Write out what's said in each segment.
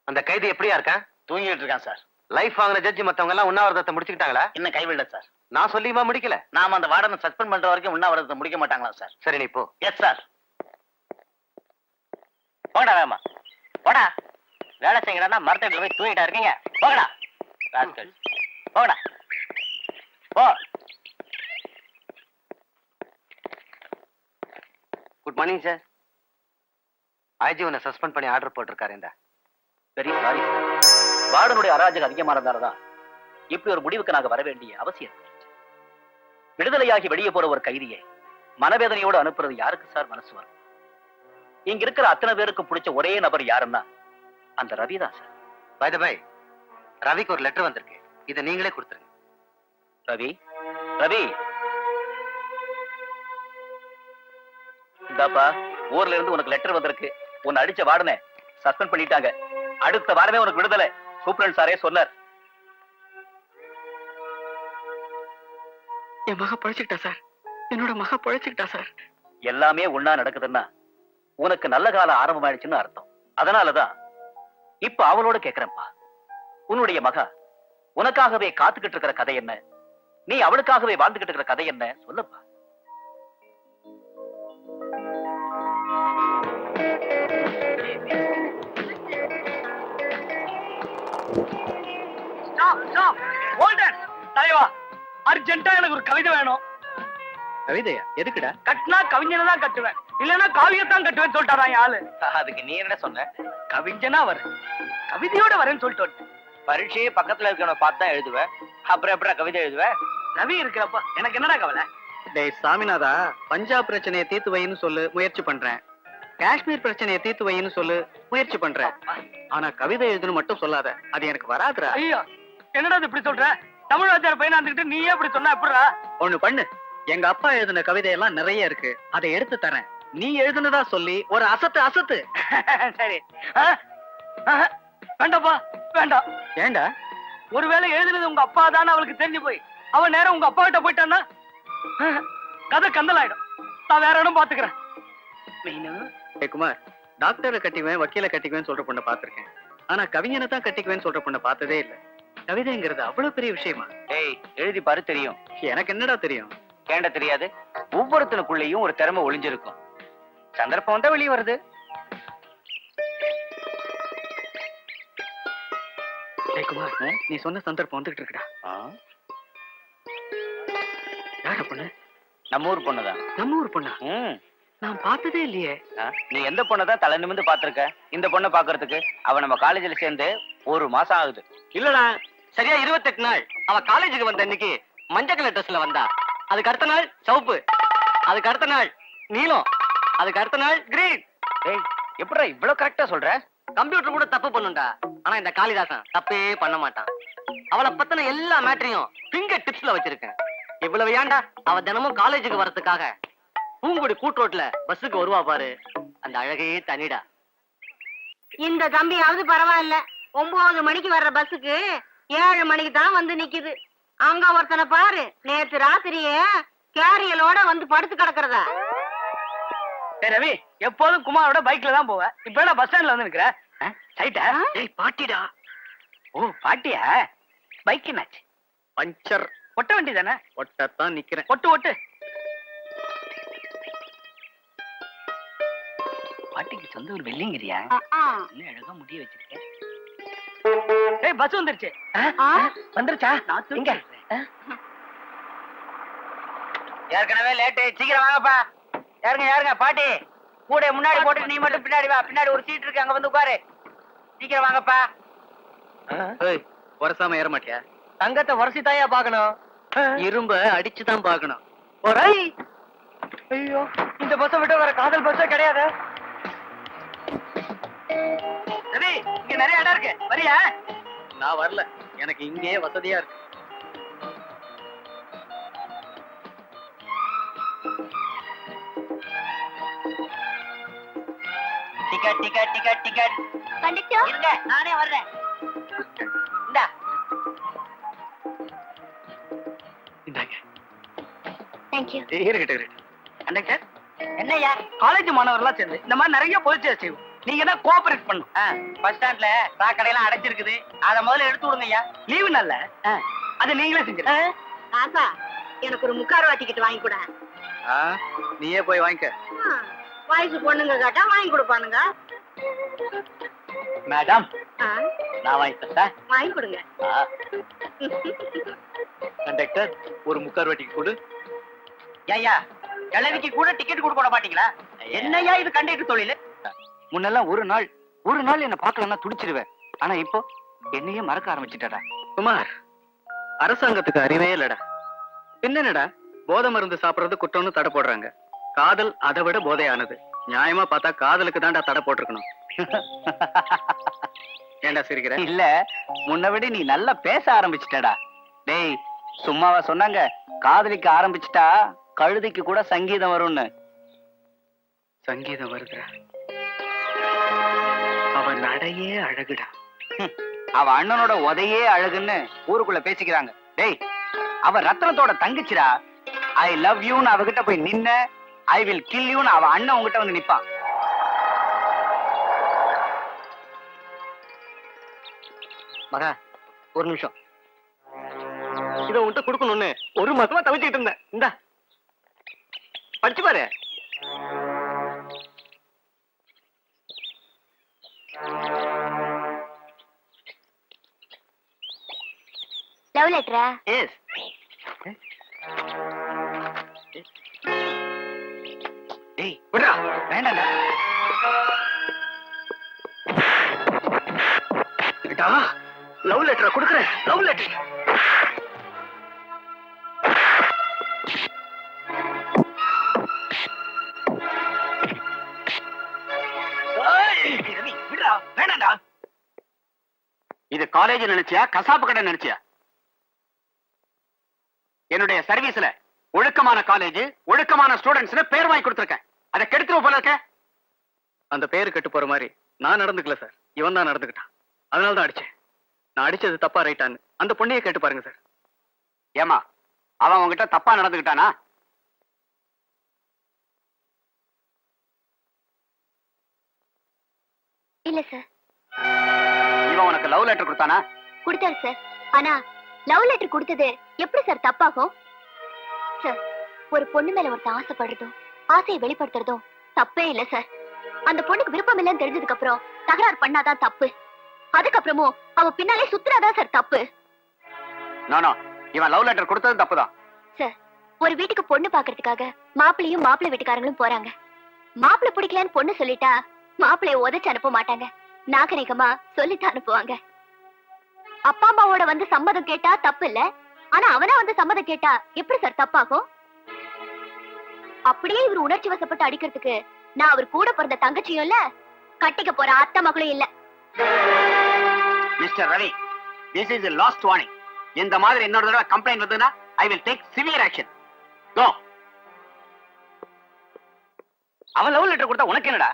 அந்த கைதி எப்படியா இருக்கான்? தூங்கிட்டு இருக்கான் சார். லைஃப் வாங்கின ஜட்ஜி மத்தவங்க எல்லாம் உண்ணாவிரதத்தை முடிச்சுக்கிட்டாங்களா? இன்னும் கைவிடல சார். நான் சொல்லியுமா முடிக்கல? நாம அந்த வார்டனை சஸ்பெண்ட் பண்ற வரைக்கும் உண்ணாவிரதத்தை முடிக்க மாட்டாங்களா சார்? சரி நீ போ. Yes sir. போடா வேமா போடா. வேலை செய்யறா மரத்தை போய் தூங்கிட்டா இருக்கீங்க. போகடா போகடா போ. Good morning sir. ஐஜி உன்னை சஸ்பெண்ட் பண்ணி ஆர்டர் போட்டிருக்காரு. இந்த வெரி சாரி சார். வார்டனுடைய அராஜகம் அதிகமானதாலதான் இப்படி ஒரு முடிவுக்கு நாங்க வர வேண்டிய அவசியம். விடுதலையாகி வெளியே போற ஒரு கைதியை மனவேதனையோடு அனுப்புறது யாருக்கு சார் மனசு வரும்? இங்க இருக்கிற அத்தனை பேருக்கு பிடிச்ச ஒரே நபர் யாருன்னா அந்த ரவி தான் சார். பை தி பை, ரவிக்கு ஒரு லெட்டர் வந்திருக்கு. இதை நீங்களே கொடுத்துருங்க. ரவி ரவி இந்தாப்பா, ஊர்ல இருந்து உனக்கு லெட்டர் வந்திருக்கு. உன்னை அடிச்ச வார்டனை சஸ்பெண்ட் பண்ணிட்டாங்க. அடுத்த வாரமே உனக்கு விடுதலை. சூப்பரண்ட் சாரே சொன்னார். என் மக பழைச்சுக்கிட்டா சார். என்னோட மக பழைச்சுக்கிட்டா சார். எல்லாமே ஒன்னா நடக்குதுன்னா உனக்கு நல்ல காலம் ஆரம்பமாயிடுச்சுன்னு அர்த்தம். அதனாலதான் இப்ப அவளோட கேக்குறேன்ப்பா, உன்னுடைய மக உனக்காகவே காத்துக்கிட்டு இருக்கிற கதை என்ன? நீ அவளுக்காகவே வாழ்ந்துகிட்டு இருக்கிற கதை என்ன? சொல்லப்பா. தலைவா, அர்ஜென்ட்டா எனக்கு ஒரு கவிதை வேணும். கவிதையா? எதுக்குடா? கட்டினா கவிஞனை தான் கட்டுவேன், இல்லன்னா காவியத்தான் கட்டுவேன்னு சொல்லிட்டாரான் ஆளு. அதுக்கு நீ என்ன சொன்ன? கவிஞனா வரேன், கவிதையோட வரேன்னு சொல்லிட்டு. பரீட்சையே பக்கத்துல இருக்கவனை பார்த்து தான் எழுதுவேன். அப்புறம் எப்படா கவிதை எழுதுவேன்? ரவி இருக்கிறப்ப எனக்கு என்னடா கவலை? டேய் சாமிநாதா, பஞ்சாப் பிரச்சனையை தீர்த்து வைன்னு சொல்லு, முயற்சி பண்றேன். காஷ்மீர் பிரச்சனையை தீர்த்து வைன்னு சொல்லு, முயற்சி பண்றேன். ஆனா கவிதை எழுதுன்னு மட்டும் சொல்லாத, அது எனக்கு வராதுடா. ஐயோ, என்னடா இப்படி சொல்ற? தமிழ் வாத்தியார் பையனா இருந்துகிட்டு நீயே இப்படி சொன்னா எப்படிடா? ஒண்ணு பண்ணு, எங்க அப்பா எழுதின கவிதை எல்லாம் நிறைய இருக்கு, அதை எடுத்து தரேன். நீ எழுதுனதா சொல்லி ஒரு அசத்து அசத்து. சரி. வேண்டாப்பா, வேண்டாம். ஏண்டா? ஒருவேளை எழுதுனது உங்க அப்பா தான் அவளுக்கு தெரிஞ்சு போய் அவன் நேரம் உங்க அப்பா கிட்ட போயிட்டான்னா கதை கந்தலாயிடும். நான் வேற இடம் பாத்துக்கிறேன். குமார், டாக்டரை கட்டிக்குவேன், வக்கீல கட்டிக்குவேன் சொல்ற பொண்ணை பாத்திருக்கேன். ஆனா கவிஞனை தான் கட்டிக்குவேன்னு சொல்ற பொண்ணை பார்த்ததே இல்ல. கவிதைங்கிறது அவ்வளவு பெரிய விஷயமா? ஏய், எழுதி பாரு, தெரியும். எனக்கு என்னடா தெரியும்? கேண்ட தெரியாது. ஒவ்வொருத்தனுக்குள்ளேயும் ஒரு திறமை ஒளிஞ்சிருக்கும். சந்தர்ப்பம் தான் வெளியே வருது. குமார், நீ சொன்ன சந்தர்ப்பம் வந்துகிட்டு இருக்குடா. யார பொண்ணு? நம்ம ஊர் பொண்ணுதான். நம்ம ஊர் பொண்ணா? நான் பார்த்ததே இல்லையே. நீ எந்த பொண்ணதான் தலை நிமிந்து பாத்திருக்க? இந்த பொண்ணை பாக்குறதுக்கு அவ நம்ம காலேஜ்ல சேர்ந்து 1 மாசம் ஆகுது. இல்லடா, சரியா 28 நாள். அவ காலேஜுக்கு வந்த இன்னைக்கு மஞ்சள் கலர் ட்ரெஸ்ல வந்தா. அதுக்கு அடுத்த நாள் சிவப்பு, அதுக்கு அடுத்த நாள் நீலம், அதுக்கு அடுத்த நாள் கிரீன். ஏய், எப்படிடா இவ்வளவு கரெக்டா சொல்ற? கம்ப்யூட்டர் கூட தப்பு பண்ணுண்டா, ஆனா இந்த காளிதாசன் தப்பே பண்ண மாட்டான். அவளை பத்தின எல்லா மேட்டரையும் ஃபிங்கர் டிப்ஸ்ல வச்சிருக்கேன். இவ்வளவு ஏன்டா, அவ தினமும் காலேஜுக்கு வரதுக்காக பூங்குடி கூட்ரோட்ல பஸ்ஸுக்கு வருவா பாரு, அந்த அழகையே தனிடா. இந்த தம்பியாவது பரவாயில்ல, 9 மணிக்கு வர்ற பஸ்ஸுக்கு 7 மணிக்கு தான் வந்து நிக்குது. அங்க ஒருத்தனை பாரு, நேத்து ராத்திரியே கேரியலோட வந்து படுத்து கிடக்குறதா. ரவி, எப்போதும் குமாரோட பைக்ல தான் போவேன். இப்ப என்ன பஸ் ஸ்டாண்ட்ல வந்து நிக்கிற? சைட்டா? ஏய் பாட்டிடா. ஓ பாட்டியா? பைக் என்னாச்சு? பஞ்சர். ஒட்ட வண்டி தானே? ஒட்டத்தான் நிக்கிறேன். ஒட்டு ஒட்டு. பாட்டிக்கு சொந்த ஒரு வெள்ளிங்கிறியா? என்ன அழகா முடிய வச்சிருக்கேன். ஏய், பஸ் வந்துருச்சு. வந்துருச்சா? இங்க ஏற்கனவே லேட்டு, சீக்கிரம் வாங்கப்பா. யாருங்க பாட்டி, கூட முன்னாடி போட்டு நீ மட்டும் பின்னாடி வா. பின்னாடி ஒரு சீட் இருக்கு, அங்க வந்து உட்காரு. சீக்கிரம் வாங்கப்பா. வரசாம ஏற மாட்டியா? தங்கத்தை வருஷி தாயா பாக்கணும், இரும்ப அடிச்சுதான் பாக்கணும். ஐயோ, இந்த பஸ்ஸை விட்டு வர காதல் பஸ்ஸே கிடையாது. ரவி, இங்க நிறைய இடம் இருக்கு, வரியா? நான் வரல, எனக்கு இங்கே வசதியா இருக்கு. Ticket ticket ticket ticket conductor இருங்க, நானே வர்றேன். இந்தா இந்தாங்க. Thank you. இருக்கட்டும் இருக்கட்டும். கண்டக்டர், என்னய்யா காலேஜ் மாணவர்களா சேர்ந்து இந்த மாதிரி நிறைய பொலிச்சே செய்வோம். நீங்க தான் கோஆபரேட் பண்ணும். பஸ் ஸ்டாண்ட்ல சாக்கடையெல்லாம் அடைச்சிருக்குது, அத முதல்ல எடுத்து விடுங்க ஐயா. லீவு நல்ல அது நீங்களே செஞ்சிருங்க. ராசா எனக்கு ஒரு முக்காரவா டிக்கெட் வாங்கி கூட. நீயே போய் வாங்கிக்க. வயசு பொண்ணுங்க கேட்டா வாங்கி கொடுப்பானுங்க. மேடம் நான் வாங்கி தரேன். வாங்கி கொடுங்க. கண்டக்டர் ஒரு முக்கார் வட்டிக்கு கொடு. ஐயா கிழவிக்கு கூட டிக்கெட் கொடுக்க மாட்டீங்களா? என்னையா இது கண்டக்டர் தொழில்? முன்னெல்லாம் ஒரு நாள் என்ன பார்க்கலன்னா துடிச்சிருவேன். ஆனா இப்போ என்னையே மறக்க ஆரம்பிச்சுட்டடா. குமார், அரசாங்கத்துக்கு அறிவே இல்லடா. என்னடா போதை மருந்து சாப்பிடுறது குற்றம்னு தடை போடுறாங்க. காதல் அதை விட போதையானது. நியாயமா பார்த்தா காதலுக்கு தான்டா தடை போட்டிருக்கணும். ஏண்டா சிரிக்கிற? இல்ல, முன்ன விட நீ நல்லா பேச ஆரம்பிச்சிட்டடா. டேய், சும்மாவா சொன்னாங்க காதலிக்க ஆரம்பிச்சுட்டா கழுதைக்கு கூட சங்கீதம் வரும்னு? சங்கீதம் வருதுடா. அவன் நடையே அழகுடா. அவ அண்ணனோட உதையே அழகுன்னு ஊருக்குள்ள பேசிக்கிறாங்க. டேய், அவ ரத்னத்தோட தங்கச்சிரா. ஐ லவ் யூன்னு அவகிட்ட போய் நின்ன, ஐ வில் கில் யூன்னு அவ அண்ணன் உங்ககிட்ட வந்து நிப்பான். மகா, ஒரு நிமிஷம். இத உன்கிட்ட கொடுக்கணும்னு ஒரு மாசமா தவிச்சுக்கிட்டு இருந்தேன். இந்தா படிச்சு பாரு. லவ் லெட்டரா? எஸ். டேய் விடுடா, வேண்டாம்டா. லவ் லெட்டரா கொடுக்குறேன். Love letter. வேண்டாம்டா. இது காலேஜ் நினைச்சியா கசாப்பு கடை நினைச்சியா? என்னுடைய சர்வீஸ்ல ஒழுக்கமான காலேஜ் ஒழுக்கமான ஸ்டூடெண்ட்ஸ் பேர் வாங்கி கொடுத்திருக்கேன். அதை கெடுத்துருவ போல இருக்க. அந்த பேரு கெட்டு போற மாதிரி நான் நடந்துக்கல சார். இவன் தான் நடந்துக்கிட்டான். அதனால தான் அடிச்சேன். நான் அடிச்சது தப்பா ரைட்டான்னு அந்த பொண்ணையே கேட்டு பாருங்க சார். ஏமா, அவன் உங்ககிட்ட தப்பா நடந்துக்கிட்டானா? இல்ல சார். இவன் உனக்கு லவ் லெட்டர் கொடுத்தானா? கொடுத்தாரு சார். ஆனா லவ் லெட்டர் கொடுத்தது எப்படி சார் தப்பாகும்? சார், ஒரு பொண்ணு மேல ஒருத்தன் ஆசைப்படுறதும் ஆசையை வெளிப்படுத்துறதும் தப்பே இல்ல சார். அந்த பொண்ணுக்கு விருப்பம் இல்லைன்னு தெரிஞ்சதுக்கு அப்புறம் தகராறு பண்ணாதான் தப்பு. அதுக்கப்புறமும் அவ பின்னாலே சுத்துறாதான் சார் தப்பு. நோ, இவன் லவ் லெட்டர் கொடுத்தது தப்புதான். சார், ஒரு வீட்டுக்கு பொண்ணு பாக்குறதுக்காக மாப்பிள்ளையும் மாப்பிள்ளை வீட்டுக்காரங்களும் போறாங்க. மாப்பிள்ளை பிடிக்கலன்னு பொண்ணு சொல்லிட்டா மாப்பிள்ளைய உதைச்சு அனுப்ப மாட்டாங்க. நாகரிகமா சொல்லித்தான் அனுப்புவாங்க. அப்பா அம்மாவோட வந்து சம்மதம் கேட்டா தப்பு இல்ல. ஆனா அவனா வந்து சம்மதம் கேட்டா எப்படி சார் தப்பாகும்? அப்படியே இவர் உணர்ச்சி வசப்பட்டு அடிக்கிறதுக்கு நான் அவர் கூட பிறந்த தங்கச்சியும் இல்ல, கட்டிக்க போற அத்தை மகளும் இல்ல. Mister Ravi, this is the last warning. இந்த மாதிரி இன்னொரு தடவை கம்ப்ளைண்ட் வந்ததுன்னா I will take severe action. Go. அவன் லவ் லெட்டர் கொடுத்தா உனக்கு என்னடா?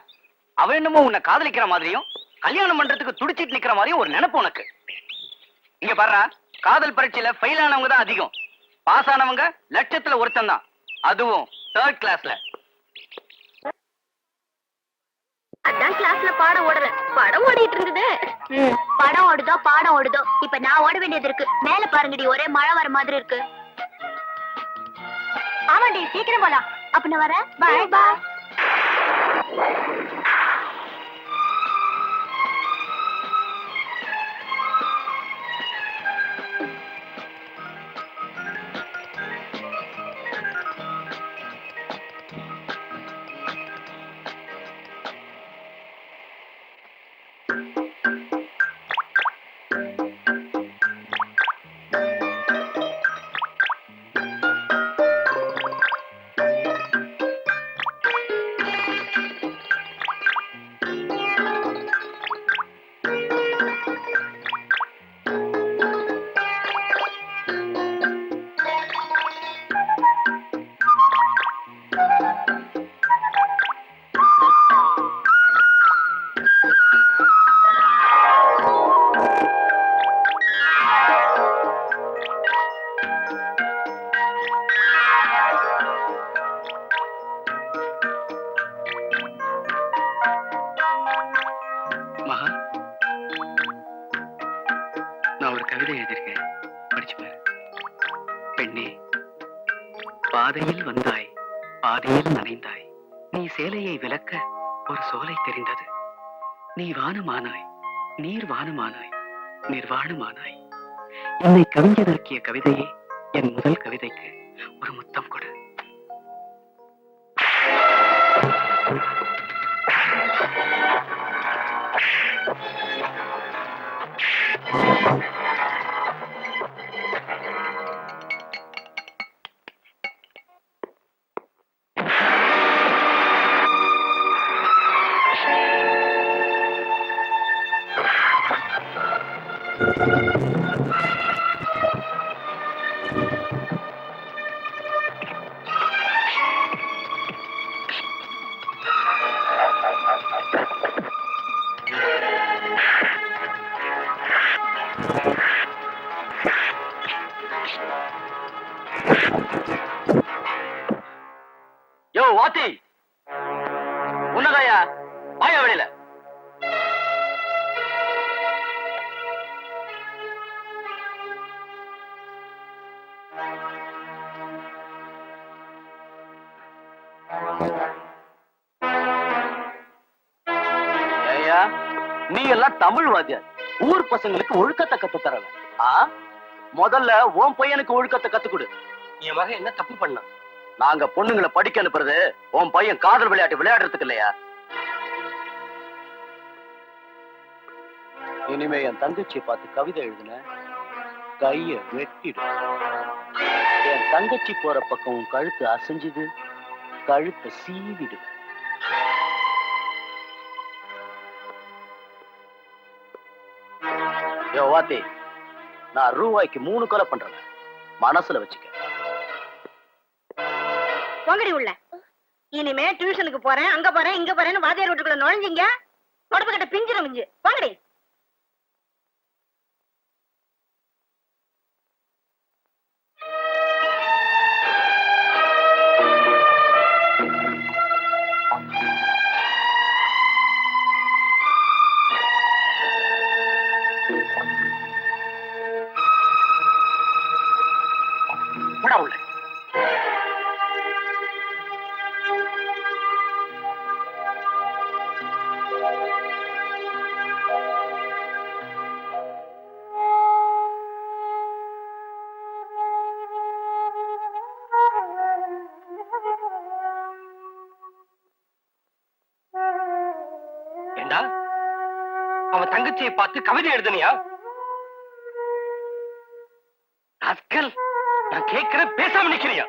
அவன் என்னமோ உன்னை காதலிக்கிற மாதிரியும் கல்யாணம் பண்றதுக்கு துடிச்சிட்டு நிக்கிற மாதிரியும் ஒரு நினைப்பு உனக்கு. இங்க பாரு, காதல் பரீட்சையில ஃபெயில் ஆனவங்க தான் அதிகம். பாஸ் ஆனவங்க லட்சத்துல ஒருத்தன் தான், அதுவும் 3rd கிளாஸ்ல. அதான் கிளாஸ்ல பாடம் ஓடல. படம் ஓடிட்டு இருந்தது. படம் ஓடுதோ பாடம் ஓடுதோ, இப்ப நான் ஓட வேண்டியது இருக்கு. மேல பாருங்கடி, ஒரே மழை வர மாதிரி இருக்கு. ஆமாண்டி, சீக்கிரம் போலாம். அப்ப நான் வரேன். பாய் பாய். பாதையில் வந்தாய், பாதையில் நனைந்தாய். நீ சேலையை விலக்க ஒரு சோலை தெரிந்தது. நீ வானமானாய், நீர் வானமானாய், நிர்வாணமானாய். என்னை கவிஞனாக்கிய கவிதையே, என் முதல் கவிதைக்கு ஒரு முத்தம் கொடு. யோ வாத்தி, உன்னதாயா? வாயா வெளியில. ஏய்யா, நீ எல்லாம் தமிழ் வாத்தியார், ஊர் பசங்களுக்கு ஒழுக்கத்தை கத்து தரவன். முதல்ல உன் பையனுக்கு ஒழுக்கத்தை கத்து கொடு. என் மகன் என்ன தப்பு பண்ணான்? நாங்க பொண்ணுங்களை படிக்க அனுப்புறது உன் பையன் காதல் விளையாட்டு விளையாடுறதுக்கு இல்லையா? இனிமே என் தங்கச்சியை பார்த்து கவிதை எழுதுன கைய வெட்டிடு. என் தங்கச்சி போற பக்கம் உன் கழுத்து அசைஞ்சுது, கழுத்தை சீவிடு. யோ வாத்தி, நான் ரூபாய்க்கு 3 கொலை பண்றேன், மனசுல வச்சுக்க. பொங்கடி உள்ள. இனிமே டியூஷனுக்கு போறேன், அங்க போறேன், இங்க போறேன்னு வாத்தியார் வீட்டுக்குள்ள நுழைஞ்சிங்க, உடம்பு கிட்ட பிஞ்சிரும் மிஞ்சு. பொங்கடி. உள்ள ஏண்டா, அவன் தங்கச்சியை பார்த்து கவிதை எழுதுனியா? ராஸ்கல், நான் கேட்கிறேன், பேசாம நிக்கிறியா?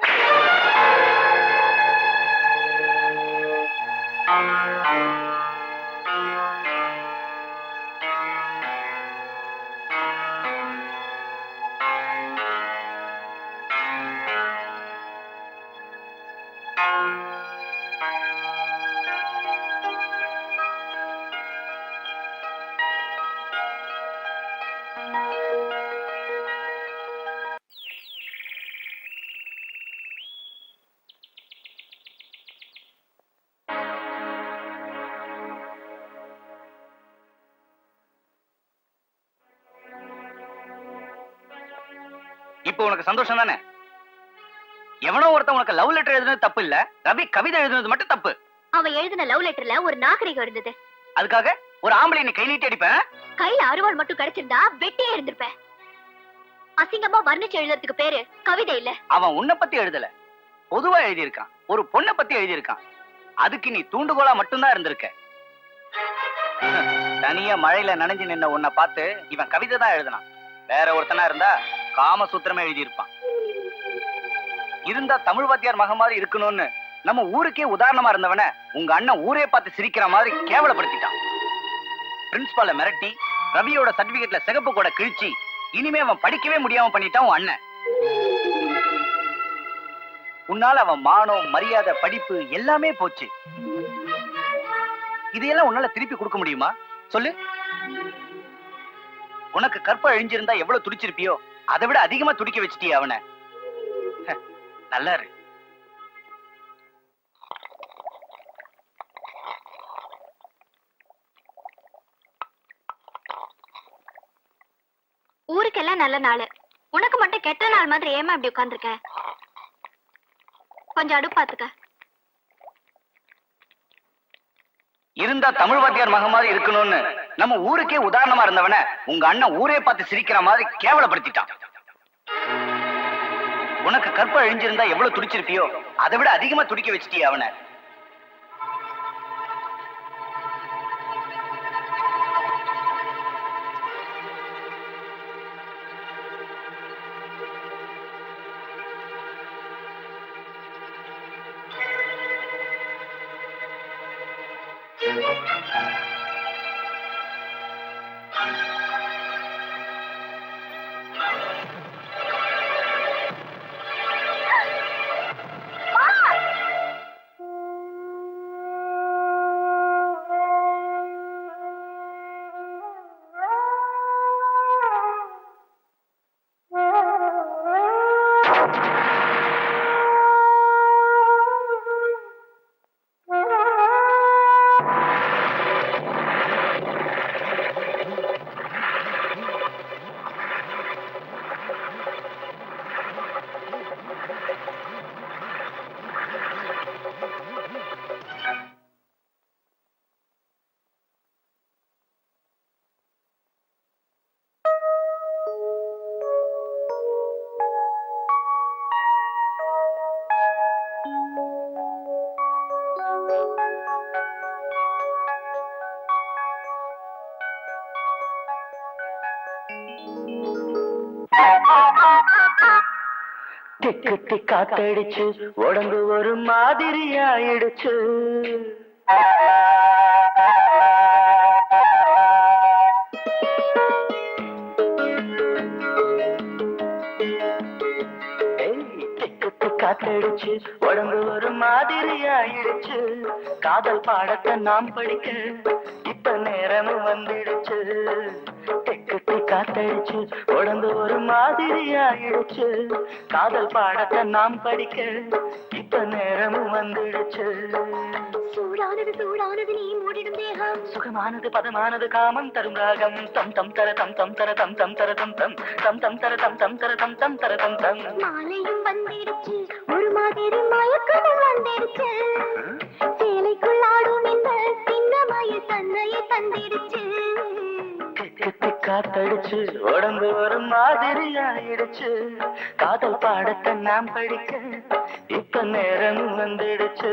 இப்போ உனக்கு சந்தோஷம் தானே? எவனோ ஒருத்தன் உனக்கு லவ் லெட்டர் எழுதுனது தப்பு இல்ல, ரவி கவிதை எழுதுனது மட்டும் தப்பு. அவன் எழுதின லவ் லெட்டர்ல ஒரு நாகரிகம் இருந்தது. அதுக்காக ஒரு ஆம்பளை நீ கை நீட்டி அடிப்பேன்? கையில அருவாள் மட்டும் கிடைச்சிருந்தா வெட்டியே இருந்திருப்பேன். அசிங்கமா வர்ணிச்சு எழுதுறதுக்கு பேரு கவிதை இல்ல. அவன் உன்னை பத்தி எழுதல, பொதுவா எழுதியிருக்கான், ஒரு பொண்ணை பத்தி எழுதியிருக்கான். அதுக்கு நீ தூண்டுகோலா மட்டும்தான் இருந்திருக்க. தனியா மழையில நனைஞ்சு நின்ன உன்னை பார்த்து இவன் கவிதை தான் எழுதினான். வேற ஒருத்தனா இருந்தா காமசூத்திரமே எழுதியிருப்பான். இருந்தா தமிழ் வாத்தியார் மகன் மாதிரி இருக்கணும்னு நம்ம ஊருக்கே உதாரணமா இருந்தவன உங்க அண்ணன் ஊரே பார்த்து சிரிக்கிற மாதிரி கேவலப்படுத்திட்டான். பிரின்சிபால மிரட்டி ரவியோட சர்டிபிகேட்ல சிகப்பு கூட கிழிச்சு இனிமே அவன் படிக்கவே முடியாம பண்ணிட்டான் உன் அண்ணன். உன்னால அவன் மானம், மரியாதை, படிப்பு எல்லாமே போச்சு. இதையெல்லாம் உன்னால திருப்பி கொடுக்க முடியுமா சொல்லு? உனக்கு கற்ப அழிஞ்சிருந்தா எவ்வளவு துடிச்சிருப்பியோ அதை விட அதிகமா துடிக்க வச்சிட்டிய அவனை. நல்லா இரு. ஊருக்கெல்லாம் நல்ல நாள், உனக்கு மட்டும் கெட்ட நாள் மாதிரி ஏமா இப்படி உட்கார்ந்திருக்க? கொஞ்சம் அடுப்பு பாத்துக்க. இருந்தா தமிழ் வாத்தியார் மக மாதிரி இருக்கணும்னு நம்ம ஊருக்கே உதாரணமா இருந்தவன உங்க அண்ணன் ஊரே பார்த்து சிரிக்கிற மாதிரி கேவலப்படுத்திட்டான். உனக்கு கற்ப அழிஞ்சிருந்தா எவ்வளவு துடிச்சிருப்பியோ அதை விட அதிகமா துடிக்க வச்சிட்டிய அவனை. திக்கு காத்தடிச்சு உடம்பு ஒரு மாதிரி ஆயிடுச்சு. காத்தடிச்சு உடம்பு ஒரு மாதிரி ஆயிடுச்சு. காதல் பாடத்தை நாம் படிக்க இப்ப நேரமும் வந்துடுச்சு. தெக்கு காத்தடிச்சு உடம்பு ஒரு மாதிரி ஆயிடுச்சு. காதல் பாடத்தை நாம் படிக்க இப்ப நேரமும் வந்துடுச்சு. சூடானது சூடானது நீ மூடிடும் தேகம், சுகமானது பதமானது காமம் தரும் ராகம். தம் தம் தர தம் தம் தர தம் தம் தர தம் தம் தம் தம் தர தம் தம் தர தம் தம் தர தம் தம். மாலையும் வந்துடுச்சு, ஒரு மாதிரி மயக்கமும் வந்துடுச்சு. சேலைக்குள் ஆடும் இந்த சின்னமய தன்னையை தந்திடுச்சு. காத்தடிச்சு உடம்பு ஒரு மாதிரி ஆயிடுச்சு. காதல் பாடத்தை நாம் படிக்க இப்ப நேரம் வந்துடுச்சு.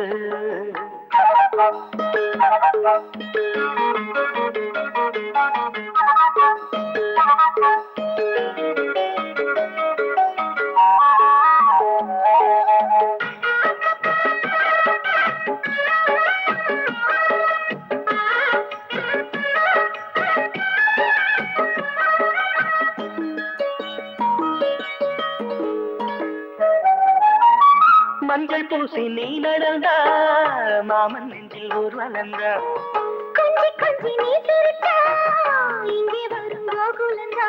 மஞ்சள் பூசி நீ நடந்தா மாமன் நெஞ்சில் ஒரு வளர்ந்தா. கொஞ்சி கொஞ்சி நீ சிரித்தா இங்கே வரும் கோகுலந்தா.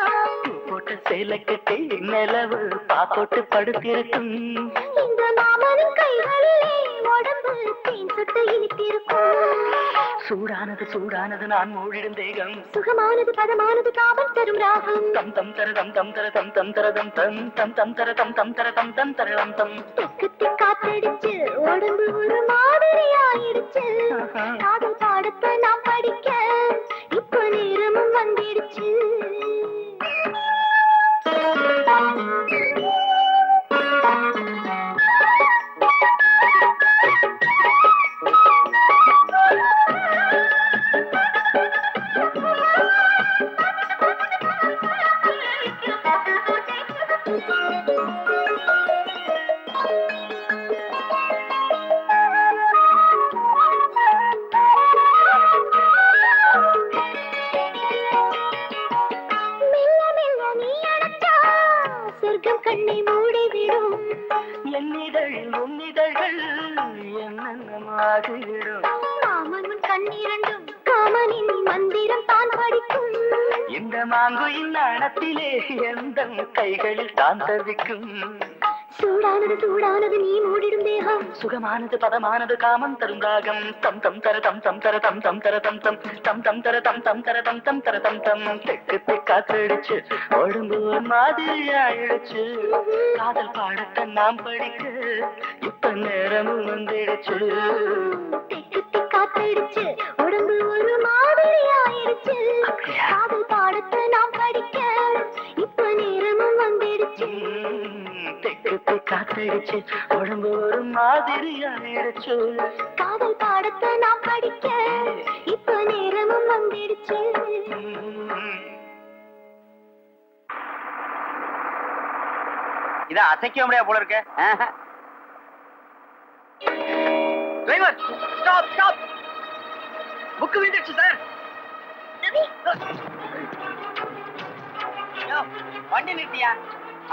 போட்ட சேலை கட்டி நிலவு பாப்போட்டு படுத்திருக்கும். இந்த மாமனின் கைகளிலே உடம்பு தேன் சுட்டு இனித்திருக்கும். சூடானது சூடானது நான் மூடிடும் தேகம், சுகமானது பதமானது காவல் தரும் ராகம். தம் தம் தர தம் தம் தர தம் தம் தர தம் தம் தம் தம் தர தம் தம் தர தம் தம் தரளம் தம். தெக்கு காத்தடிச்சு உடம்பு ஒரு மாதிரி ஆயிடுச்சு. காதல் பாடத்தை நாம் படிக்க இப்ப நேரமும் வந்துடுச்சு. சொர்க்கம் கண்ணை மூடிவிடும். என்னிதழில் உன்னிதழ்கள் என்னென்னமாகிவிடும். மாமன் உன் கண்ணிரண்டும் காமனின் மந்திரம் தான் படிக்கும். இந்த மாங்குயின் நாணத்திலே எந்த கைகளில் தான் தவிக்கும். சூடானது சூடானது நீ மூடிடும் தேகம் சுகமானது பதமானது காமம் தரும் ராகம் தம் தம் தர தம் தம் தர தம் தம் தர தம் தம் தம் தம் தர தம் தம் தர தம் தம் தர தம் தம் தெக்கு தெக்காத்தடிச்சு உடம்பு ஒரு மாதிரியாயிடுச்சு காதல் பாடத்தை நாம் படிக்க இப்ப நேரமும் வந்துடுச்சு தெக்கு தெக்காத்தடிச்சு உடம்பு ஒரு மாதிரி ஆயிடுச்சு காதல் பாடத்தை நாம் படிக்க இப்ப நேரமும் வந்துடுச்சு தெக்கு தெக்காத்தடிச்சு உடம்பு ஒரு மாதிரியாயிடுச்சு காதல் பாடத்தை நாம் படிக்க இப்ப நேரமும் வந்துடுச்சு இத அசைக்க முடியாது போல இருக்க. Driver stop stop. புக் விழுந்துச்சு சார். வண்டி நிறுத்தியா?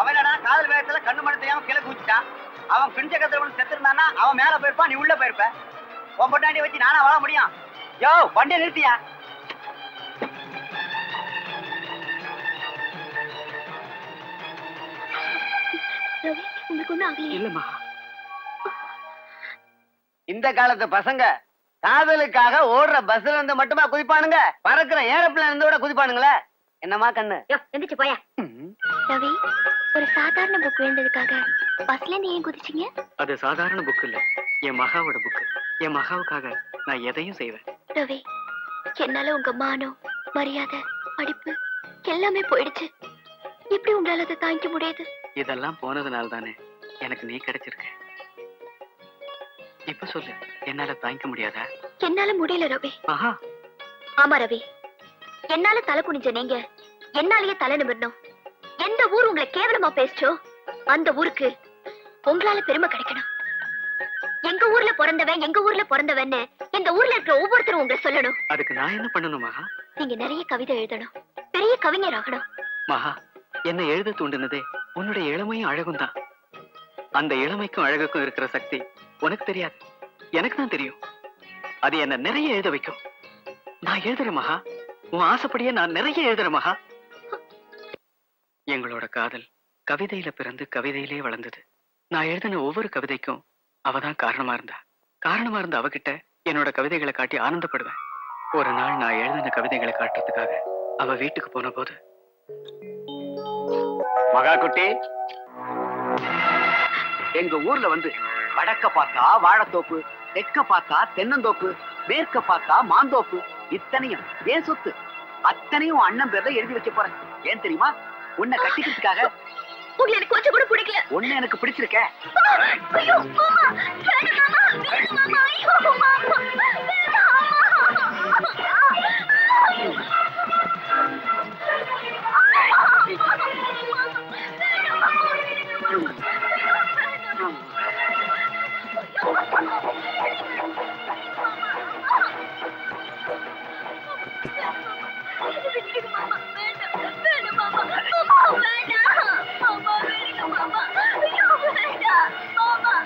அவனடா காதல் வேகத்துல கண்ணு மணி தெரியாம கீழே குதிச்சுட்டான். அவன் பிஞ்ச கத்திர செத்து இருந்தானா அவன் மேல போயிருப்பான், நீ உள்ள போயிருப்ப. உன் பொட்டாண்டி வச்சு நானா வாழ முடியும்? யோ வண்டியை நிறுத்தியா? உங்களுக்கு ஒண்ணு ஆகலையே? இல்லம்மா. இந்த காலத்து பசங்க காதலுக்காக ஓடுற பஸ்ல இருந்து மட்டுமா குதிப்பானுங்க, பறக்கிற ஏரோப்ளேன் இருந்து கூட குதிப்பானுங்களே. என்னமா கண்ணு? எந்திரிச்சு போயா. ரவி, ஒரு சாதாரண புக் வேண்டதுக்காக பஸ்ல இருந்து ஏன் குதிச்சீங்க? அது சாதாரண புக் இல்ல, என் மகாவோட புக். என் மகாவுக்காக நான் எதையும் செய்வேன். ரவி, என்னால உங்க மானம், மரியாதை, படிப்பு எல்லாமே போயிடுச்சு. எப்படி உங்களால அதை தாங்கிக்க முடியுது? இதெல்லாம் போனதுனால தானே எனக்கு நீ கிடைச்சிருக்க. இப்ப சொல்லு, என்னால தாங்கிக்க முடியாதா? என்னால முடியல ரவி. ஆஹா, ஆமா ரவி, என்னால தலை குனிஞ்ச நீங்க என்னாலேயே தலை நிமிரணும். எந்த ஊர் உங்களை கேவலமா பேசிச்சோ அந்த ஊருக்கு உங்களால பெருமை கிடைக்கணும். எங்க ஊர்ல பிறந்தவன்னு இந்த ஊர்ல இருக்கிற ஒவ்வொருத்தரும் உங்களை சொல்லணும். அதுக்கு நான் என்ன பண்ணணும் மகா? நீங்க நிறைய கவிதை எழுதணும், பெரிய கவிஞர் ஆகணும். மகா, என்ன எழுத தூண்டினதே உன்னுடைய இளமையும் அழகும் தான். அந்த இளமைக்கும் அழகுக்கும் இருக்கிற சக்தி உனக்கு தெரியாது, எனக்கு தான் தெரியும். அது என்ன நிறைய எழுத வைக்கும். நான் எழுதுறேன் மகா, உன் ஆசைப்படியே நான் நிறைய எழுதுறேன் மகா. எங்களோட காதல் கவிதையில பிறந்து கவிதையிலே வளர்ந்தது. நான் எழுதின ஒவ்வொரு கவிதைக்கும் அவதான் காரணமா இருந்த அவகிட்ட என்னோட கவிதைகளை காட்டி ஆனந்தப்படுவேன். ஒரு நாள் நான் எழுதின கவிதைகளை காட்டுறதுக்காக அவ வீட்டுக்கு போன போது, மகா குட்டி, எங்க ஊர்ல வந்து வடக்க பார்த்தா வாழைத்தோப்பு, தெற்க பார்த்தா தென்னந்தோப்பு, மேற்க பார்த்தா மாந்தோப்பு, இத்தனையும் ஏன் சொத்து, அத்தனையும் அண்ணன் பேர்ல எழுதி வச்ச போறேன். ஏன் தெரியுமா? உன்னை கட்டிக்கிறதுக்காக. உங்களை எனக்கு கொஞ்சம் கூட பிடிக்கல. ஒண்ணு எனக்கு பிடிச்சிருக்க. ஐயோ மாமா, வேணாம் மாமா, வேணாம் மாமா, ஐயோ மாமா,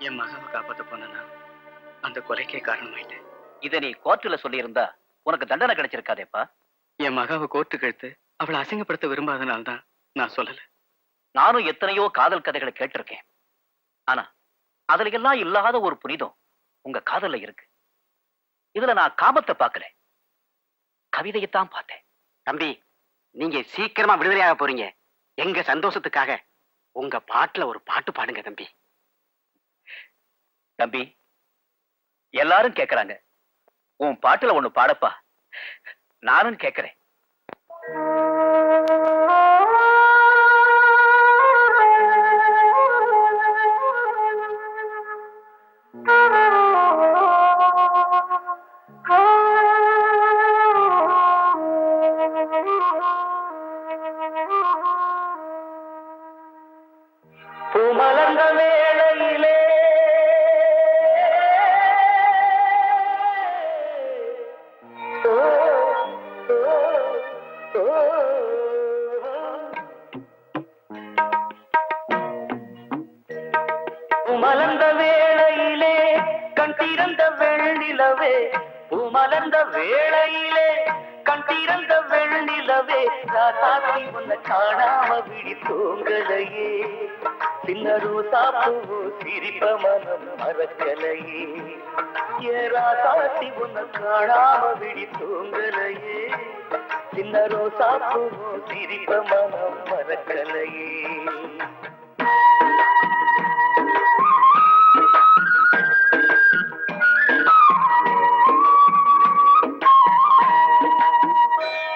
என் மகாவை காப்பாத்த போனா அந்த கொலைக்கே காரணமாயிட்டேன். இதை நீ கோர்ட்டுல சொல்லி இருந்தா உனக்கு தண்டனை கிடைச்சிருக்காதேப்பா. என் மகாவை கோர்ட்டுக்கு எடுத்து அவளை அசிங்கப்படுத்த விரும்பாதனால்தான் நான் சொல்லல. நானும் எத்தனையோ காதல் கதைகளை கேட்டிருக்கேன். ஆனா அதுல எல்லாம் இல்லாத ஒரு புனிதம் உங்க காதல்ல இருக்கு. இதுல நான் காமத்தை பார்க்கல, கவிதையைத்தான் பார்த்தேன். தம்பி, நீங்க சீக்கிரமா விடுதலையாக போறீங்க. எங்க சந்தோஷத்துக்காக உங்க பாட்டுல ஒரு பாட்டு பாடுங்க தம்பி. தம்பி, எல்லாரும் கேக்குறாங்க, உன் பாட்டுல ஒண்ணு பாடப்பா. நானும் கேக்குறேன். பூமலர்ந்த வேளையிலே மலர்ந்த வேளையிலே கண் திறந்த வெள்ளிலவே, பூமலர்ந்த வேளையிலே கண் திறந்த வெள்ளிலவே, ராசாத்தி உன்னை காணாம விழி தூங்கலையே, சின்னரு சாப்பு சிரிப்ப மனம் மறக்கலையே, ஏ ராசாத்தி உன்னை காணாம விழி தூங்கலையே, சின்னரு சாப்பு சிரிப்ப மனம் மறக்கலையே.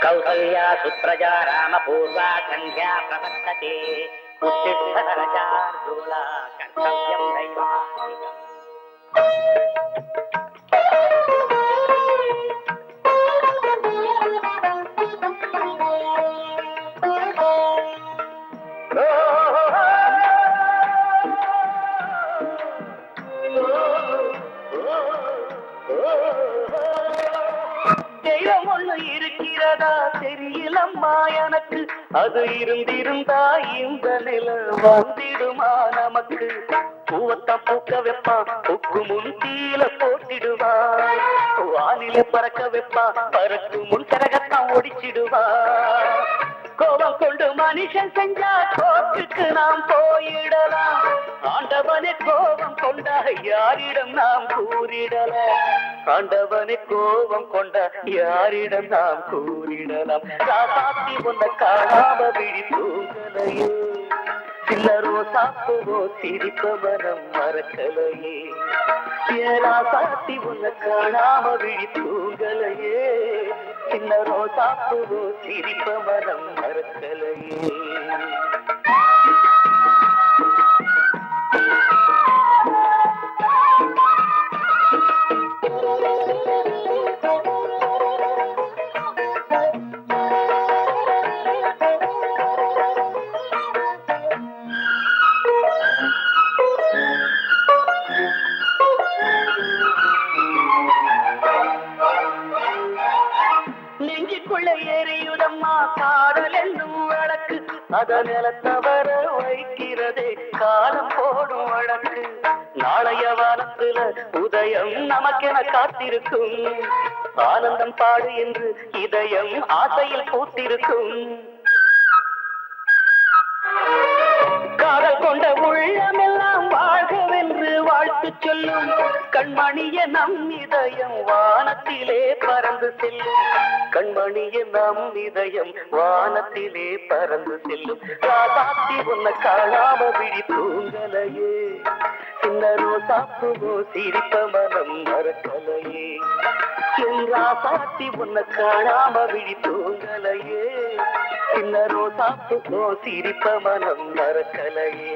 कौसल्या सुप्रजा रामपूर्वा सन्ध्या प्रवर्तते, उत्तिष्ठ नरशार्दूला कर्तव्यं दैवान्तिकम्। தெய்வம் ஒண்ணு இருக்கிறதா தெரியலம்மா எனக்கு, அது இருந்திருந்தா இந்த நில வந்திடுமா நமக்கு, பூவத்தா பூக்க வைப்பா பூக்கு முன் தீல போட்டிடுவா, வானில பறக்க வைப்பா பறக்கு முன் கரகத்தான் ஒடிச்சிடுவா, கோபம் கொண்டு மனுஷன் செஞ்சா கோட்டுக்கு நாம் போயிடலாம், ஆண்டவனே கோபம் கொண்டா யாரிடம் நாம் கூறிடலாம், ஆண்டவனே கோபம் கொண்ட யாரிடம் நாம் கூறிடலாம், ராசாத்தி உன்னை காணாம விழி தூங்கலையே, சில்லரோ சாப்புவோ சிரிப்ப மனம் மறக்கலையே, ராசாத்தி உன்னை காணாம விழி தூங்கலையே, சின்னரோ சாப்புவோ சிரிப்ப மனம் மறக்கலையே. நெஞ்சுக்குள்ள எரியுதம்மா காதல் என்னும் வழக்கு, அத நிலத்தவர வைக்கிறதே காலம் போடும் வழக்கு, நாளைய வானத்துல உதயம் நமக்கென காத்திருக்கும், ஆனந்தம் பாடு என்று இதயம் ஆசையில் பூத்திருக்கும், காதல் கொண்ட உள்ளமெல்லாம் வாழ்கவென்று வாழ்த்து சொல்லும், கண்மணிய நம் இதயம் வானத்திலே பறந்து செல்லும், கண்மணிய நம் இதயம் வானத்திலே பறந்து செல்லும், ராசாத்தி உன்னை காணாம விழி தூங்கலையே, சின்னரோ சாப்புவோ சிரிப்ப மனம் மறக்கலையே, ராசாத்தி உன்னை காணாம விழி தூங்கலையே, சின்னரோ சாப்புவோ சிரிப்ப மனம் மறக்கலையே.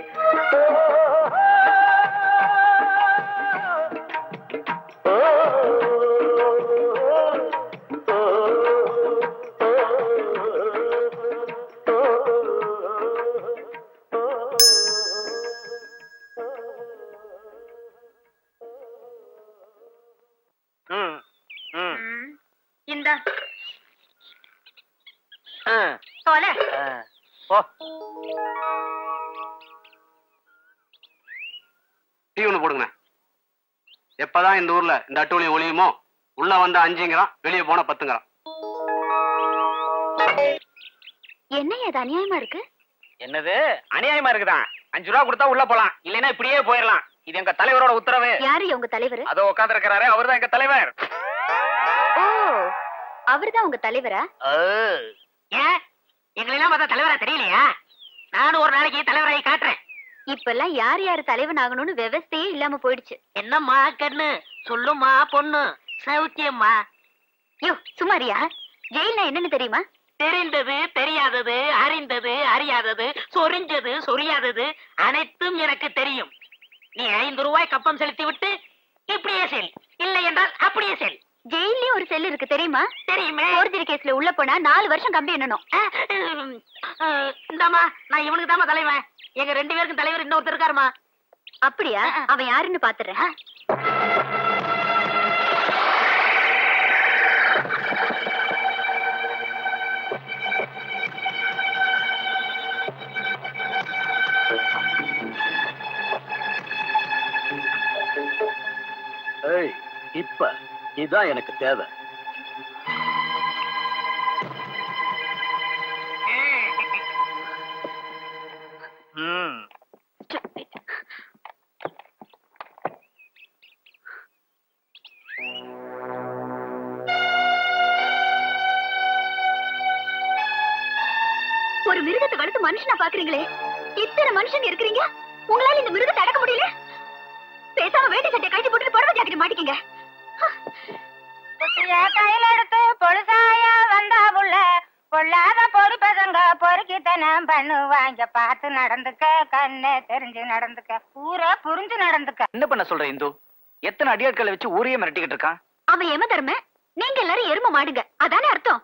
இந்த தொலை டீ ஒண்ணு போடுங்க. எப்பதான் இந்த ஊர்ல இந்த அட்டூழியம் ஒளியுமோ, உள்ள வந்தா 5ங்கிறான், வெளியே போனா 10ங்கிறான். என்ன அது அநியாயமா இருக்கு? என்னது அநியாயமா இருக்குதான்? 5 ரூபா கொடுத்தா உள்ள போலாம், இல்லைன்னா இப்படியே போயிடலாம். இது எங்க தலைவரோட உத்தரவு. யாரு உங்க தலைவர்? அதோ உட்கார்ந்து இருக்கிறாரு, அவர்தான் எங்க தலைவர். ஓ, அவர்தான் உங்க தலைவரா? ஏன் எங்களெல்லாம் பார்த்தா தலைவரா தெரியலையா? நானும் ஒரு நாளைக்கு தலைவராയി காட்டுறேன். இப்பெல்லாம் யார் யாரு தலைவன் ஆகணும்னு விவசாயே இல்லாம போயிடுச்சு. என்னம்மா கண்ணு சொல்லுமா பொண்ணு, சௌக்கியம்மா? யோ சுமாரியா, ஜெயில்னா என்னன்னு தெரியுமா? தெரிந்தது தெரியாதது, அறிந்தது அறியாதது, சொரிஞ்சது சொரியாதது அனைத்தும் எனக்கு தெரியும். நீ 5 ரூபாய் கப்பம் செலுத்தி விட்டு இப்படியே செல், இல்லை என்றால் அப்படியே செல். ஜெயில்லயும் ஒரு செல் இருக்கு தெரியுமா? தெரியுமே. போர்ஜரி கேஸ்ல உள்ள போனா 4 வருஷம் கம்பி எண்ணணும். இந்தாமா, நான் இவனுக்கு தாமா தலைவன். எங்க 2 பேருக்கும் தலைவர் இன்னொருத்தர் இருக்காருமா. அப்படியா? அவன் யாருன்னு பாத்துறேன். இப்ப இதுதான் எனக்கு தேவை. ஒரு மிருகத்தை வளர்த்து மனுஷனா பாக்குறீங்களே, இத்தனை மனுஷங்க இருக்கிறீங்க, உங்களால இந்த மிருகத்தை அடக்க முடியல? பேசாம வேட்டி சட்டை கழட்டி போட்டு புடவை ஜாக்கெட் மாட்டிக்கங்க. கையில எடுத்து பொழுசாயா வந்தா புள்ள, பொல்லாத பொறுப்பதங்க பொறுக்கித்தனம் பண்ணுவாங்க. பார்த்து நடந்துக்க, கண்ணு தெரிஞ்சு நடந்துக்க, ஊரே புரிஞ்சு நடந்துக்க. என்ன பண்ண சொல்ற இந்து? எத்தனை அடியாட்களை வச்சு ஊரையே மிரட்டிக்கிட்டு இருக்கான். அவன் எம தர்ம, நீங்க எல்லாரும் எரும மாடுங்க, அதானே அர்த்தம்?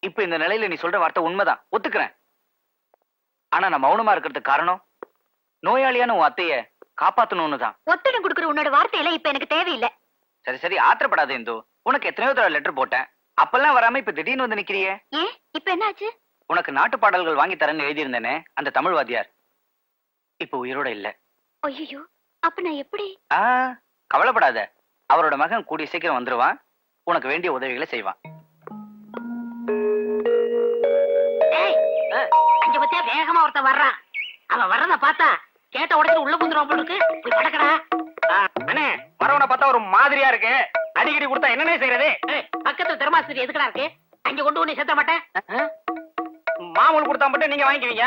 இப்ப இந்த நிலையில நீ சொல்ற வார்த்தை உண்மைதான், ஒத்துக்கிறேன். ஆனா நான் மௌனமா இருக்கிறதுக்கு காரணம், நோயாளியான உன் அத்தைய காப்பாத்தணும்னு தான். ஒத்தடம் குடுக்குற உன்னோட வார்த்தையில இப்ப எனக்கு தேவையில்லை. சரி சரி, ஆத்திரப்படாத இந்து. உனக்கு எத்தனையோ தடவை லெட்டர் போட்டேன், அப்பெல்லாம் வராம இப்ப திடீர்னு வந்து நிக்கிறியே. ஏன் இப்ப என்னாச்சு? உனக்கு நாட்டு பாடல்கள் வாங்கி தரேன்னு எழுதியிருந்தேனே அந்த தமிழ் வாத்தியார் இப்ப உயிரோட இல்ல. ஐயோ, அப்ப நான் எப்படி? கவலைப்படாத, அவரோட மகன் கூடிய சீக்கிரம் வந்துருவான், உனக்கு வேண்டிய உதவிகளை செய்வான். அங்க பத்தியா வேகமா ஒருத்தன் வர்றான். அவன் வர்றத பார்த்தா கேட்ட உடனே உள்ள புந்துரும் போல இருக்கு. போய் படக்கடா. அண்ணே, வரவனை பார்த்தா ஒரு மாதிரியா இருக்கு, அடிக்கடி கொடுத்தா என்னன்னே செய்யறது? பக்கத்துல தெர்மாஸ்டர் எதுக்கடா இருக்கு? அங்க கொண்டு வந்து சேர்த்த மாட்டேன். மாமூல் கொடுத்தா மட்டும் நீங்க வாங்கிக்குவீங்க,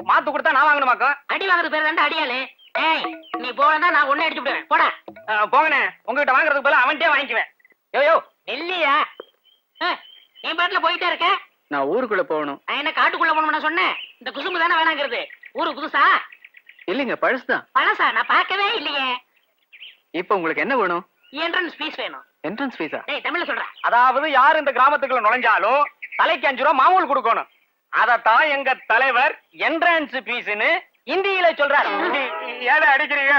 மாத்து கொடுத்தா நான் வாங்கணுமாக்கும். அடி வாங்குறது பேர் தாண்டா அடியாளு. ஏய், நீ போனா நான் ஒண்ணே அடிச்சு விடுவேன். போடா. போங்கண்ணே, உங்ககிட்ட வாங்குறதுக்கு பதிலா அவன்கிட்டயே வாங்கிக்குவேன். யோ இல்லையா? நீ பாட்டுல போயிட்டே இருக்க. நான் ஊருக்குள்ள போகணும். நான் என்ன காட்டுக்குள்ள போகணும்னு சொன்னேன்? இந்த குசும்பு தானே வேணாங்கிறது. ஊரு புதுசா? இல்லைங்க, பழசுதான். பழசா? நான் பார்க்கவே இல்லையே. இப்ப உங்களுக்கு என்ன வேணும்? என்ட்ரன்ஸ் ஃபீஸ் வேணும். என்ட்ரன்ஸ் ஃபீஸா? டேய், தமிழ்ல சொல்றேன். அதாவது யாரு இந்த கிராமத்துக்குள்ள நுழைஞ்சாலும் தலைக்கு 5 ரூபா மாமூல் கொடுக்கணும். அதத்தான் எங்க தலைவர் என்ட்ரன்ஸ் ஃபீஸ்னு இந்தியில சொல்றாரு. ஏழை அடிக்கிறீங்க?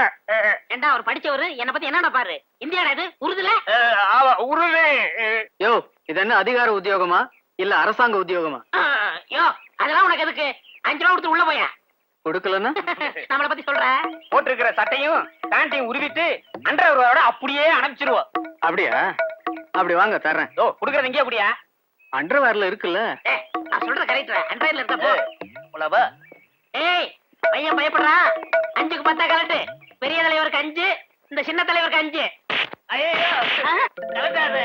ஏண்டா, அவர் படிச்சவரு என்ன பத்தி என்னடா பாரு. இந்தியாடா இது? உருதுல உருது. யோ, இது என்ன அதிகார உத்தியோகமா இல்ல அரசாங்க உத்தியோகமா? யோ, அதெல்லாம் உனக்கு எதுக்கு? 5 ரூபா கொடுத்து உள்ள போயா. கொடுக்கலன்னா நம்மள பத்தி சொல்ற? போட்டிருக்கிற சட்டையும் பேண்டையும் உருவிட்டு அண்டர் ரூபாயோட அப்படியே அனுப்பிச்சிருவோம். அப்படியா? அப்படி வாங்க, தர்றேன். ஓ, குடுக்கறது இங்கே அப்படியா? அண்டர்வேர்ல இருக்குல்ல. நான் சொல்ற கரெக்டா? அண்டர்ல இருக்கப்போ உலவ. ஏய், பையன் பயப்படுறா. 5க்கு 10 கரெக்ட். பெரிய தலைவருக்கு 5, இந்த சின்ன தலைவருக்கு 5. ஐயோ, கலட்டாது.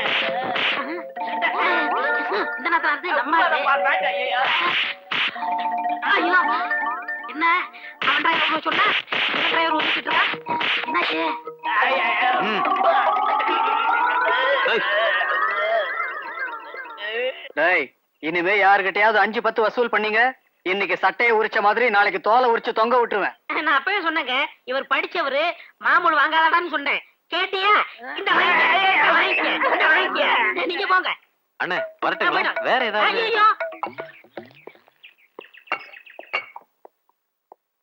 இந்த நேரத்துல வந்து நம்ம ஐயோ, என்ன அவன் டிரைவர் சொன்னா டிரைவர் ஊத்திட்டு இருக்கா? என்னாச்சு? டேய், இனிமே யாருகிட்டயாவது 5-10 வசூல் பண்ணீங்க, இன்னைக்கு சட்டையை உரிச்ச மாதிரி நாளைக்கு தோலை உரிச்சு தொங்க விட்டுருவேன். நான் அப்பவே சொன்னேங்க, இவர் படிச்சவரு, மாமூல் வாங்காதான்னு சொன்னேன். கேட்டியா? இந்த நீங்க போங்க. அண்ணே, வரட்டுங்களா? வேற ஏதாவது? ஐயோ,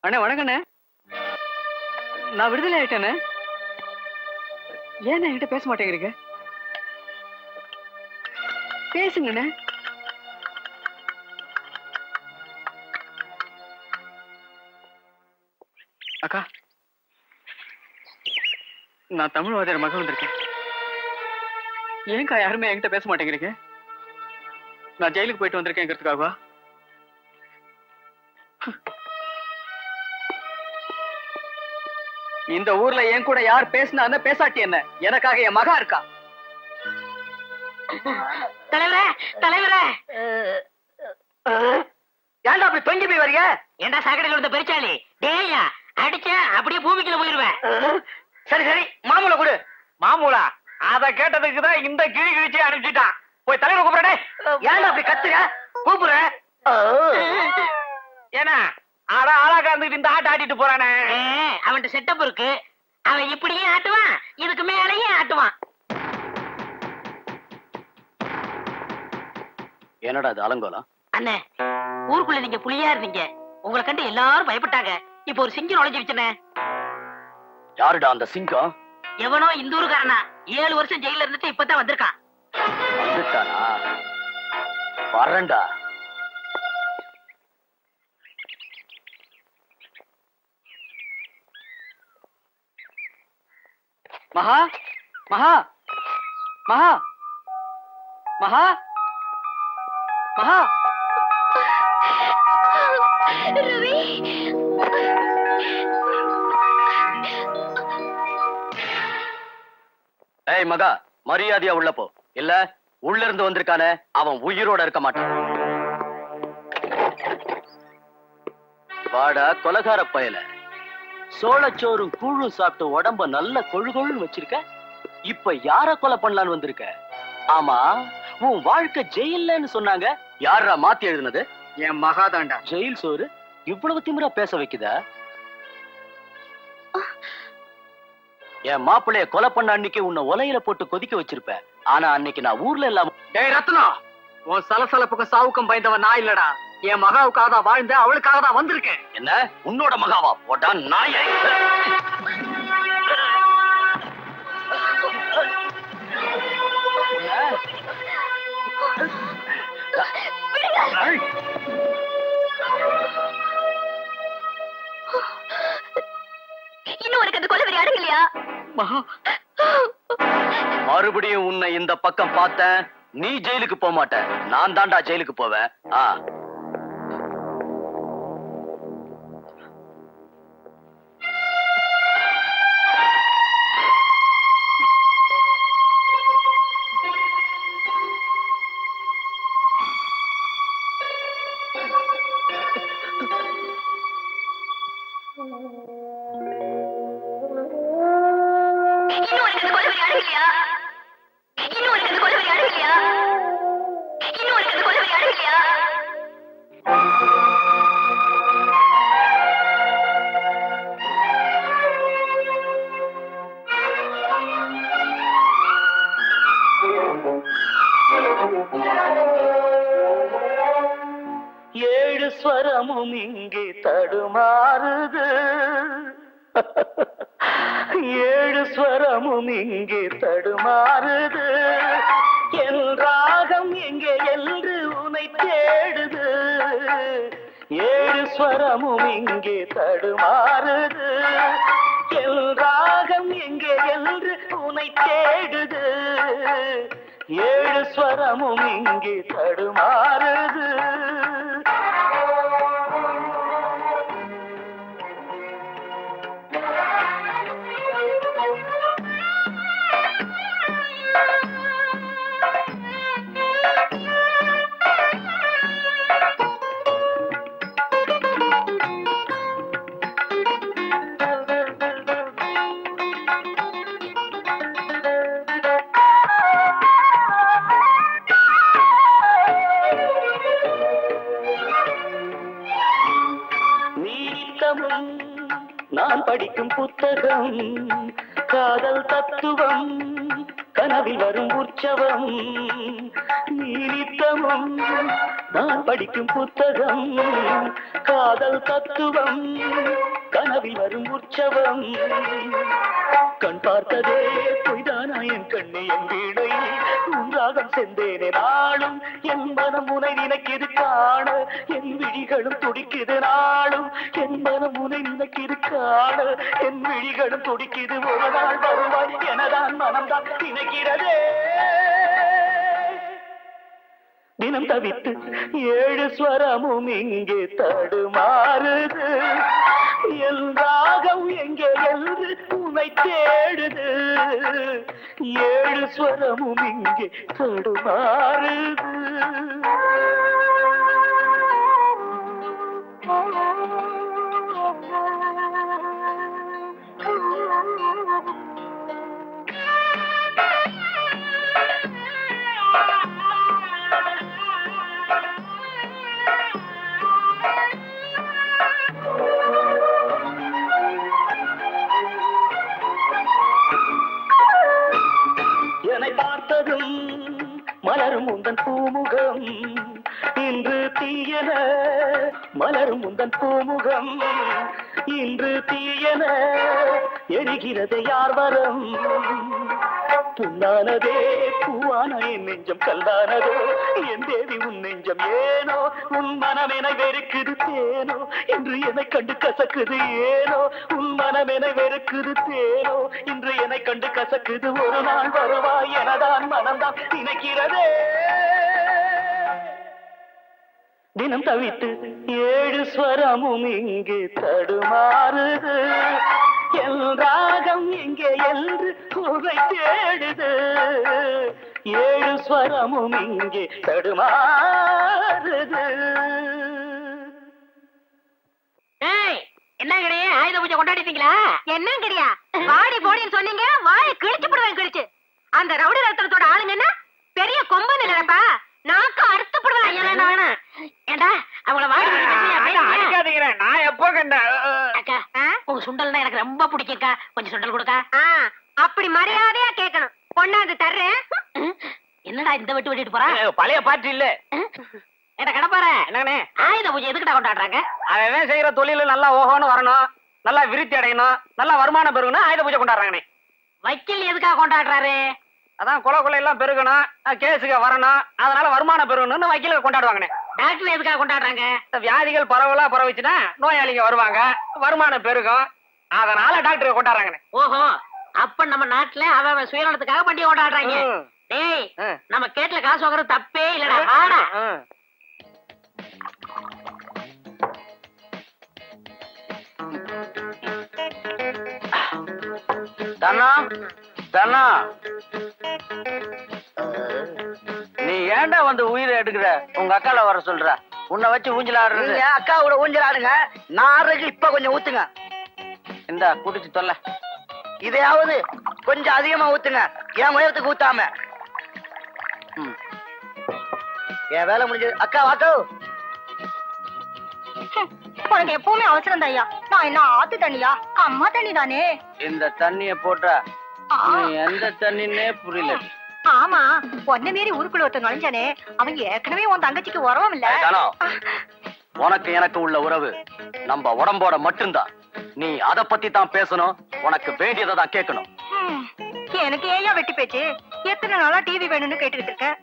அண்ணே வணக்கண்ணே, நான் விடுதலை ஆயிட்டேனே. ஏன் என்கிட்ட பேச மாட்டேங்கிறீங்க? பேசுங்கண்ணே. அக்கா, நான் தமிழ் வாத்தியார் மகன் வந்திருக்கேன். ஏன்க்கா யாருமே என்கிட்ட பேச மாட்டேங்கிறீங்க? நான் ஜெயிலுக்கு போயிட்டு வந்திருக்கேங்கிறதுக்காகவா? இந்த ஊர்ல என் கூட யார் பேசினா பேசாட்டி என்ன, எனக்காக என் மகா இருக்கா. தலைவரே தலைவரே, ஏன்டா அப்படி தொங்கி போய் வரீங்க? ஏன்டா சாக்கடையில இருந்த பெருச்சாளி, டேயா அடிச்ச அப்படியே பூமிக்குள்ள போயிருவேன். சரி சரி, மாமூல கொடு. மாமூலா? அத கேட்டதுக்கு தான் இந்த கிழி கிழிச்சு அனுப்பிச்சிட்டான். போய் தலைவரை கூப்பிடுறே. ஏன்டா அப்படி கத்துங்க? கூப்பிடுற ஏன்னா ஆடா ஆளா காந்துட்டு இந்த ஆட்ட ஆட்டிட்டு போறானே. அவன்கிட்ட செட்டப் இருக்கு, அவன் இப்படியே ஆட்டுவான், இதுக்கு மேலேயே ஆட்டுவான். என்னடா இது அலங்கோலம்? அண்ணே, ஊருக்குள்ள நீங்க புலியா இருந்தீங்க, உங்களை கண்டு எல்லாரும் பயப்பட்டாங்க. இப்ப ஒரு சிங்கம் நுழைஞ்சிருச்சுனே. யாருடா அந்த சிங்கம்? எவனோ இந்த ஊருக்காரனா, 7 வருஷம் ஜெயில இருந்துட்டு இப்பதான் வந்திருக்கான். வந்துட்டானா? வரேன்டா. மகா மகா மகா மகா மகா ரவி, ஏய் மகா, மரியாதையா உள்ள போ, இல்ல உள்ள இருந்து வந்திருக்கானே அவன் உயிரோட இருக்க மாட்டான். வாடா கொலகார பயல, சோளச்சோறும் கூழும் சாப்பிட்டு உடம்ப நல்ல கொழுகொழுன்னு வச்சிருக்க. இப்ப யார கொலை பண்ணலான்னு வந்திருக்க? ஆமா, உன் வாழ்க்கை ஜெயில்லன்னு சொன்னாங்க, யாரா மாத்தி எழுதுனது? என் மகாதாண்டா. ஜெயில் சோறு இவ்வளவு திமிரா பேச வைக்குதா? என் மாப்பிள்ளைய கொலை பண்ண அன்னைக்கு உன்னை உலையில போட்டு கொதிக்க வச்சிருப்பேன். ஆனா அன்னைக்கு நான் ஊர்ல இல்லாம. டேய் ரத்னம், உன் சலசலப்புக்கும் சாவுக்கும் பயந்தவன் நான் இல்லடா. என் மகாவுக்காக தான் வாழ்ந்த, அவளுக்காக தான் வந்திருக்கேன். என்ன உன்னோட மகாவா? போட்டா நாயே. இன்னும் உனக்கு அந்த கொலவெறி அடங்கலையா? மறுபடியும் உன்னை இந்த பக்கம் பார்த்தேன், நீ ஜெயிலுக்கு போக மாட்ட, நான் தாண்டா ஜெயிலுக்கு போவேன். இன்னும் உனக்கு அந்த கொலவெறி அடங்கலையா? இன்னும் உனக்கு அந்த கொலவெறி அடங்கலையா? இன்னும் உனக்கு அந்த கொலவெறி அடங்கலையா? ஏழு ஸ்வரமும் இங்கே தடுமாறுது, ஏழு ஸ்வரமும் இங்கே தடுமாறுது, என் ராகம் எங்கே என்று உனை தேடுது. ஏழு ஸ்வரமும் இங்கே தடுமாறுது, என் ராகம் எங்கே என்று உனை தேடுது. ஏழு ஸ்வரமும் இங்கே தடுமாறுது. நான் படிக்கும் புத்தகம் காதல் தத்துவம், கனவில் வரும் உற்சவம். நீலித்தமும் நான் படிக்கும் புத்தகம் காதல் தத்துவம், கனவில் வரும் உற்சவம். கண் பார்த்ததே பொய்தானா என் கண்ணு என் வீணை, உன்றாகம் சென்றேனே நாளும். என் மனம் உனை நினைக்கிது காண, என் விழிகளும் துடிக்குது நாளும். என் மனம் உனை நினைக்கிது காண, என் விழிகளும் துடிக்குது. ஒரு நாள் வருவாய் எனதான் மனம்தான் நினைக்கிறதே. தினம் தவித்து ஏழு ஸ்வரமும் இங்கே தடுமாறுது, என் ராகம் எங்கே என்று உன்னை தேடுது, ஏழு ஸ்வரமும் இங்கே தடுமாறுது. என்னை பார்த்ததும் மலரும் உந்தன் பூமுகம், இன்று தீயன மலரும் உந்தன் பூமுகம், இன்று தீயன எரிகிறது யார் வரம். புண்ணானதே பூவான என் நெஞ்சம் கல்லானதோ, என் தேவி உன் நெஞ்சம் ஏனோ, உன் மனம் என வெறுக்குது தேனோ, இன்று என்னை கண்டு கசக்குது ஏனோ, உன் மனம் என வெறுக்குது தேனோ, இன்று என்னை கண்டு கசக்குது. ஒரு நாள் வருவாய் எனதான் மனம்தான் நினைக்கிறதே. தினம் தவித்து ஏழு ஸ்வரமும் இங்கே தடுமாறுது, என் ராகம் எங்கே என்று உன்னை தேடுது, ஏழு ஸ்வரமும் இங்கே தடுமாறுது. என்னங்கடி ஆயுத பூஜை கொண்டாடிட்டீங்களா? என்னங்கடியா வாடி போடின்னு சொன்னீங்க, வாயை கிழிச்சு போடுவேன் கிழிச்சு. அந்த ரவுடி ரத்தனத்தோட ஆளுங்கன்னா பெரிய கொம்பன் இல்லப்பா, நாக்கு அறுத்து போடுவேன். ஏண்டா அவங்கள வாடி அடிக்காதீங்க, நான் எப்போ கண்டேன். அக்கா உங்க சுண்டல்னா எனக்கு ரொம்ப பிடிக்கும்க்கா, கொஞ்சம் சுண்டல் கொடுக்கா. அப்படி மரியாதையா கேட்கணும், கொண்டாந்து தர்றேன். என்னடா இந்த வெட்டு வெட்டிட்டு போறா? பழைய பாட்டு இல்ல. என்ன கடப்பாரு என்னங்கண்ணே, ஆயுத பூஜை எதுக்குடா கொண்டாடுறாங்க? அவன் செய்யற தொழில நல்லா ஓஹோன்னு வரணும், நல்லா விருத்தி அடையணும், நல்லா வருமானம் பெருகணும், ஆயுத பூஜை கொண்டாடுறாங்கண்ணே. வக்கீல் எதுக்காக கொண்டாடுறாரு? அதான் கொலை எல்லாம் பெருகணும், கேஸுக்கு வரணும், அதனால வருமானம் பெருகணும்னு வக்கீலுக்கு கொண்டாடுவாங்கண்ணே. டாக்டர் எதுக்காக கொண்டாடுறாங்க? வியாதிகள் பரவலா பரவிச்சுன்னா நோயாளிங்க வருவாங்க, வருமானம் பெருகும், அதனால டாக்டர் கொண்டாடுறாங்கண்ணே. ஓஹோ, அப்ப நம்ம நாட்டுல அவன் சுயநலத்துக்காக பண்டிகை கொண்டாடுறாங்க. டேய் நம்ம கேட்ல காசு வாங்குறது தப்பே இல்லடா, வாடா. தன்னா தன்னா, நீ ஏன்டா வந்து உயிரை எடுக்கிற? உங்க அக்கால வர சொல்ற, உன்னை வச்சு ஊஞ்சல் ஆடுறது. அக்காவோட ஊஞ்சல் ஆடுங்க, நான் ஆடுறதுக்கு இப்ப கொஞ்சம் ஊத்துங்க. இந்த குடிச்சு தொல்ல. இதையாவது கொஞ்சம் அதிகமா ஊத்துங்க, என் உயரத்துக்கு ஊத்தாம. என் வேலை முடிஞ்சது. அக்கா வாக்கோ. உனக்கு எப்பவுமே அவசரம் தாயா. நான் என்ன ஆத்து தண்ணியா, அம்மா தண்ணி தானே. இந்த தண்ணிய போட்டா நீ எந்த தண்ணின்னே புரியல. ஆமா, பொண்ணு மீறி ஊருக்குள்ள ஒருத்தன் நுழைஞ்சானே, அவங்க ஏற்கனவே உன் தங்கச்சிக்கு உறவும் இல்ல. உனக்கு எனக்கு உள்ள உறவு நம்ம உடம்போட மட்டும்தான். நீ அத பத்தி தான் பேசணும், உனக்கு வேண்டியதை தான் கேட்கணும். எனக்கு ஏயா வெட்டி பேச்சு? எத்தனை நாளா டிவி வேணும்னு கேட்டுக்கிட்டு இருக்கேன்.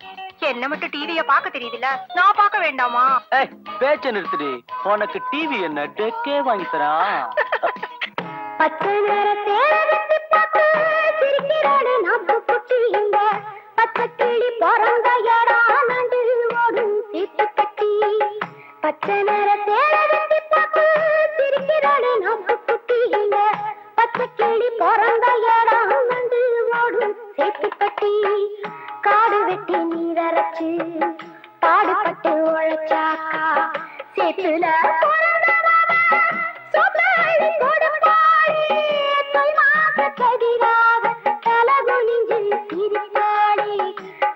என்ன மட்டும் டிவிய பாக்க தெரியுதுல, நான் பாக்க வேண்டாமா? பேச்ச நிறுத்துடி, உனக்கு டிவி என்ன டெக்கே வாங்கி தரான். பச்சை நிற சேலை வெட்டி பார்த்து சிரிக்கிறானே நாப்பு குட்டி, இந்த பச்சை கிளி பிறந்த இடம் நண்டு ஓடும் சீட்டு கட்டி. பச்சை நிற சேலை வெட்டி பார்த்து சிரிக்கிறானே நாப்பு குட்டி, இந்த பச்சை கிளி பிறந்த இடம் நண்டு ஓடும் சீட்டு கட்டி. காடு வெட்டி நீரரைச்சு பாடுபட்டு உழைச்சாக்கா சேத்துல கதிராக தலகுனிஞ்சு சிரிப்பாளே,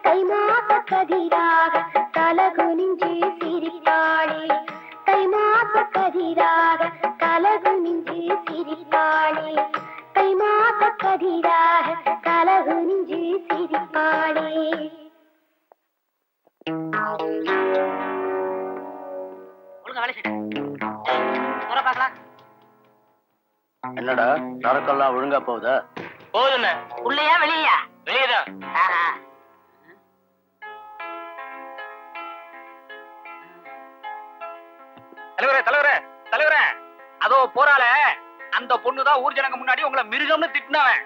தை மாச கதிராக தலகுனிஞ்சு சிரிப்பாளே, தை மாச கதிராக தலகுனிஞ்சு சிரிப்பாளே, தை மாச கதிராக தலகுனிஞ்சு சிரிப்பாளே. ஒழுங்கா வேலை செய்ய பாக்கலாம். என்னடா சரக்கெல்லாம் ஒழுங்கா போகுதா? போதுண்ணே. உள்ளையா வெளியா? வெளியேதான். தலைவரே தலைவரே தலைவரே, அதோ போறாள அந்த பொண்ணுதான் ஊர் ஜனங்க முன்னாடி உங்களை மிருகம்னு திட்டினவன்.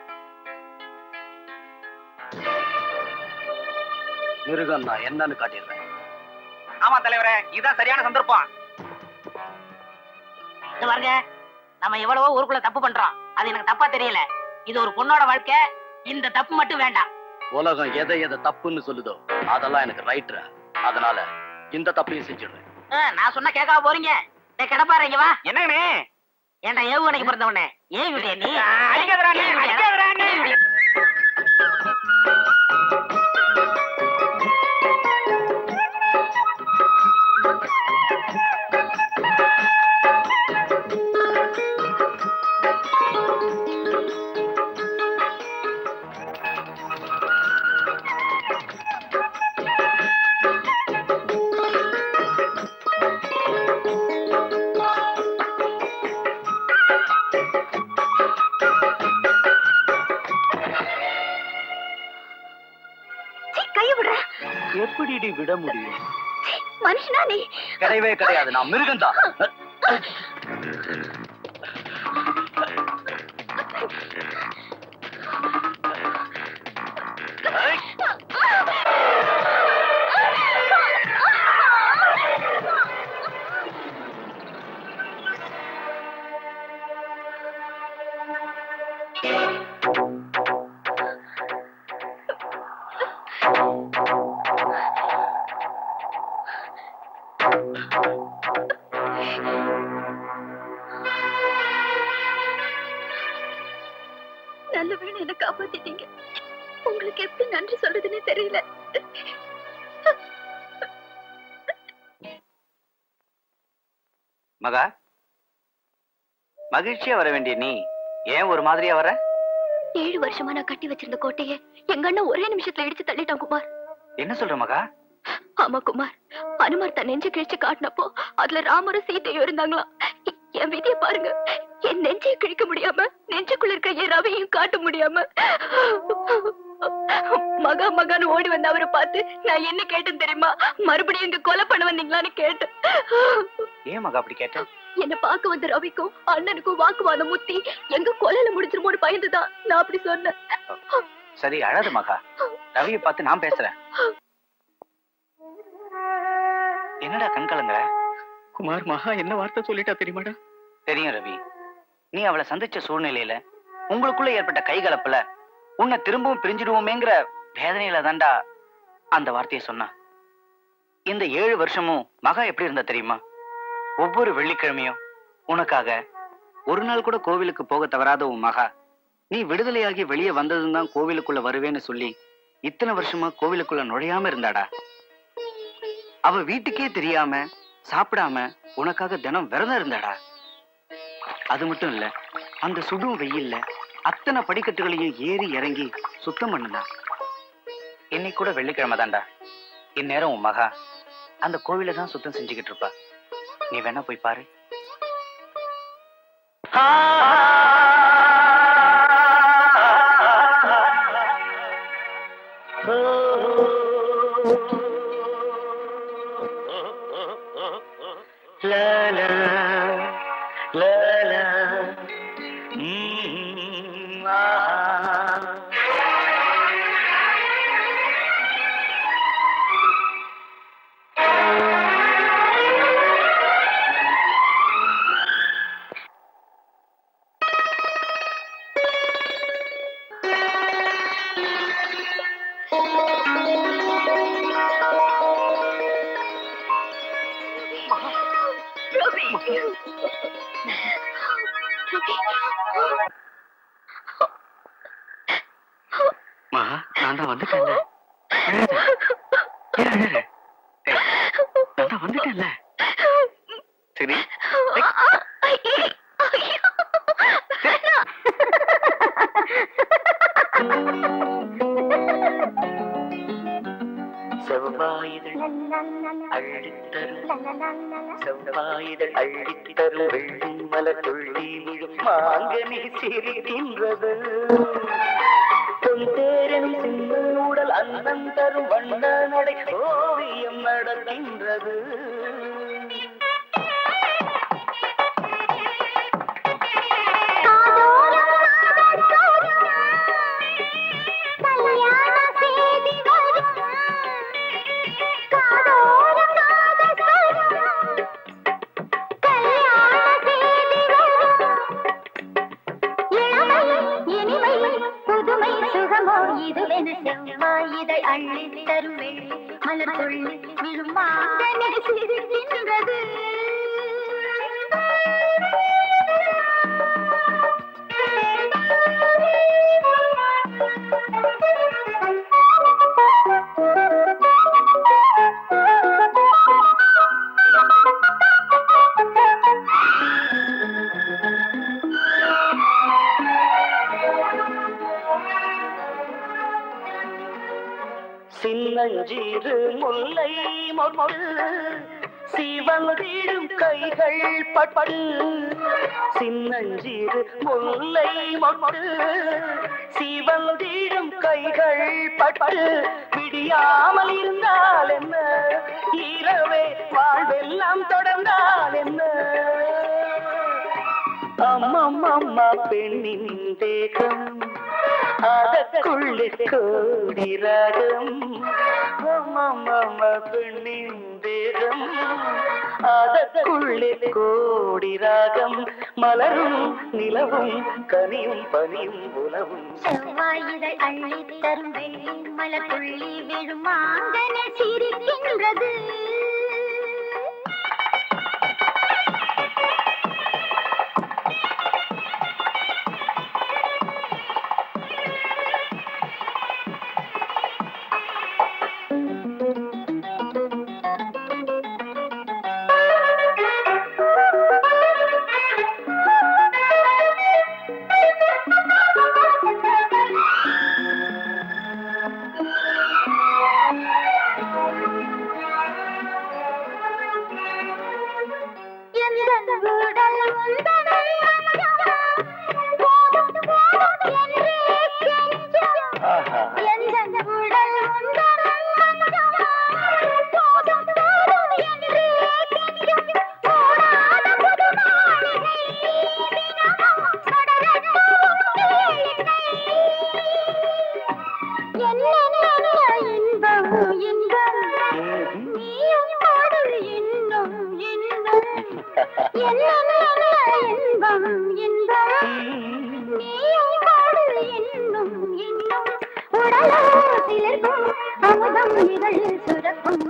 மிருகம் நான் என்னன்னு காட்டிடுறேன். ஆமா தலைவரே, இதான் சரியான சந்தர்ப்பம். பாருங்க, நம்ம எவ்வளவோ ஊருக்குள்ள தப்பு பண்றோம், அது எனக்கு தப்பா தெரியல. இது ஒரு பொண்ணோட வாழ்க்கை, இந்த தப்பு மட்டும் வேண்டாம். உலகம் எதை எதை தப்புன்னு சொல்லுதோ அதெல்லாம் எனக்கு ரைட்ரா. அதனால இந்த தப்பையும் செஞ்சிடுறேன். நான் சொன்னா கேட்காம போறீங்க. கிடப்பாரு இங்க வா. என்னன்னு ஏன்டா ஏவுகணைக்கு பிறந்தவனே? ஏன் விட்டியா நீ? கைய விடுற. எப்படி விட முடியும்? மனுஷனா நீ? கிடையவே கிடையாது, நான் மிருகம்தான். நல்ல வேணும் என்ன காப்பாத்திட்டீங்க. உங்களுக்கு எப்படி நன்றி சொல்றதுன்னே தெரியல. மகா, மகிழ்ச்சியா வர வேண்டிய நீ ஏன் ஒரு மாதிரியா வர? 7 வருஷமா நான் கட்டி வச்சிருந்த கோட்டையை எங்க அண்ணன் ஒரே நிமிஷத்துல இடிச்சு தள்ளிட்டான் குமார். என்ன சொல்ற மகா? ஆமா குமார், அனுமார் தன் நெஞ்சு கிழிச்சு காட்டினப்போ அதுல ராமரும் சீதையும் இருந்தாங்களாம். என் விதியை பாருங்க, என் நெஞ்சையும் கிழிக்க முடியாம நெஞ்சுக்குள்ள இருக்க என் ரவையும் காட்ட முடியாம மகா மகான்னு ஓடி வந்த அவரை பார்த்து நான் என்ன கேட்டேன் தெரியுமா? மறுபடியும் இங்க கொலை பண்ண வந்தீங்களான்னு கேட்டேன். ஏன் மகா அப்படி கேட்ட? என்ன பார்க்க வந்த ரவிக்கும் அண்ணனுக்கும் வாக்குவாதம் முத்தி எங்க கொலையில முடிச்சிருமோன்னு பயந்துதான் நான் அப்படி சொன்னேன். சரி அழாத மகா, ரவியை பார்த்து நான் பேசுறேன். என்னடா கண் கலங்குற? குமார், மகா என்ன வார்த்தை சொல்லிட்டா தெரியுமாடா? தெரியும் ரவி, நீ அவளை சந்திச்ச சூழ்நிலையில உங்களுக்குள்ள ஏற்பட்ட கைகலப்புல உன்னை திரும்பவும் பிரிஞ்சிடுவோமேங்கிற வேதனையில தான்டா அந்த வார்த்தையை சொன்னா. இந்த 7 வருஷமும் மகா எப்படி இருந்தா தெரியுமா? ஒவ்வொரு வெள்ளிக்கிழமையும் உனக்காக ஒரு நாள் கூட கோவிலுக்கு போக தவறாத உன் மகா, நீ விடுதலையாகி வெளியே வந்ததும் தான் கோவிலுக்குள்ள வருவேன்னு சொல்லி இத்தனை வருஷமா கோவிலுக்குள்ள நுழையாம இருந்தாடா. அவ வீட்டுக்கே தெரியாம சாப்பிடாம உனக்காக தினம் விரதம் இருந்தாடா. அது மட்டும் இல்ல, அந்த சுடும் வெயில்ல அத்தனை படிக்கட்டுகளையும் ஏறி இறங்கி சுத்தம் பண்ணுனா. இன்னைக்கு கூட வெள்ளிக்கிழமை தான்டா. இந்நேரம் உன் மகா அந்த கோவில தான் சுத்தம் செஞ்சுக்கிட்டு இருப்பா. நீ வேணா போய் பாரு. மகா, நான் தான் வந்துட்டேன்ல. நான் தான் வந்துட்டேன்ல. சரி செவ்வாயிதழ் அள்ளித்தரும் செவ்வாயிதழ் அள்ளித்தரும் வெள்ளி மலர் துள்ளி விழும் மாங்கனி சிரிக்கின்றது. பொந்தேரனும் சின்ன உடல் அன்னம் தரும் வண்ண நடை ஓவியம் நடக்கின்றது. இதை அள்ளி தரும் வெள்ளி மலர் துள்ளி விழும் மாங்கனி சிரிக்கின்றது. சின்னஞ்சீரு முல்லை மொட்டு சிவந்திடும் கைகள் பட்டு. சின்னஞ்சீரு முல்லை மொட்டு சிவந்திடும் கைகள் பட்டு. விடியாமல் இருந்தால் என்ன, இரவே வாழ்வெல்லாம் தொடர்ந்தால் என்ன. அம்மம்மா பெண்ணின் தேகம் அதற்குள்ளே கோடி ராகம். அம்மம்மா பெண்ணின் தேகம் அதற்குள்ளே கோடி ராகம். மலரும் நிலவும் கனியும் பனியும் உலவும். செவ்வாயிதை அள்ளி தரும் வெள்ளி மலர் துள்ளி விழும் மாங்கனி சிரிக்கின்றது.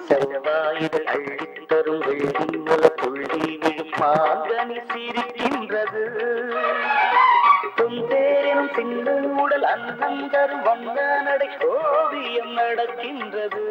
செவ்வாயிதை அள்ளித் தரும் வெள்ளி மலர் துள்ளி விழும் மாங்கனி சிரிக்கின்றது. துந்தேரும் சின்ன உடல் அன்னம் தரும் வந்த நடை ஓவியம் நடக்கின்றது.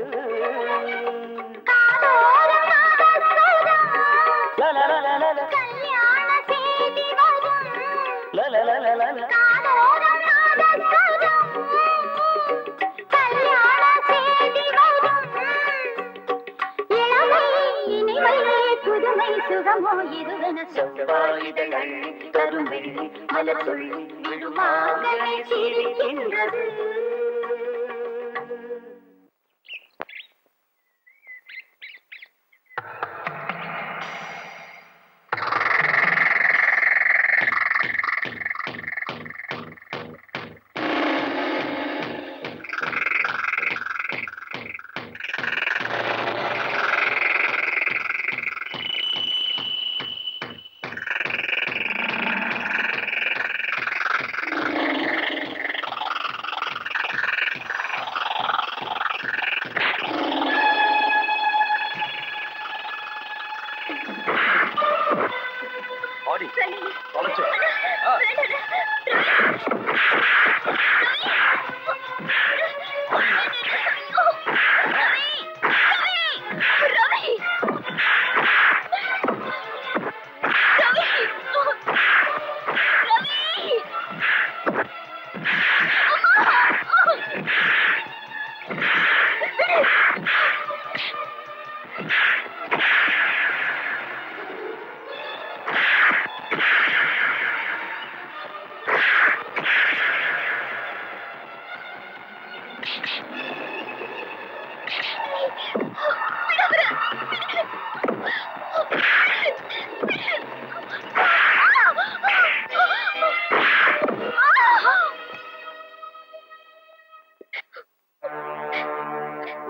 செவ்வாயிதை அள்ளித் தரும் வெள்ளி மலர் துள்ளி விழும் மாங்கனி சிரிக்கின்றது.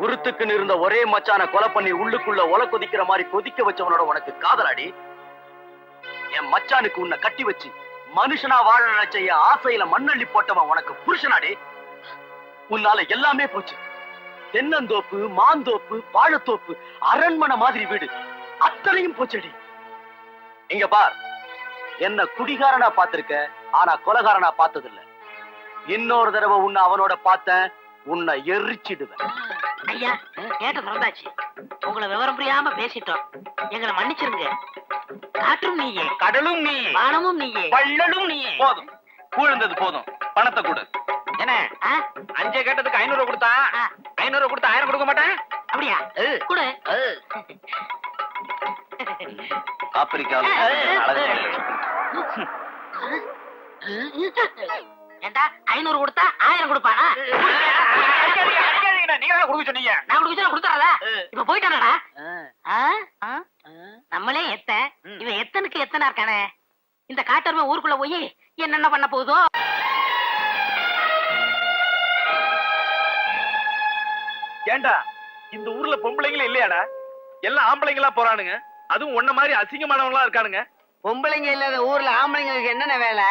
உருத்துக்கு இருந்த ஒரே மச்சான கொலை பண்ணி உள்ளுக்குள்ள ஒலை கொதிக்கிற மாதிரி கொதிக்க வச்சவனோட உனக்கு காதலாடி. என் மச்சானுக்கு உன்னை கட்டி வச்சு மனுஷனா வாழ நினைச்ச என் ஆசையில மண்ணள்ளி போட்டவன் உனக்கு புருஷனாடி. உன்னால எல்லாமே போச்சு. தென்னந்தோப்பு, மாந்தோப்பு, வாழைத்தோப்பு, அரண்மனை மாதிரி வீடு அத்தனையும் போச்சடி. இங்க பார், என்ன குடிகாரனா பாத்திருக்க, ஆனா கொலகாரனா பார்த்ததில்ல. இன்னொரு தடவை உன்னை அவனோட பார்த்தேன், உன்னை எரிச்சிடுவேன். ஐயா கேட்ட மறந்தாச்சு. உங்களை விவரம் புரியாம பேசிட்டோம், எங்களை மன்னிச்சிருங்க. காற்றும் நீயே, கடலும் நீ, வானமும் நீயே, பள்ளலும் நீ. போதும், கூழ்ந்தது போதும், பணத்தை கொடு. என்ன அஞ்சே கேட்டதுக்கு 500 கொடுத்தா 500 கொடுத்தா 1000 கொடுக்க மாட்டேன். அப்படியா? கொடு. ஆப்பிரிக்காவில் ஏண்டா 500 கொடுத்தா 1000 கொடுப்பானா? நீங்க கொடுக்க சொன்னீங்க. நான் கொடுக்க கொடுத்தாரா? இப்ப போயிட்டானடா. நம்மளே இவன் எத்தனுக்கு எத்தனை இருக்கானே. இந்த காட்டருமை ஊருக்குள்ள போய் என்னென்ன பண்ண போகுதோ. ஏண்டா இந்த ஊர்ல பொம்பளைங்களே இல்லையாடா? எல்லாம் ஆம்பளைங்களா போறானுங்க. அதுவும் உன்ன மாதிரி அசிங்கமானவங்களா இருக்கானுங்க. பொம்பளைங்க இல்லாத ஊர்ல ஆம்பளைங்களுக்கு என்னென்ன வேலை?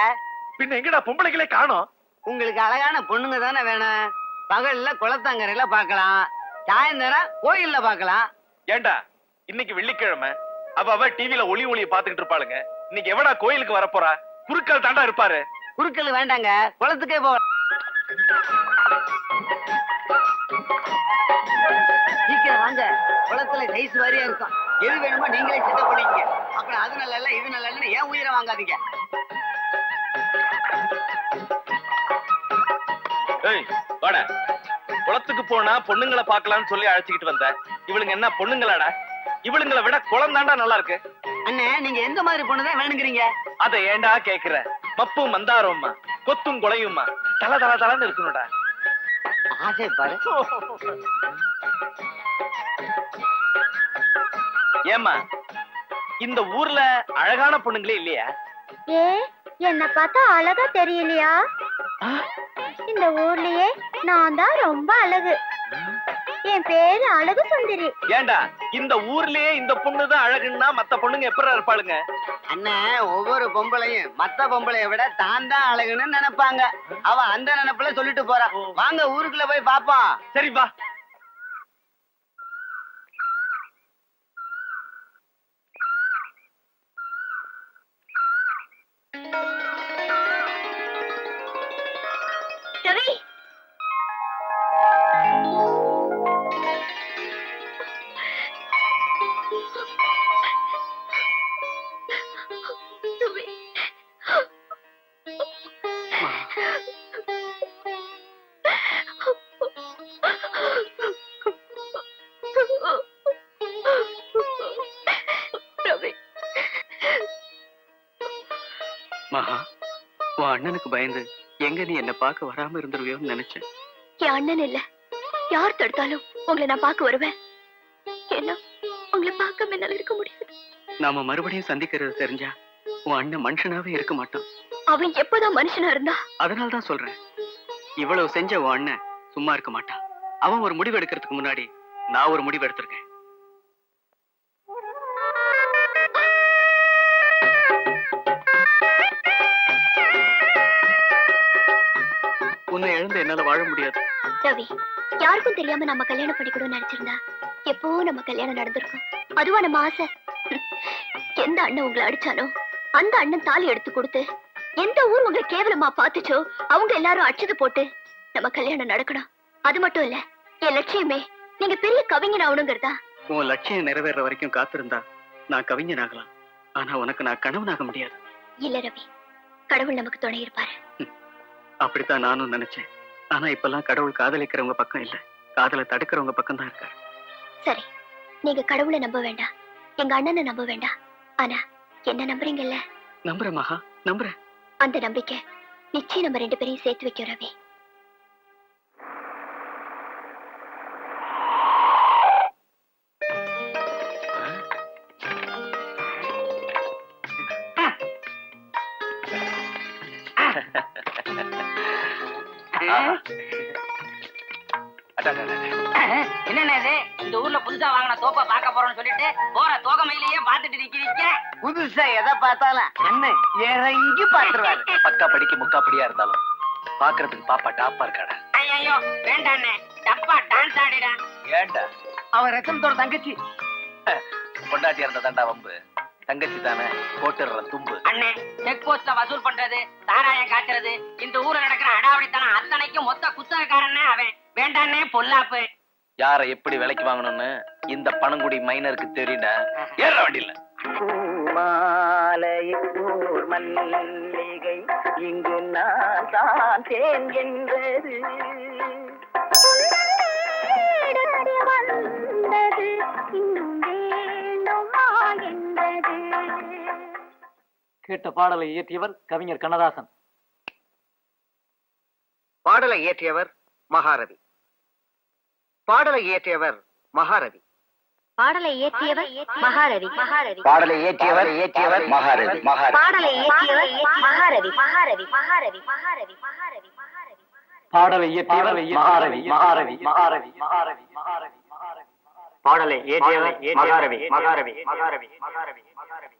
பின்ன எங்கடா பொம்பளைங்களே காணோம்? உங்களுக்கு அழகான பொண்ணுங்க தானே வேணும். பகல்ல குளத்தங்கரையில பாக்கலாம், சாயந்தரம் கோயில்ல பாக்கலாம். ஏண்டா இன்னைக்கு வெள்ளிக்கிழமை, அவ டிவில ஒளிய பாத்துக்கிட்டு இருப்பாளுங்க. இன்னைக்கு எவடா கோயிலுக்கு வரப்போறா? குறுக்கால் தாண்டா இருப்பாரு. குறுக்கல் வேண்டாங்க, குளத்துக்கே போ. சீக்கிரம் வாங்க, குளத்துல சைஸ் வாரியா இருக்கும். எது வேணுமோ நீங்களே செட்டப் பண்ணிக்கங்க. அப்புறம் அது நல்லா இல்ல இது நல்லா இல்லன்னு ஏன் உயிரை வாங்காதீங்க. ஏய் வாடா, குளத்துக்கு போனா பொண்ணுங்களை பாக்கலாம்னு சொல்லி அழைச்சிக்கிட்டு வந்த. இவளுங்க என்ன பொண்ணுங்களாடா? இவளுங்களை விட குளம் தாண்டா நல்லா இருக்கு. அண்ணே, நீங்க எந்த மாதிரி பொண்ணுதான் வேணுங்கிறீங்க? அத ஏண்டா கேக்குற? மப்பும் மந்தாரம்மா, கொத்தும் கொலையுமா, தல தல தலன்னு இருக்கணும்டா. ஆசை பாரு. ஏம்மா, இந்த ஊர்ல அழகான பொண்ணுங்களே இல்லையா? ஏ, என்ன பார்த்தா அழகா தெரியலையா? இந்த ஊர்லயே நான் தான் ரொம்ப அழகு. என் பேரு அழகு சுந்தரி. ஏண்டா இந்த ஊர்லயே இந்த பொண்ணுதான் அழகுன்னா மத்த பொண்ணுங்க எப்படா இருப்பாளுங்க? அண்ணே, ஒவ்வொரு பொம்பளையும் மத்த பொம்பளைய விட தான் தான் அழகுன்னு நினைப்பாங்க. அவ அந்த நினைப்புல சொல்லிட்டு போறா. வாங்க ஊருக்குள்ள போய் பாப்போம். சரி வா. ரவி, மகா, உன் அண்ணனுக்கு பயந்து எங்க நீ என்ன பார்க்க வராம இருந்துருவியோன்னு நினைச்சேன். என் அண்ணன் இல்ல, யார் தடுத்தாலும் உங்களை நான் பார்க்க வருவேன். ஏன்னா உங்களை பார்க்காம என்னால இருக்க முடியாது. நாம மறுபடியும் சந்திக்கிறது தெரிஞ்சா உன் அண்ணன் மனுஷனாவே இருக்க மாட்டான். அவன் எப்பதான் மனுஷனா இருந்தா? அதனாலதான் சொல்றேன், இவ்வளவு செஞ்ச உன் அண்ணன் சும்மா இருக்க மாட்டான். அவன் ஒரு முடிவு எடுக்கிறதுக்கு முன்னாடி நான் ஒரு முடிவு எடுத்திருக்கேன். உன்னை எழுந்து என்னால வாழ முடியாது. ரவி, யாருக்கும் தெரியாம நம்ம கல்யாணம் பண்ணிக்கணும்னு நினைச்சிருந்தா எப்போ நம்ம கல்யாணம் நடந்திருக்கும். அதுவா நம்ம ஆசை? எந்த அண்ணன் உங்களை அடிச்சானோ அந்த அண்ணன் தாலி எடுத்து கொடுத்து, எந்த ஊர் உங்களை கேவலமா பாத்துச்சோ அவங்க எல்லாரும் அடிச்சது போட்டு நம்ம கல்யாணம் நடக்கணும். அது மட்டும் இல்ல, என் லட்சியமே நீங்க பெரிய கவிஞன் ஆகணுங்கிறதா. உன் லட்சியம் நிறைவேற வரைக்கும் காத்திருந்தா நான் கவிஞன் ஆகலாம். ஆனா உனக்கு நான் கணவனாக முடியாது. இல்ல ரவி, கடவுள் நமக்கு துணை இருப்பாரு. அப்படித்தான் நானும் நினைச்சேன். ஆனா இப்பெல்லாம் கடவுள் காதலிக்கிறவங்க பக்கம் இல்ல, காதலை தடுக்கிறவங்க பக்கம் தான் இருக்காரு. சரி, நீங்க கடவுளை நம்ப வேண்டாம், எங்க அண்ணனை நம்ப வேண்டாம். ஆனா என்ன நம்புறீங்கல்ல? நம்புறேன் மகா, நம்புறேன். அந்த நம்பிக்கை நிச்சயம் நம்ம 2 பேரையும் சேர்த்து வைக்கும் ரவி. என்னண்ணே இது? இந்த ஊர்ல புதுசா வாங்கின தோப்ப பார்க்க போறோம்னு சொல்லிட்டு போற தோகமையிலேயே பாத்துட்டு நிக்கிறீங்க. புதுசா எதை பார்த்தாலும் அண்ணன் இறங்கி பாத்துருவாரு. பக்கா படிக்கு முக்கா படியா இருந்தாலும் பாக்குறதுக்கு பாப்பா டாப்பா இருக்காடா. ஐயோ வேண்டாண்ணே, டப்பா டான்ஸ் ஆடிடா. ஏண்டா அவன் ரத்தனத்தோட தங்கச்சி. பொண்டாட்டி இருந்த தாண்டா வம்பு. தங்கச்சி தானே போட்டுற தும்பு. அண்ணே, செக் போஸ்ட வசூல் பண்றது, சாராயம் காய்ச்சறது, இந்த ஊர்ல நடக்கிற அடாவடித்தனம் அத்தனைக்கும் மொத்த குத்தகக்காரனே அவன். வேண்டாண்ணே பொல்லாப்பு. யார எப்படி விலைக்கு வாங்கணும்னு இந்த பணங்குடி மைனருக்கு தெரியுடா. ஏற வண்டியில மாலையூர் மல்லிகை இங்கு நான் தான் தேன் என்றது வந்தது இன்னும் வேண்டுமா என்பது. கேட்ட பாடலை இயற்றியவர் கவிஞர் கண்ணதாசன். பாடலை இயற்றியவர் மகாரவி. பாடலை இயற்றியவர் மகாரவி. பாடலை இயற்றியவர் மகாரவி. மகாரவி. பாடலை இயற்றியவர் மகாரவி. பாடலை இயற்றியவர் மகாரவி. மகாரவி. மகாரவி. மகாரவி. மகாரவி. பாடலை இயற்றியவர் மகாரவி. மகாரவி. மகாரவி. மகாரவி. மகாரவி. பாடலை இயற்றியவர் மகாரவி. மகாரவி. மகாரவி. மகாரவி. மகாரவி.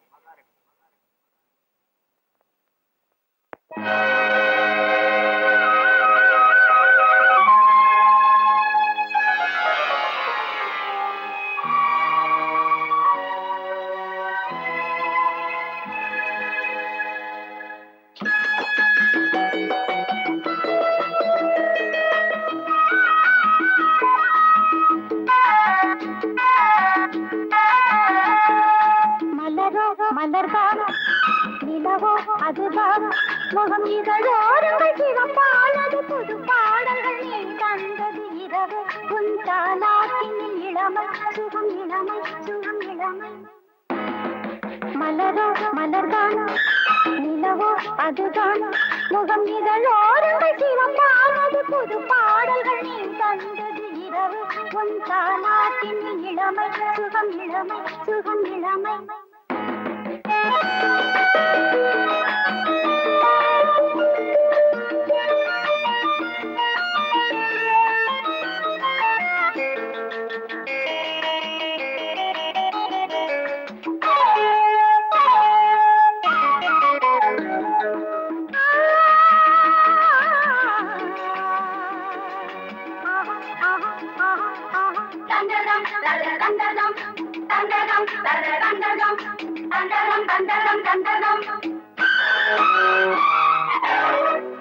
மலர்காலம் நிலவோ அதுதான் முகம் இதழோரங்கள் சிவப்பானது புது பாடல்கள் நீ தந்தது இரவு உன் தாலாட்டின் இளமை சுகம் இளமை சுகம் இளமை. மலரோ மலர்தான் நிலவோ அதுதான் முகம் இதழோரங்கள் சிவப்பானது புது பாடல்கள் நீ தந்தது இரவு உன் தாலாட்டின் இளமை சுகம் இளமை சுகம் இளமை.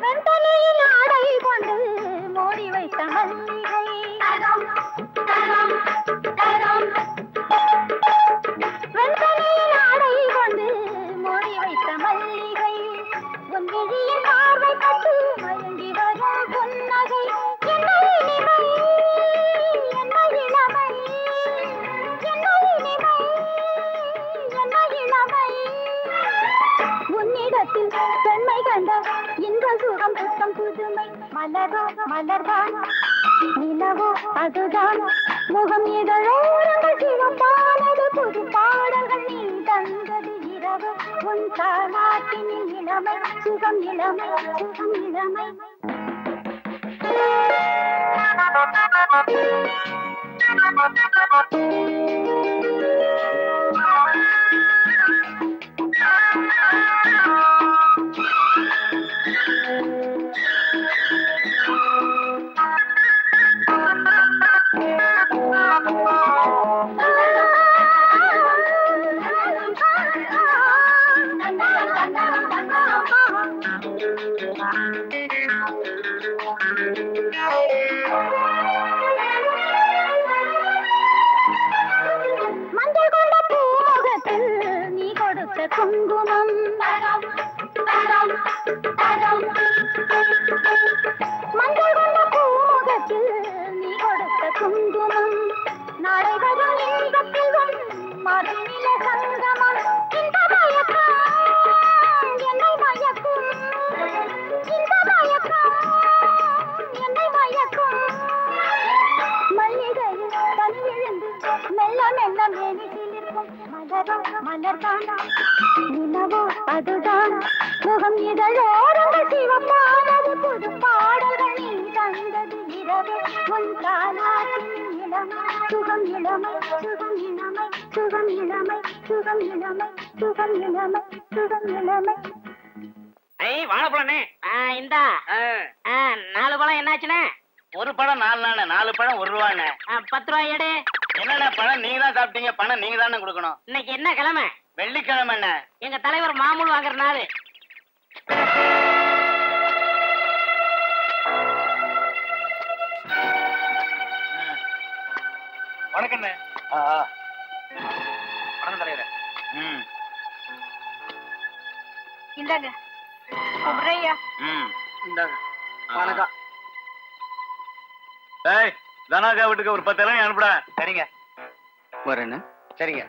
வெண்தலையில் ஆடை கொண்டு மூடி வைத்த மல்லிகை வெண்தலையில் ஆடை கொண்டு மூடி வைத்த மல்லிகை உன் விழியின் பார்வை பட்டு மயங்கி வரும் புன்னகை என்ன இனிமை என்ன இளமை என்ன இனிமை என்ன இளமை. உன்னிடத்தில் பெண்மை கண்ட இந்த சுகம் சுத்தம் புதுமை. மலரோ மலர்தான் நிலவோ அதுதான் முகம் இதழோரங்கள் சிவப்பானது புது பாடல்கள் நீ தந்தது இரவு உன் தாலாட்டின் இளமை சுகம் இளமை சுகம் இளமை. மஞ்சள் கொண்ட பூமுகத்தில் நீ கொடுத்த குங்குமம் மஞ்சள் கொண்ட பூமுகத்தில் நீ கொடுத்த குங்குமம் நாளை வரும் இன்பத்தில் மறுநில சங்கமம். இந்த மயக்கம் என்னை மயக்கும் இந்த மயக்கம் என்னை மயக்கும். மல்லிகையில் தனி விழுந்து மெல்ல மெல்ல மேனிசிலிருக்கும் மலரோ மலர்தானா நிலவோ அதுதான் முகம் இதழோரங்கள் சிவப்பானது புது பாடல்கள் நீ தந்தது இரவு உன் தாலாட்டின் இளமை சுகம் இளமை சுகம் இளமை சுகம் இளமை சுகம் இளமை சுகம் இளமை சுகம் இளமை. ஐ வாழைப்பழனே இந்தா 4 பழம் என்னாச்சுனே? ஒரு பழம் 4 நானே, 4 பழம் 1 ரூபாண்ணே. 10 ரூபாய் எடு. என்னண்ணே பழம் நீங்க தான் சாப்பிட்டீங்க, பணம் நீங்க தானே கொடுக்கணும். இன்னைக்கு என்ன கிழமை? வெள்ளிக்கிழமைண்ணே. எங்க தலைவர் மாமூல் வாங்குற நாள். வணக்கண்ணே. வணக்கம் தலைவரே. இந்தாங்க கும்பிடுறையா. இந்தாங்க. வணக்கம். ஏய், தனாக்கா வீட்டுக்கு ஒரு 10 இளநீ அனுப்புடா. சரிங்க. வரேன்னு. சரிங்க.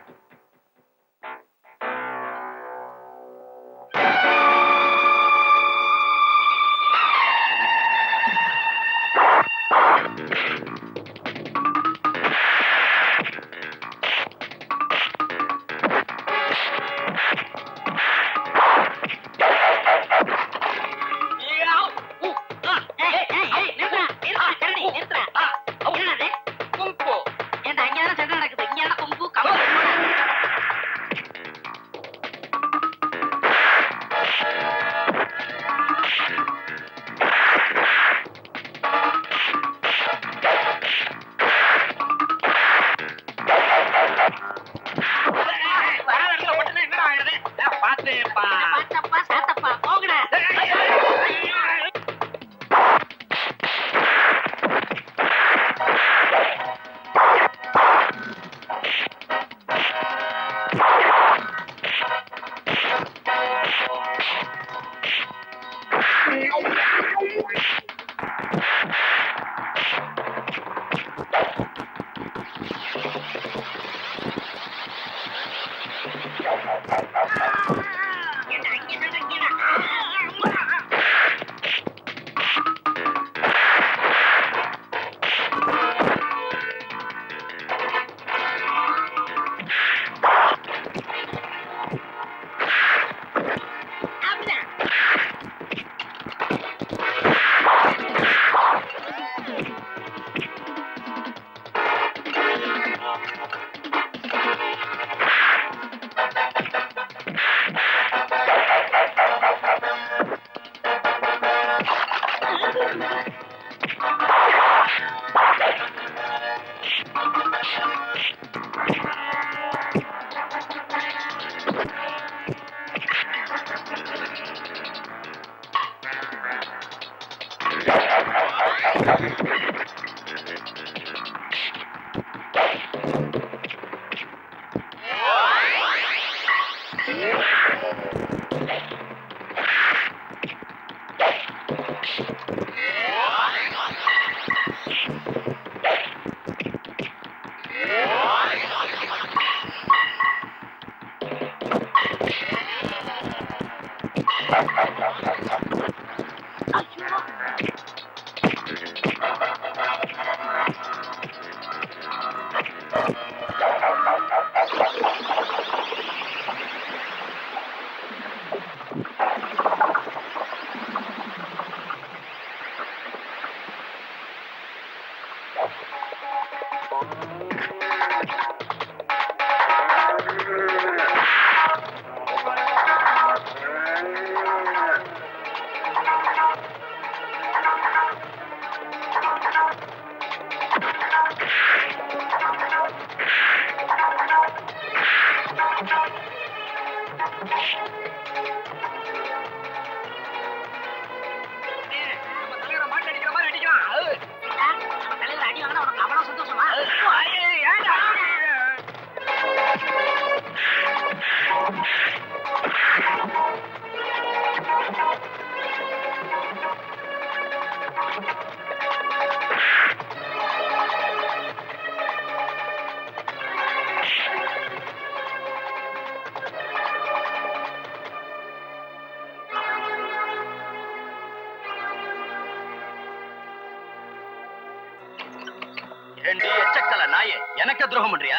எனக்கு துரோகம் பண்றியா?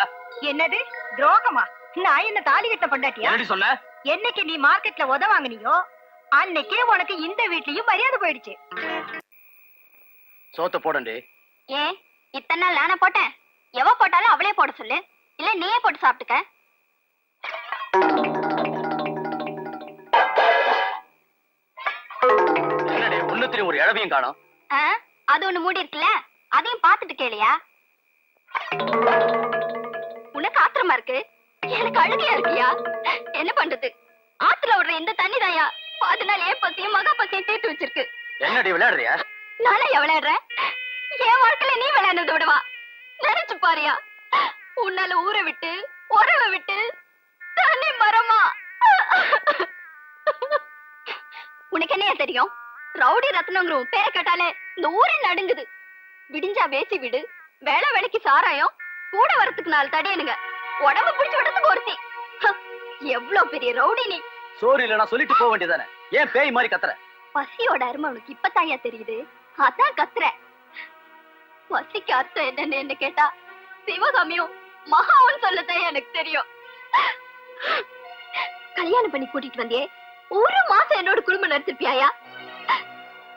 என்னது துரோகமா? நான் என்ன தாலி கட்ட பொண்டாட்டியா? என்னடி சொன்ன? என்னைக்கு நீ மார்க்கெட்ல உத வாங்குனியோ அன்னைக்கே உனக்கு இந்த வீட்லயும் மரியாதை போயிடுச்சு. சோத்த போடண்டி. ஏன் இத்தனை நாள் நானே போட்டேன்? எவ போட்டாலும் அவளே போட சொல்லு, இல்ல நீயே போட்டு சாப்பிட்டுக்க. என்னடி உன்னுத்திரி ஒரு இழவையும் காணோம்? அது ஒண்ணு மூடி இருக்குல்ல, அதையும் பார்த்துட்டு கேளியா? உனக்கு ஆத்திரமா இருக்கு, எனக்கு அழுகையா இருக்கியா? என்ன பண்றது, ஆத்துல விடுற இந்த தண்ணி தாயா 10 நாள் ஏன் பசியும் மகா பசியும் தீர்த்து வச்சிருக்கு. என்னடி விளையாடுறியா? நானே விளையாடுறேன், என் வாழ்க்கையில நீ விளையாடுறத விடவா? நினைச்சு பாரியா, உன்னால ஊரை விட்டு உறவை விட்டு தனி மரமா. உனக்கு என்னையா தெரியும்? ரவுடி ரத்னங்கிற உன் பேரை கேட்டாலே இந்த ஊரே நடுங்குது. விடிஞ்சா வேசி விடு, வேலை வேலைக்கு சாராயம், கூட வரத்துக்கு 4 தடியனுங்க, உடம்பு பிடிச்சு விடத்துக்கு ஒருத்தி. எவ்வளவு பெரிய ரவுடி நீ. சோறு இல்லைன்னா சொல்லிட்டு போக வேண்டியதானே, ஏன் பேய் மாதிரி கத்துற? பசியோட அருமை உனக்கு இப்பதாயா தெரியுது, அதான் கத்துற. பசிக்கு அர்த்தம் என்னன்னு என்ன கேட்டா சிவகாமியும் மகாவும் சொல்லத்தான் எனக்கு தெரியும். கல்யாணம் பண்ணி கூட்டிட்டு வந்தே 1 மாசம் என்னோட குடும்பம் நடத்திருப்பியாயா?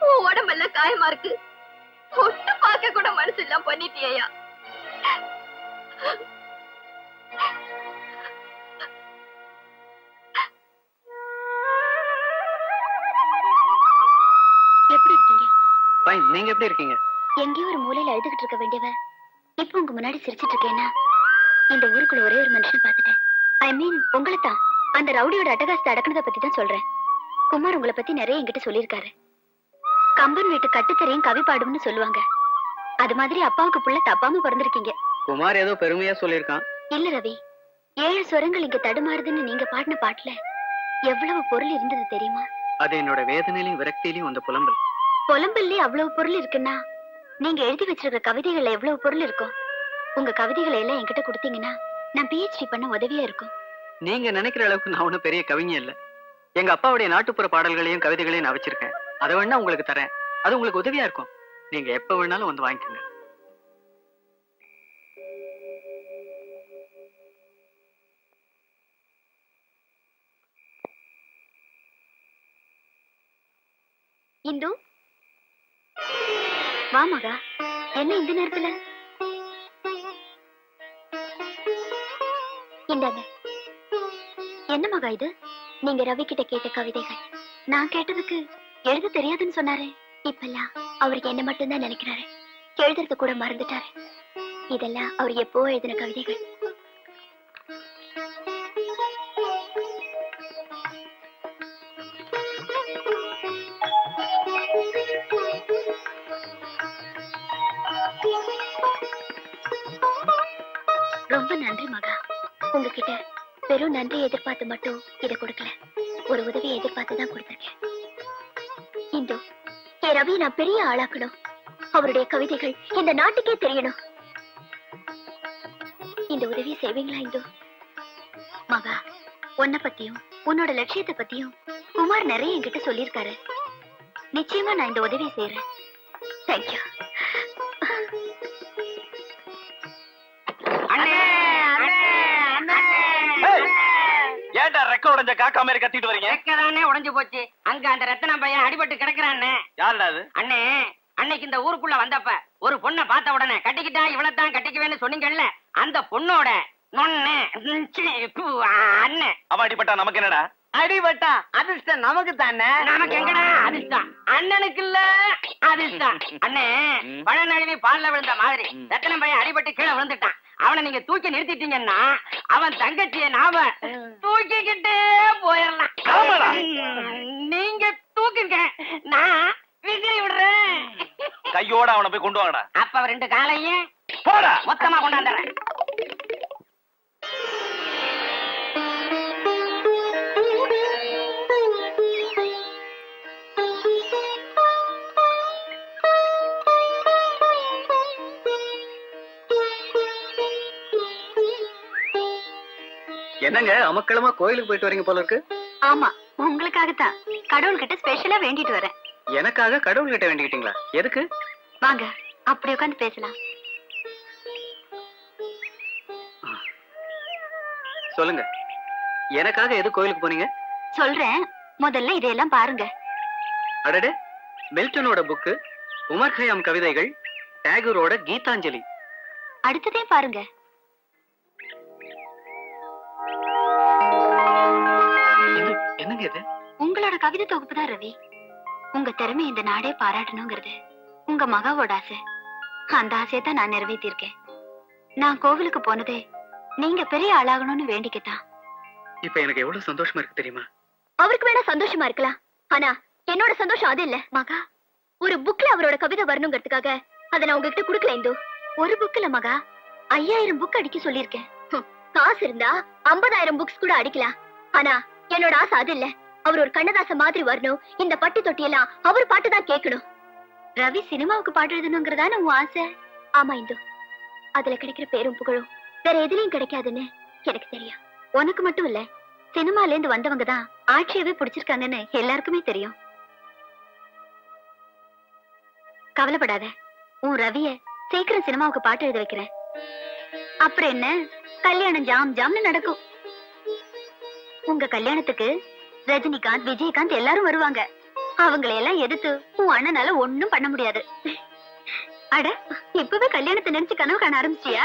உன் உடம்பெல்லாம் காயமா இருக்கு, ஒட்டு பார்க்க கூட மனசு எல்லாம் பண்ணிட்டியா? எப்படி இருக்கீங்க? ஃபைன், நீங்க எப்படி இருக்கீங்க? எங்கேயோ ஒரு மூலையில அழுதுகிட்டு இருக்க வேண்டியவ இப்ப உங்க முன்னாடி சிரிச்சிட்டு இருக்கேன்னா, இந்த ஊருக்குள்ள ஒரே ஒரு மனுஷன் பாத்துட்டேன். ஐ மீன் உங்களை தான். அந்த ரவுடியோட அட்டகாசத்தை அடக்குனதை பத்தி தான் சொல்றேன். குமார் உங்களை பத்தி நிறைய என்கிட்ட சொல்லியிருக்காரு. கம்பன் வீட்டு கட்டுத்தரையும் கவி பாடும்னு சொல்லுவாங்க. அது மாதிரி அப்பாவுக்கு புள்ள தப்பாம பிறந்திருக்கீங்க. குமார் ஏதோ பெருமையா சொல்லியிருக்கான். இல்ல ரவி, 7 ஸ்வரங்கள் இங்க தடுமாறுதுன்னு நீங்க பாடின பாட்டுல எவ்வளவு பொருள் இருந்தது தெரியுமா? அது என்னோட வேதனையிலும் விரக்தியிலும் வந்த புலம்பல். புலம்பல்லே அவ்வளவு பொருள் இருக்குன்னா, நீங்க எழுதி வச்சிருக்க கவிதைகள்ல எவ்வளவு பொருள் இருக்கும்? உங்க கவிதைகளை எல்லாம் என்கிட்ட கொடுத்தீங்கன்னா நான் PhD பண்ண உதவியா இருக்கும். நீங்க நினைக்கிற அளவுக்கு நான் ஒன்னும் பெரிய கவிஞ இல்ல. எங்க அப்பாவுடைய நாட்டுப்புற பாடல்களையும் கவிதைகளையும் நான் வச்சிருக்கேன். அதை வேணா உங்களுக்கு தரேன், அது உங்களுக்கு உதவியா இருக்கும். நீங்க எப்ப வேணாலும் வந்து வாங்கிக்கோங்க. இந்து வா மகா. என்ன இந்த நேரத்துல? இந்தாங்க. என்ன மகா இது? நீங்க ரவி கிட்ட கேட்ட கவிதைகள். நான் கேட்டதுக்கு எழுத தெரியாதுன்னு சொன்னாரு. இப்பெல்லாம் அவருக்கு என்ன மட்டும்தான் நினைக்கிறாரு, எழுதுறது கூட மறந்துட்டாரு. இதெல்லாம் அவர் எப்போ எழுதின கவிதைகள். ரொம்ப நன்றி மகா. உங்ககிட்ட வெறும் நன்றி எதிர்பார்த்து மட்டும் இதை கொடுக்கல, ஒரு உதவியை எதிர்பார்த்து தான் கொடுத்திருக்கேன். இந்து, என் ரவி நான் பெரிய ஆளாக்கணும். அவருடைய கவிதைகள் இந்த நாட்டுக்கே தெரியணும். இந்த உதவியை செய்வீங்களா இந்து? மகா, உன்னை பத்தியும் உன்னோட லட்சியத்தை பத்தியும் குமார் நிறைய என்கிட்ட சொல்லியிருக்காரு. நிச்சயமா நான் இந்த உதவியை செய்யறேன். தேங்க்யூ. ஏன்டா ரெக்க உடைஞ்ச காக்கா மாதிரி கத்திட்டு வரீங்க? ரெக்கதானே உடைஞ்சு போச்சு. அங்க அந்த ரத்தன பையன் அடிபட்டு கிடக்குறானே. யாருடா அது? அண்ணே, அன்னைக்கு இந்த ஊருக்குள்ள வந்தப்ப ஒரு பொண்ணை பார்த்த உடனே கட்டிக்கிட்டா இவளைத்தான் கட்டிக்குவேன்னு சொன்னீங்கல்ல, அந்த பொண்ணோட அண்ணன். அவன் அடிபட்டா நமக்கு என்னடா? அடிபட்டா அதிர்ஷ்டம் நமக்கு தானே. நமக்கு எங்கடா அதிர்ஷ்டம்? அண்ணனுக்கு இல்ல அதிர்ஷ்டம். அண்ணே, பழ நழுவி பால்ல விழுந்த மாதிரி ரத்தன பையன் அடிபட்டு கீழே விழுந்துட்டான். அவனை நீங்க தூக்கி நிறுத்திட்டீங்கன்னா அவன் தங்கச்சிய நாம தூக்கிக்கிட்டே போயிடலாம். நீங்க தூக்குங்க, நான் விசிறி விடுறேன். கையோட அவனை போய் கொண்டு வாங்கடா. அப்ப 2 காலையும் போடா, மொத்தமா கொண்டாந்துறேன். என்னங்க அமக்களமா கோயிலுக்கு போயிட்டு வரீங்க போல இருக்கு? ஆமா, உங்களுக்காகத்தான் கடவுள்கிட்ட ஸ்பெஷலா வேண்டிட்டு வரேன். எனக்காக கடவுள் கிட்ட வேண்டிக்கிட்டீங்களா? எதுக்கு? வாங்க, அப்படி உட்காந்து பேசலாம். சொல்லுங்க, எனக்காக எது கோயிலுக்கு போனீங்க? சொல்றேன், முதல்ல இதையெல்லாம் பாருங்க. அடடே, மில்டனோட புக்கு, உமர் கயாம் கவிதைகள், டேகூரோட கீதாஞ்சலி. அடுத்ததே பாருங்க. என்னங்க இது? உங்களோட கவிதை தொகுப்பு தான் ரவி. உங்க திறமை இந்த நாடே பாராட்டணுங்கிறது உங்க மகாவோட ஆசை. அந்த ஆசையை தான் நான் நிறைவேற்றிருக்கேன். நான் கோவிலுக்கு போனதே நீங்க பெரிய ஆளாகணும்னு வேண்டிக்கத்தான். இப்ப எனக்கு எவ்வளவு சந்தோஷமா இருக்கு தெரியுமா? அவருக்கு வேணா சந்தோஷமா இருக்கலாம், ஆனா என்னோட சந்தோஷம் அது இல்ல. மகா, ஒரு புக்ல அவரோட கவிதை வரணுங்கிறதுக்காக அதை நான் உங்ககிட்ட குடுக்கல. இந்து ஒரு புக்ல மகா 5000 புக் அடிக்க சொல்லியிருக்கேன். காசு இருந்தா 50,000 புக்ஸ் கூட அடிக்கலாம். ஆனா என்னோட ஆசை அது இல்ல. அவர் ஒரு கண்ணதாச மாதிரி வரணும். இந்த பட்டி தொட்டியெல்லாம் அவர் பாட்டு தான் கேட்கணும். ரவி சினிமாவுக்கு பாட்டு எழுதணுங்கிறதான உன் ஆசை? ஆமா இந்து, அதுல கிடைக்கிற பேரும் புகழும் வேற எதுலயும் கிடைக்காதுன்னு எனக்கு தெரியும். உனக்கு மட்டும் இல்ல, சினிமால இருந்து வந்தவங்க தான் ஆட்சியவே பிடிச்சிருக்காங்கன்னு எல்லாருக்குமே தெரியும். கவலைப்படாத, உன் ரவிய சீக்கிரம் சினிமாவுக்கு பாட்டு எழுத வைக்கிறேன். அப்புறம் என்ன, கல்யாணம் ஜாம் ஜாம்னு நடக்கும். உங்க கல்யாணத்துக்கு ரஜினிகாந்த், விஜயகாந்த் எல்லாரும் வருவாங்க. அவங்களையெல்லாம் எதிர்த்து உன் அண்ணனால ஒண்ணும் பண்ண முடியாது. அட, இப்பவே கல்யாணத்தை நினைச்சு கனவு காண ஆரம்பிச்சியா?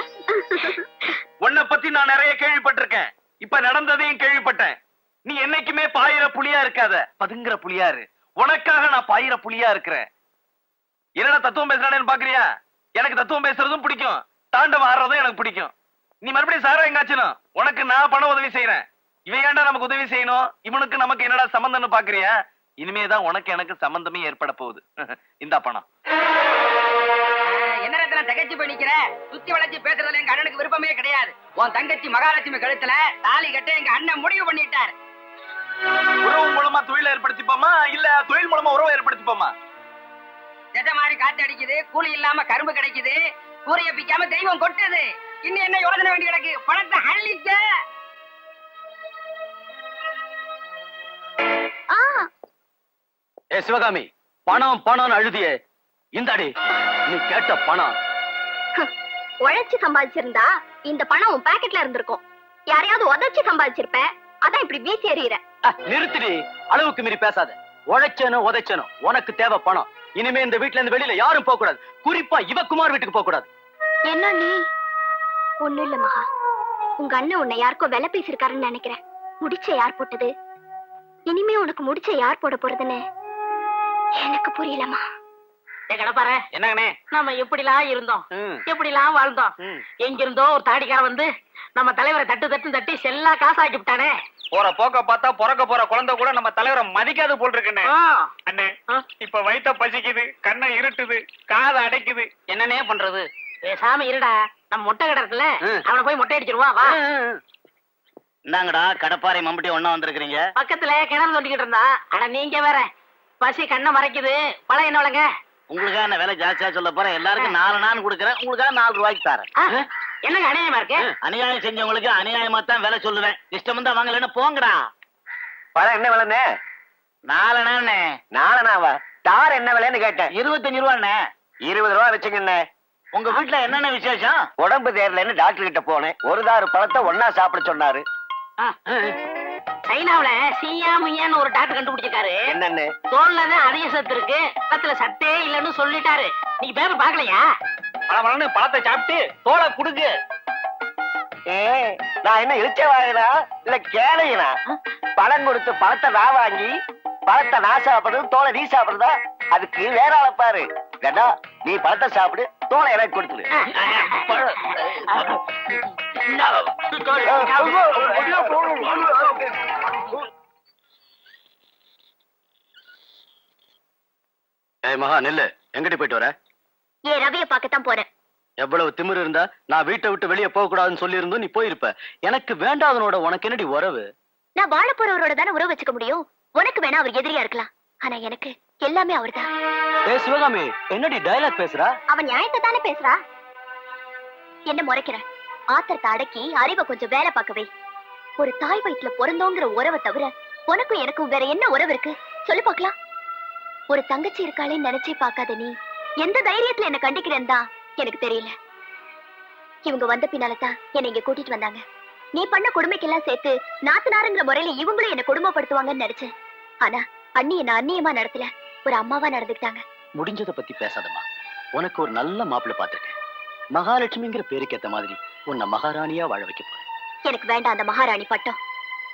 உன்னை பத்தி நான் நிறைய கேள்விப்பட்டிருக்கேன். இப்ப நடந்ததையும் கேள்விப்பட்டேன். நீ என்னைக்குமே பாயிர புலியா இருக்காத, பதுங்குற புலியா இரு. உனக்காக நான் பாயிர புலியா இருக்கிறேன். என்னடா தத்துவம் பேசுறானேன்னு பாக்குறியா? எனக்கு தத்துவம் பேசுறதும் பிடிக்கும், தாண்டவம் ஆடுறதும் எனக்கு பிடிக்கும். நீ மறுபடியும் சாரா எங்காச்சுனும் உனக்கு நான் பண உதவி செய்யறேன். இவன் ஏன்டா நமக்கு உதவி செய்யணும்? இவனுக்கு நமக்கு என்னடா சம்பந்தம்னு பாக்குறியா? இனிமேதான் உனக்கு எனக்கு சம்பந்தமே ஏற்பட போகுது. இந்தா பணம். என்ன ரத்னா தகச்சு போய் நிக்கிற? சுத்தி வளைச்சு பேசுறதுல எங்க அண்ணனுக்கு விருப்பமே கிடையாது. உன் தங்கச்சி மகாலட்சுமி கழுத்துல தாலி கட்ட எங்க அண்ணன் முடிவு பண்ணிட்டார். உறவு மூலமா தொழில் ஏற்படுத்திப்போமா, இல்ல தொழில் மூலமா உறவு ஏற்படுத்திப்போமா? ஜெட்ட மாதிரி காத்து அடிக்குது, கூலி இல்லாம கரும்பு கிடைக்குது, கூரைய பிக்காம தெய்வம் கொட்டுது. இன்னும் என்ன யோசனை வேண்டி கிடக்கு? பணத்தை அள்ளிக்க. ஏ சிவகாமி, பணம் பணம் அழுதியே, இந்தாடி நீ கேட்ட பணம். உழைச்சு சம்பாதிச்சிருந்தா இந்த பணம் உன் பாக்கெட்ல இருந்திருக்கும். யாரையாவது உதச்சி சம்பாதிச்சிருப்ப, அதான் இப்படி வீசி எறிகிற. நிறுத்திடி, அளவுக்கு மீறி பேசாத. உழைச்சனும் உதைச்சனும் உனக்கு தேவை பணம். இனிமே இந்த வீட்டுல இருந்து வெளியில யாரும் போக கூடாது. குறிப்பா இவ குமார் வீட்டுக்கு போக கூடாது. என்ன நீ? ஒண்ணும் இல்ல மகா, உங்க அண்ணன் உன்னை யாருக்கோ வெலை பேசிருக்காருன்னு நினைக்கிறேன். முடிச்ச யார் போட்டது? இனிமே உனக்கு முடிச்ச யார் போட போறதுன்னு எனக்கு புரியலமா. கடப்பாரு என்னங்கண்ணே? நம்ம எப்படிலாம் இருந்தோம், எப்படிலாம் வாழ்ந்தோம். எங்கிருந்தோ ஒரு தாடிக்கார வந்து நம்ம தலைவரை தட்டு தட்டு தட்டி செல்லா காசாக்கி விட்டானே. போற போக்க பார்த்தா பிறக்க போற குழந்தை கூட நம்ம தலைவரை மதிக்காது போல் இருக்குண்ணே. அண்ணே, இப்ப வயித்த பசிக்குது, கண்ணை இருட்டுது, காதை அடைக்குது. என்னன்னே பண்றது? பேசாம இருடா, நம்ம மொட்டை கடை இருக்குல்ல, அவனை போய் மொட்டை அடிச்சிருவான் வா. இந்தாங்கடா, கடப்பாறை மம்பட்டி ஒண்ணா வந்திருக்கீங்க. பக்கத்துல கிணறு தோண்டிக்கிட்டு இருந்தா. ஆனா நீங்க வேற, பசி கண்ணை மறைக்குது. பழம் என்ன விலைங்க? உங்களுக்காக நான் விலை ஜாஸ்தியா சொல்ல போறேன். எல்லாருக்கும் 4 நான் கொடுக்குறேன், உங்களுக்காக 4 ரூபாய்க்கு தரேன். என்னங்க அநியாயமா இருக்கு? அநியாயம் செஞ்சவங்களுக்கு அநியாயமா தான் விலை சொல்லுவேன். இஷ்டம் தான் வாங்கலன்னு போங்கடா. பழம் என்ன விலைண்ணே? 4 நாண்ணே. 4 நாவா? தார் என்ன விலைன்னு கேட்டேன். 25 ரூபாண்ணே. 20 ரூபா வச்சுங்கண்ணே. உங்க வீட்டுல என்னென்ன விசேஷம்? உடம்பு தேரலன்னு டாக்டர் கிட்ட போனேன். ஒரு தாரு பழத்தை ஒன்னா சாப்பிட சொன்னாரு. சைனாவுல சீயா முய்யான்னு ஒரு டாக்டர் கண்டுபிடிச்சிருக்காரு. என்னன்னு? தோல்லதான் அதிக சத்து இருக்கு, பத்துல சத்தே இல்லன்னு சொல்லிட்டாரு. நீங்க பேப்பர் பாக்கலையா? பழம் பழத்தை சாப்பிட்டு தோலை குடுக்கு. நான் என்ன இழுச்ச வாங்கினா இல்ல கேளையினா? பழம் கொடுத்து பழத்தை நான் வாங்கி பழத்தை நான் சாப்பிடுறது, தோலை நீ சாப்பிடுறதா? அதுக்கு வேற ஆள பாரு. கண்டா, நீ பழத்தை சாப்பிடு, தோலை எனக்கு கொடுத்துரு. மகா நெல்லு, எங்கடி போயிட்டு வர? ஏன் ரவிய பார்க்கத்தான் போறேன். எவ்வளவு திமிரு இருந்தா நான் வீட்டை விட்டு வெளியே போக கூடாதுன்னு சொல்லி இருந்தோம், நீ போயிருப்ப. எனக்கு வேண்டாதனோட உனக்கு என்னடி உறவு? நான் வாழ போறவரோட தானே உறவு வச்சுக்க முடியும். உனக்கு வேணா அவர் எதிரியா இருக்கலாம், ஆனா எனக்கு எல்லாமே அவர்தான். ஏ சிவகாமி, என்னடி டயலாக் பேசுறா? அவன் நியாயத்தை தானே பேசுறா. என்ன முறைக்கிற? ஆத்திரத்தை அடக்கி அறிவை கொஞ்சம் வேலை பார்க்கவே. ஒரு தாய் வயிற்றுல பிறந்தோங்கிற உறவை தவிர உனக்கும் எனக்கும் வேற என்ன உறவு இருக்கு சொல்லு பாக்கலாம். ஒரு தங்கச்சி இருக்காளேன்னு நினைச்சே பார்க்காத நீ எந்த தைரியத்துல என்ன கண்டிக்கிறேன்னு தான் எனக்கு தெரியல. இவங்க வந்த பின்னாலதான் என்னை இங்க கூட்டிட்டு வந்தாங்க. நீ பண்ண கொடுமைக்கெல்லாம் சேர்த்து நாத்தனாருங்கிற முறையில இவங்களும் என்ன கொடுமைப்படுத்துவாங்கன்னு நினைச்சேன். ஆனா அண்ணி என்ன அந்நியமா நடத்தல, ஒரு அம்மாவா நடந்துக்கிட்டாங்க. முடிஞ்சதை பத்தி பேசாதம்மா. உனக்கு ஒரு நல்ல மாப்பிள்ளை பாத்திருக்கேன். மகாலட்சுமிங்கிற பேருக்கு ஏத்த மாதிரி உன்னை மகாராணியா வாழ வைக்க போறேன். எனக்கு வேண்டாம் அந்த மகாராணி பட்டம்.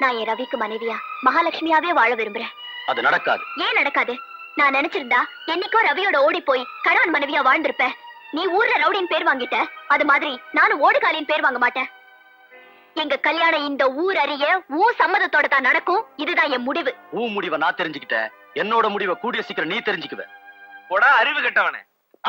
நான் என் ரவிக்கு மனைவியா மகாலட்சுமியாவே வாழ விரும்புறேன். அது நடக்காது. ஏன் நடக்காது? நான் நினைச்சிருந்தா என்னைக்கோ ரவியோட ஓடி போய் கணவன் மனைவியா வாழ்ந்திருப்பேன். நீ ஊர்ல ரவுடின் பேர் வாங்கிட்ட, அது மாதிரி நானும் ஓடுகாலின் பேர் வாங்க மாட்டேன். எங்க கல்யாணம் இந்த ஊர் அறிய சம்மதத்தோட தான் நடக்கும். இதுதான் என் முடிவு. முடிவை நான் தெரிஞ்சுக்கிட்டேன். என்னோட முடிவை கூடிய சீக்கிரம் நீ தெரிஞ்சுக்குவ. போடா அறிவு கெட்டவனே.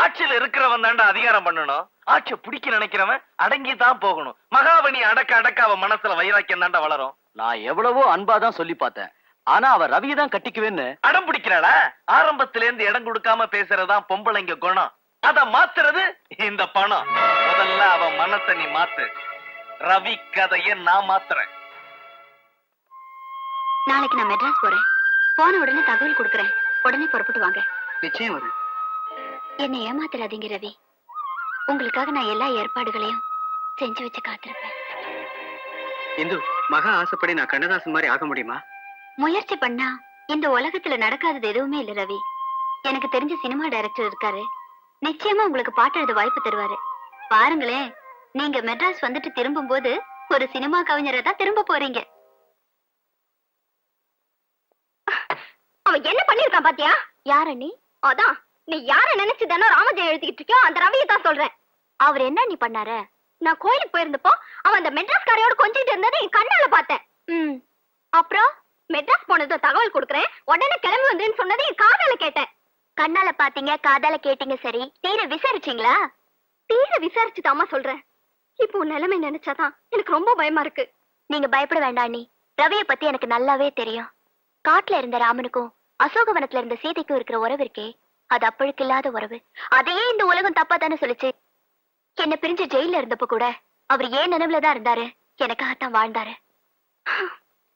ஆட்சியில இருக்கிறவன் தாண்டா அதிகாரம் பண்ணணும். ஆட்சியை பிடிக்க நினைக்கிறவன் அடங்கி தான் போகணும். மகாவணி அடக்க அடக்க அவன் மனசுல வைராக்கியம் தாண்டா வளரும். நான் எவ்வளவோ அன்பாதான் சொல்லி பார்த்தேன். ஆனா அவ ரவியை தான் கட்டிக்குவேன்னு அடம் பிடிக்கிறாளா? ஆரம்பத்துல இருந்து இடம் கொடுக்காம பேசுறதுதான் பொம்பளைங்க குணம். அத மாத்துறது இந்த பணம். முதல்ல அவன் மனசை நீ மாத்து. ரவி கதைய நான் மாத்துறேன். நாளைக்கு நான் மெட்ராஸ் போறேன். போன உடனே தகவல் கொடுக்கறேன். உடனே புறப்பட்டு வாங்க. நிச்சயம் வரும். என்னை ஏமாத்திராதீங்க ரவி. உங்களுக்காக நான் எல்லா ஏற்பாடுகளையும் செஞ்சு வச்சு காத்திருப்பேன். இந்து, மகா ஆசைப்படி நான் கண்ணதாசன் மாதிரி ஆக முடியுமா? முயற்சி பண்ணா இந்த உலகத்துல நடக்காதது எதுவுமே இல்ல ரவி. எனக்கு தெரிஞ்ச சினிமா டைரக்டர் இருக்காரு. நிச்சயமா உங்களுக்கு பாட்டு எழுத வாய்ப்பு தருவாரு. பாருங்களேன், நீங்க மெட்ராஸ் வந்துட்டு திரும்பும் போது ஒரு சினிமா கவிஞரை தான் திரும்ப போறீங்க. அவன் என்ன பண்ணிருக்கான் பாத்தியா? யார நீ? அதான் நீ யார நினைச்சு தானே ராமஜெயம் எழுதிக்கிட்டு இருக்கியோ அந்த ரவியை தான் சொல்றேன். அவர் என்ன நீ பண்ணாரு? நான் கோயிலுக்கு போயிருந்தப்போ அவன் அந்த மெட்ராஸ் காரையோட கொஞ்சிட்டு இருந்ததை என் கண்ணால பார்த்தேன். அப்புறம் மெட்ராஸ் போனது தகவல் கொடுக்கறேன், உடனே கிளம்பி வந்தேன்னு சொன்னதை என் காதால கேட்டேன். கண்ணால பாத்தீங்க, காதால கேட்டீங்க, சரி. தீர விசாரிச்சீங்களா? தீர விசாரிச்சு தாமா சொல்றேன். இப்போ நிலைமை நினைச்சாதான் எனக்கு ரொம்ப பயமா இருக்கு. நீங்க பயப்பட வேண்டாம் நீ. ரவியை பத்தி எனக்கு நல்லாவே தெரியும். காட்டுல இருந்த ராமனுக்கும் அசோகவனத்துல இருந்த சீதைக்கும் இருக்கிற உறவு இருக்கே, அது அப்பழுக்கு இல்லாத உறவு. அதையே இந்த உலகம் தப்பா தானே சொல்லுச்சு. என்ன பிரிஞ்சு ஜெயில இருந்தப்ப கூட அவர் ஏன் நினைவுலதான் இருந்தாரு, எனக்காகத்தான் வாழ்ந்தாரு.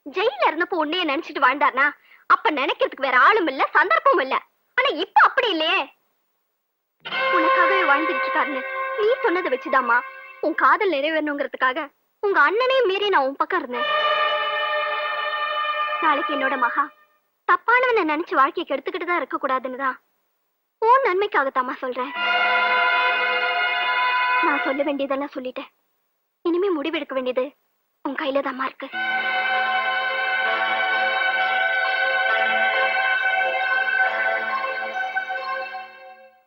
ஜெயில இருந்தப்போ உன்னைய நினைச்சிட்டு வாழ்ந்தார்னா அப்ப நினைக்கிறதுக்கு வேற ஆளும் இல்ல, சந்தர்ப்பமும் இல்ல. ஆனா இப்ப அப்படி இல்லையே. உனக்காகவே வாழ்ந்துட்டு இருக்காருன்னு நீ சொன்னதை வச்சுதாமா உன் காதல் நிறைவேறணுங்கிறதுக்காக உங்க அண்ணனையும் மீறி நான் உன் பக்கம் இருந்தேன். நாளைக்கு என்னோட மகா தப்பானவனை நினைச்சு வாழ்க்கையை கெடுத்துக்கிட்டு தான் இருக்க கூடாதுன்னுதான் உன் நன்மைக்காகத்தாமா சொல்றேன். நான் சொல்ல வேண்டியதெல்லாம் சொல்லிட்டேன். இனிமே முடிவெடுக்க வேண்டியது உன் கையில தாமா இருக்கு.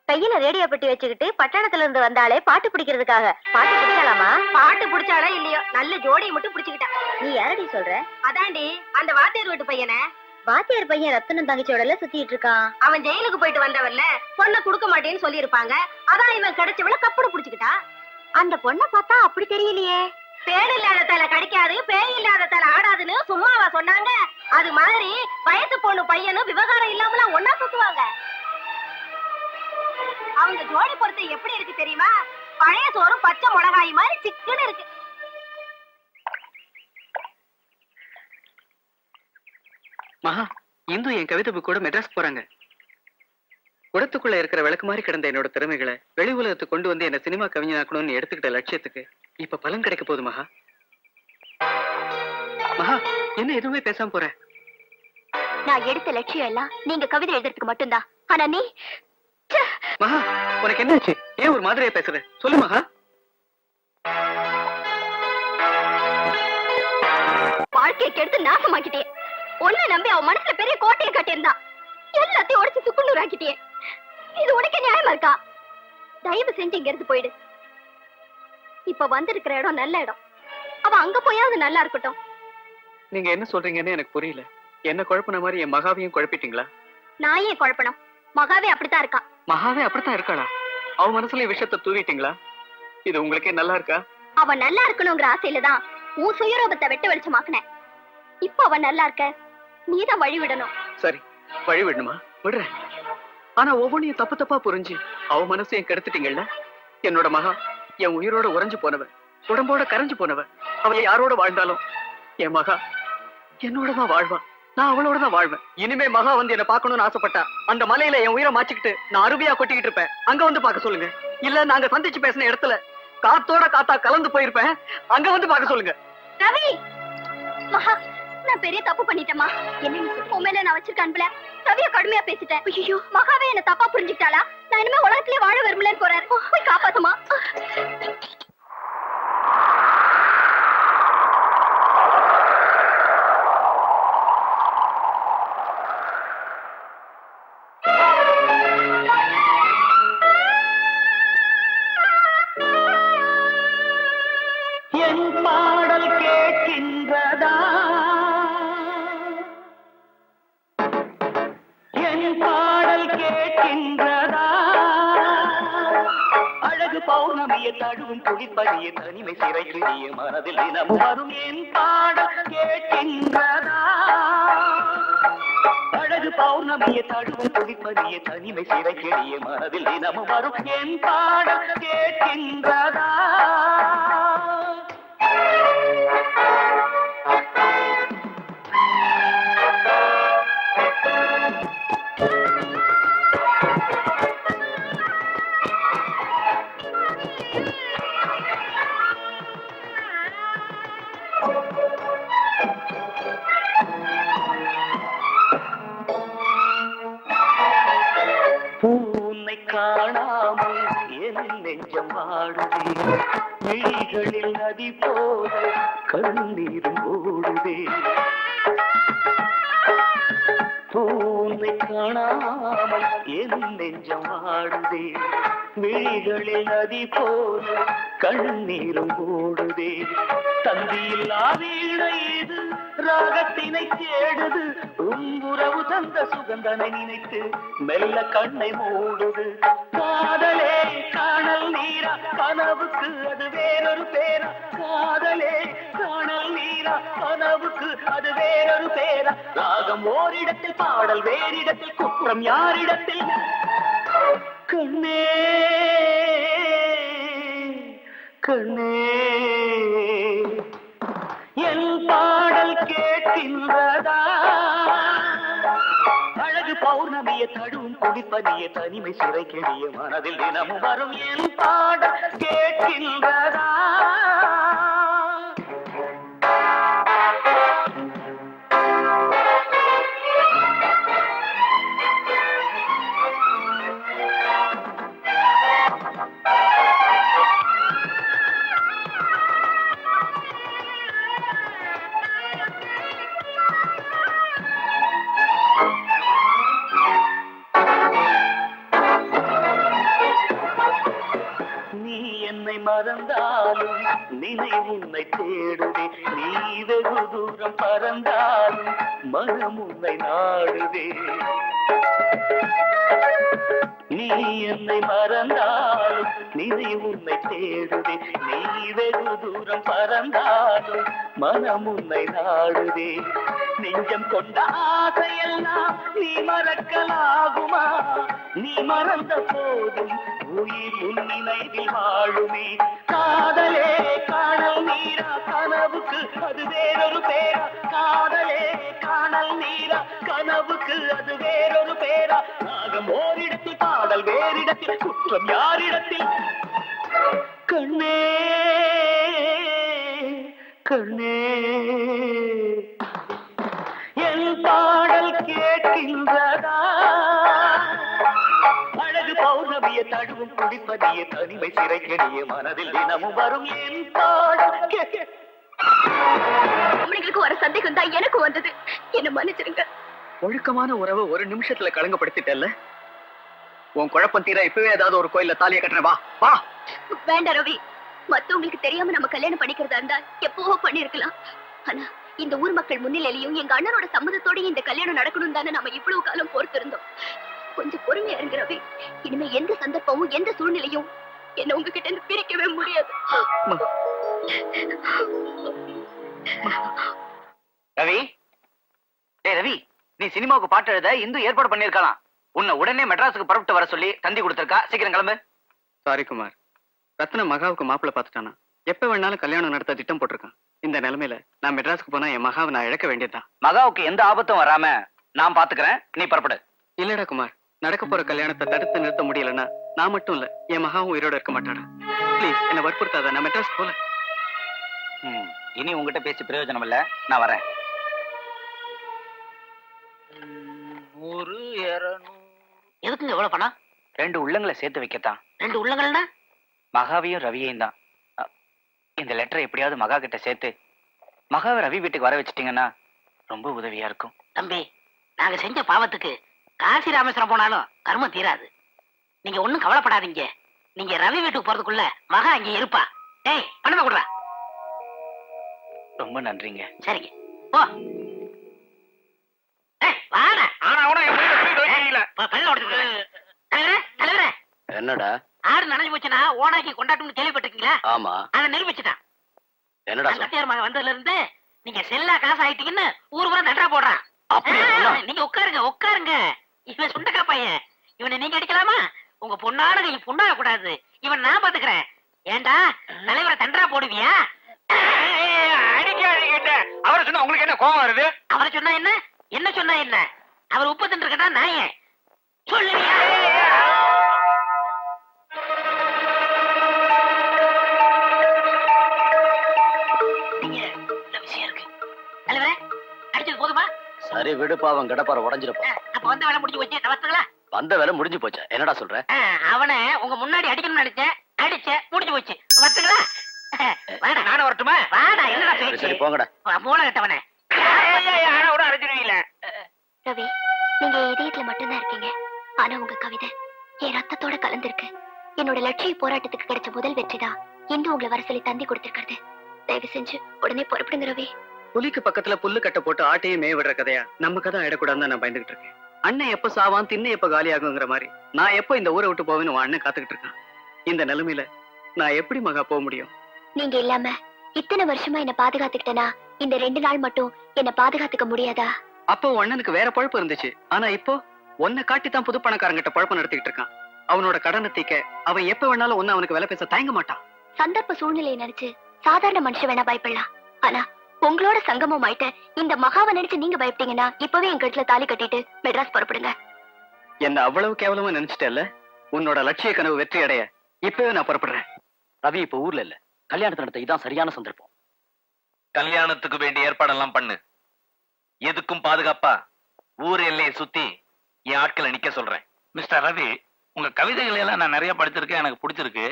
கையில ரேடியோ பெட்டி வச்சுக்கிட்டு பட்டணத்துல இருந்து வந்தாலே பாட்டு பிடிக்கிறதுக்காக. பாட்டு பிடிச்சாலாமா? பாட்டு பிடிச்சாலா இல்லையோ, நல்ல ஜோடியை மட்டும் பிடிச்சுக்கிட்டா. நீ யாரடி சொல்ற? அதாண்டி அந்த வாத்தியார் வீட்டு பையனை. வாத்தியார் பையன் ரத்தனம் தங்கச்சியோட சுத்திட்டு இருக்கான். அவன் ஜெயிலுக்கு போயிட்டு வந்தவல்ல, பொண்ணை கொடுக்க மாட்டேன்னு சொல்லி இருப்பாங்க. அதான் இவன் கிடைச்சவள கப்புடு பிடிச்சுக்கிட்டா. அந்த பொண்ணை பார்த்தா அப்படி தெரியலையே. பேடு இல்லாத தலை கடிக்காது, பேய் இல்லாத தலை ஆடாதுன்னு சும்மாவா சொன்னாங்க? அது மாதிரி வயசு பொண்ணு பையனும் விவகாரம் இல்லாமலாம் ஒன்னா சுத்துவாங்க. அவங்க ஜோடி பொறுத்து எப்படி இருக்கு தெரியுமா? பழைய சோறும் பச்சை மிளகாய் மாதிரி சிக்கன் இருக்கு. மகா, இந்து என் கவிதை புக் கூட மெட்ராஸ் போறாங்க. குடத்துக்குள்ள இருக்கிற விளக்கு மாதிரி கிடந்த என்னோட திறமைகளை வெளி உலகத்துக்கு கொண்டு வந்து என்ன சினிமா கவிஞனாக்கணும்னு எடுத்துக்கிட்ட லட்சியத்துக்கு இப்ப பலன் கிடைக்க போகுது. மகா, மகா, என்ன எதுவுமே பேசாம போற? நான் எடுத்த லட்சியம் எல்லாம் நீங்க கவிதை எழுதுறதுக்கு மட்டும்தான். ஆனா நீ மகா, உனக்கு என்னாச்சு? ஏன் ஒரு மாதிரியா பேசுற? சொல்லு மகா. வாழ்க்கையை கெடுத்து நாசமாக்கிட்டே. உன்னை நம்பி அவன் மனசுல பெரிய கோட்டையை கட்டியிருந்தா, எல்லாத்தையும் உடைச்சு சுக்குநூறு ஆக்கிட்டே. இது உனக்கு நியாயமா இருக்கா? தயவு செஞ்சு இங்க இருந்து போயிடு. இப்ப வந்திருக்கிற இடம் நல்ல இடம். அவன் அங்க போயாவது நல்லா இருக்கட்டும். நீங்க என்ன சொல்றீங்கன்னு எனக்கு புரியல. என்ன குழப்பின மாதிரி என் மகாவையும் குழப்பிட்டீங்களா? நான் ஏன் குழப்பணும்? மகாவே அப்படித்தான் இருக்கான். மகாவே அப்படித்தான் இருக்காளா? அவ மனசுல விஷத்தை தூவிட்டீங்களா? இது உங்களுக்கே நல்லா இருக்கா? அவன் நல்லா இருக்கணுங்கிற ஆசையில தான் உன் சுயரூபத்தை வெட்ட வெளிச்சமாக்குனேன். இப்ப அவன் நல்லா இருக்க நீதான் வழி விடணும். சரி, வழி விடணுமா? விடுறேன். ஆனா ஒவ்வொன்றையும் தப்பு தப்பா புரிஞ்சு அவ மனசையும் கெடுத்துட்டீங்கல்ல. என்னோட மகா என் உயிரோட உறைஞ்சு போனவன், உடம்போட கரைஞ்சு போனவன். அவ யாரோட வாழ்ந்தாலும் என் மகா என்னோட தான் வாழ்வான். நான் அவளோட தான் வாழ்வேன். இனிமே மகா வந்து என்ன பார்க்கணும்னு ஆசைப்பட்டா அந்த மலையில என் உயிரை மாச்சிக்கிட்டு நான் அருவியா கொட்டிக்கிட்டு இருப்பேன். அங்க வந்து பார்க்க சொல்லுங்க. இல்ல நாங்க சந்திச்சு பேசின இடத்துல காத்தோட காத்தா கலந்து போயிருப்பேன். அங்க வந்து பார்க்க சொல்லுங்க. ரவி, மகா, நான் பெரிய தப்பு பண்ணிட்டேமா. என்ன நீ சொல்ற? உண்மையில நான் வச்சிருக்க அன்புல ரவிய கடுமையா பேசிட்டேன். ஐயோ, மகாவே என்ன தப்பா புரிஞ்சுக்கிட்டாளா? நான் இனிமே உலகத்திலே வாழ விரும்பலன்னு போறாரு. போய் காப்பாத்துமா. என் பாடல் கேட்கின்றதா என் பாடல் கேட்கின்றதா அழகு பௌர்ணமியை தழுவும் குளிப்பதிய தனிமை சிறைக்கிழிய மனதில் தினம் வரும் என் பாடல் கேட்கின்றதா அழகு பௌர்ணமியை தழுவும் குளிப்பதிய தனிமை சிறைக்கிழிய மனதில் தினமும் வரும் என் பாடல் கேட்கின்றதா பூனை காணாமல் என் நெஞ்சம் வாடுதே விழிகளில் நதி போல கண்ணீரும் ஓடுதே பூனை காணாமல் என் நெஞ்சம் வாடுதே விழிகளில் நதி போல கண்ணீரும் ஓடுதே தந்தியில்லா வீணை இது ராகத்தினை தேடுது உறவு தந்த சுகந்தனை நினைத்து மெல்ல கண்ணை மூடுது காதலே காணல் நீரா கனவுக்கு அது வேறொரு பேரா காதலே காணல் நீரா கனவுக்கு அது வேறொரு பேரா ராகம் ஓரிடத்தில் பாடல் வேறிடத்தில் குற்றம் யாரிடத்தில் கண்ணே கண்ணே என் பாடல் கேட்கின்றதா அழகு பௌர்ணமிய தழுவும் குளிப்பதிய தனிமை சிறை கிழிய மனதில் தினமும் வரும் என் பாடல் கேட்கின்றதா மறந்தாலும் நினைவு உன்னை தேடுதே நீ வெகு தூரம் பறந்தாலும் மனம் உன்னை நாடுதே நீ என்னை மறந்தாலும் நினைவு உன்னை தேடுதே நீ வெகு தூரம் பறந்தாலும் மனம் உன்னை நாடுதே நெஞ்சம் கொண்ட ஆசையெல்லாம் நீ மறக்கலாகுமா நீ மறந்த போதும் உயிர் உன் நினைவில் வாழுமே காதலே காணல் நீரா கனவுக்கு அது வேறொரு பேரா காதலே காணல் நீரா கனவுக்கு அது வேறொரு பேரா நாகம் ஓரிடத்தில் பாடல் வேறிடத்தில் குற்றம் யாரிடத்தில் கண்ணே கண்ணே என் பாடல் கேட்கின்றதா அழகு பௌர்ணமிய தழுவும் குடிப்பதிய தனிமை சிறை கெடிய மனதில் தினமும் வரும் என் பாடல் உங்களுக்கு வர சந்தேகம் தான் எனக்கு வந்தது என்ன மன்னிச்சிருங்க ஒழுக்கமான உறவை ஒரு நிமிஷத்துல கலங்கப்படுத்திட்டல்ல உன் குழப்பம் தீர இப்பவே ஏதாவது ஒரு கோயில்ல தாலியை கட்டுறேன் வா வா வேண்டாம் ரவி மத்தவங்களுக்கு தெரியாம நம்ம கல்யாணம் பண்ணிக்கிறதா இருந்தா எப்பவோ பண்ணிருக்கலாம் ஆனா இந்த ஊர் மக்கள் முன்னிலையிலையும் எங்க அண்ணனோட சம்மதத்தோடய இந்த கல்யாணம் நடக்கணும் தானே நம்ம இவ்வளவு காலம் பொறுத்திருந்தோம் கொஞ்சம் பொறுமையா இருங்க ரவி இனிமே எந்த சந்தர்ப்பமும் எந்த சூழ்நிலையும் என்ன உங்ககிட்ட இருந்து பிரிக்கவே முடியாது ரவி ரவி நீ சினிமாவுக்கு பாட்டு எழுத இந்து ஏற்பாடு பண்ணிருக்கலாம் உன்னை உடனே மெட்ராஸுக்கு புறப்பட்டு வர சொல்லி தந்தி கொடுத்திருக்கா சீக்கிரம் கிளம்பு சாரி குமார் ரத்ன மகாவுக்கு மாப்பிள்ள பாத்துட்டானா எப்ப வேணாலும் கல்யாணம் நடத்த திட்டம் போட்டிருக்கான் இந்த நிலைமையில நான் மெட்ராஸுக்கு போனா என் மகாவை நான் இழக்க வேண்டியதுதான் மகாவுக்கு எந்த ஆபத்தும் வராம நான் பாத்துக்கிறேன் நீ புறப்படு இல்லடா குமார் நடக்க போற கல்யாணத்தை தடுத்து நிறுத்த முடியலன்னா நான் மட்டும் இல்ல என் மகாவும் உயிரோட இருக்க மாட்டாடா பிளீஸ் என்ன வற்புறுத்தாத நான் மெட்ராஸ் போல இனி உங்ககிட்ட பேசி பிரயோஜனம் இல்ல நான் வரேன் 100 200 எதுக்குங்க எவ்வளவு பணம் 2 உள்ளங்களை சேர்த்து வைக்கத்தான் 2 உள்ளங்கள்னா மகாவையும் ரவியையும் தான் இந்த லெட்டரை எப்படியாவது மகா கிட்ட சேர்த்து மகாவை ரவி வீட்டுக்கு வர வச்சிட்டீங்கன்னா ரொம்ப உதவியா இருக்கும் தம்பி நாங்க செஞ்ச பாவத்துக்கு காசி ராமேஸ்வரம் போனாலும் கர்மம் தீராது நீங்க ஒண்ணும் கவலைப்படாதீங்க நீங்க ரவி வீட்டுக்கு போறதுக்குள்ள மகா அங்கே இருப்பா டேய் பணமா கொடுறா ரொம்ப நன்றிங்க. சரிங்க போ. வாடா. ஆனா கூட என் வீட்டுல தூக்கி வைக்கிறீங்களே. கல்ல உடைச்சு தலைவரே தலைவரே, என்னடா? ஆறு நனைஞ்சு போச்சுன்னா ஓனாக்கி கொண்டாட்டம்னு கேள்விப்பட்டிருக்கீங்களா? ஆமா. அதை நிரூபிச்சுட்டான். என்னடா அந்த கத்தியார் மகன் வந்ததுல இருந்து நீங்க செல்லா காசு ஆயிட்டீங்கன்னு ஊர் பூரா நன்றா போடுறான். நீங்க உட்காருங்க உட்காருங்க. இவன் சுண்டக்கா பையன், இவனை நீங்க அடிக்கலாமா? உங்க பொண்ணாட நீங்க பொண்ணாக கூடாது. இவன் நான் பாத்துக்கிறேன். ஏண்டா தலைவரை தண்டரா போடுவியா? அடிக்க அவரை சொன்னா உங்களுக்கு என்ன கோவம் வருது? அவரை சொன்னா என்ன, என்ன சொன்னா என்ன? அவர் உப்பு தின்றுக்கட்டா நாயே சொல்லுவியா? விஷயம் இருக்கு தலைவரே, அடிச்சது போதுமா? சரி விடுப்பா, அவன் கடப்பார உடஞ்சிருப்பா. அப்ப வந்த வேலை முடிஞ்சு போச்சு. நவத்துங்களா? வந்த வேலை முடிஞ்சு போச்சா? என்னடா சொல்ற? அவனை உங்க முன்னாடி அடிக்கணும்னு நினைச்சேன், அடிச்ச முடிஞ்சு போச்சு. வரட்டுங்களா? வாடா. நானும் வரட்டுமா? வாடா. என்னடா சரி பேச்சு? சரி போங்கடா. மூளை கட்டவனே. ஆனா கூட அரைச்சிருவீங்கள. ரவி, நீங்க என் இதயத்துல மட்டும்தான் இருக்கீங்க. ஆனா உங்க கவிதை என் ரத்தத்தோட கலந்திருக்கு. என்னோட லட்சிய போராட்டத்துக்கு கிடைச்ச முதல் வெற்றிதான் இன்னும் உங்களை வர சொல்லி தந்தி கொடுத்திருக்கிறது. தயவு செஞ்சு உடனே புறப்படுங்க ரவி. புலிக்கு பக்கத்துல புல்லு கட்ட போட்டு ஆட்டையே மேய விடுற கதையா நம்ம கதை ஆயிடக்கூடாதுன்னு நான் பயந்துகிட்டு இருக்கேன். அண்ணன் எப்ப சாவான், திண்ணை எப்ப காலி ஆகுங்கிற மாதிரி நான் எப்ப இந்த ஊரை விட்டு போவேன்னு உன் அண்ணன் காத்துக்கிட்டு இருக்கான். இந்த நிலைமையில நான் எப்படி மகா போக முடியும்? நீங்க இல்லாம இத்தனை வருஷமா என்ன பாதுகாத்துக்கிட்டனா இந்த 2 நாள் மட்டும் என்ன பாதுகாத்துக்க முடியாதா? அப்போ உன் அண்ணனுக்கு வேற பழப்பு இருந்துச்சு. ஆனா இப்போ உன்னை காட்டித்தான் புது பணக்காரங்கிட்ட பழப்பம் நடத்திக்கிட்டு இருக்கான். அவனோட கடனை தீக்க அவன் எப்ப வேணாலும் ஒன்னு அவனுக்கு வேலை பேச தயங்க மாட்டான். சந்தர்ப்ப சூழ்நிலையை நினைச்சு சாதாரண மனுஷன் வேணா பயப்படலாம். ஆனா உங்களோட சங்கமம் ஆயிட்ட இந்த மகாவை நினைச்சு நீங்க பயப்பட்டீங்கன்னா இப்பவே என் கழுத்துல தாலி கட்டிட்டு மெட்ராஸ் புறப்படுங்க. என்ன அவ்வளவு கேவலமா நினைச்சிட்டேல்ல? உன்னோட லட்சிய கனவு வெற்றி அடைய இப்பவே நான் புறப்படுறேன். ரவி இப்ப ஊர்ல இல்ல, கல்யாணத்தை நடத்த இதான் சரியான சந்தர்ப்பம். கல்யாணத்துக்கு வேண்டிய ஏற்பாடெல்லாம் பண்ணு. எதுக்கும் பாதுகாப்பா ஊர் எல்லையை சுத்தி என் ஆட்களை நிக்க சொல்றேன். மிஸ்டர் ரவி, உங்க கவிதைகளை எல்லாம் நான் நிறைய படிச்சிருக்கேன், எனக்கு பிடிச்சிருக்கு.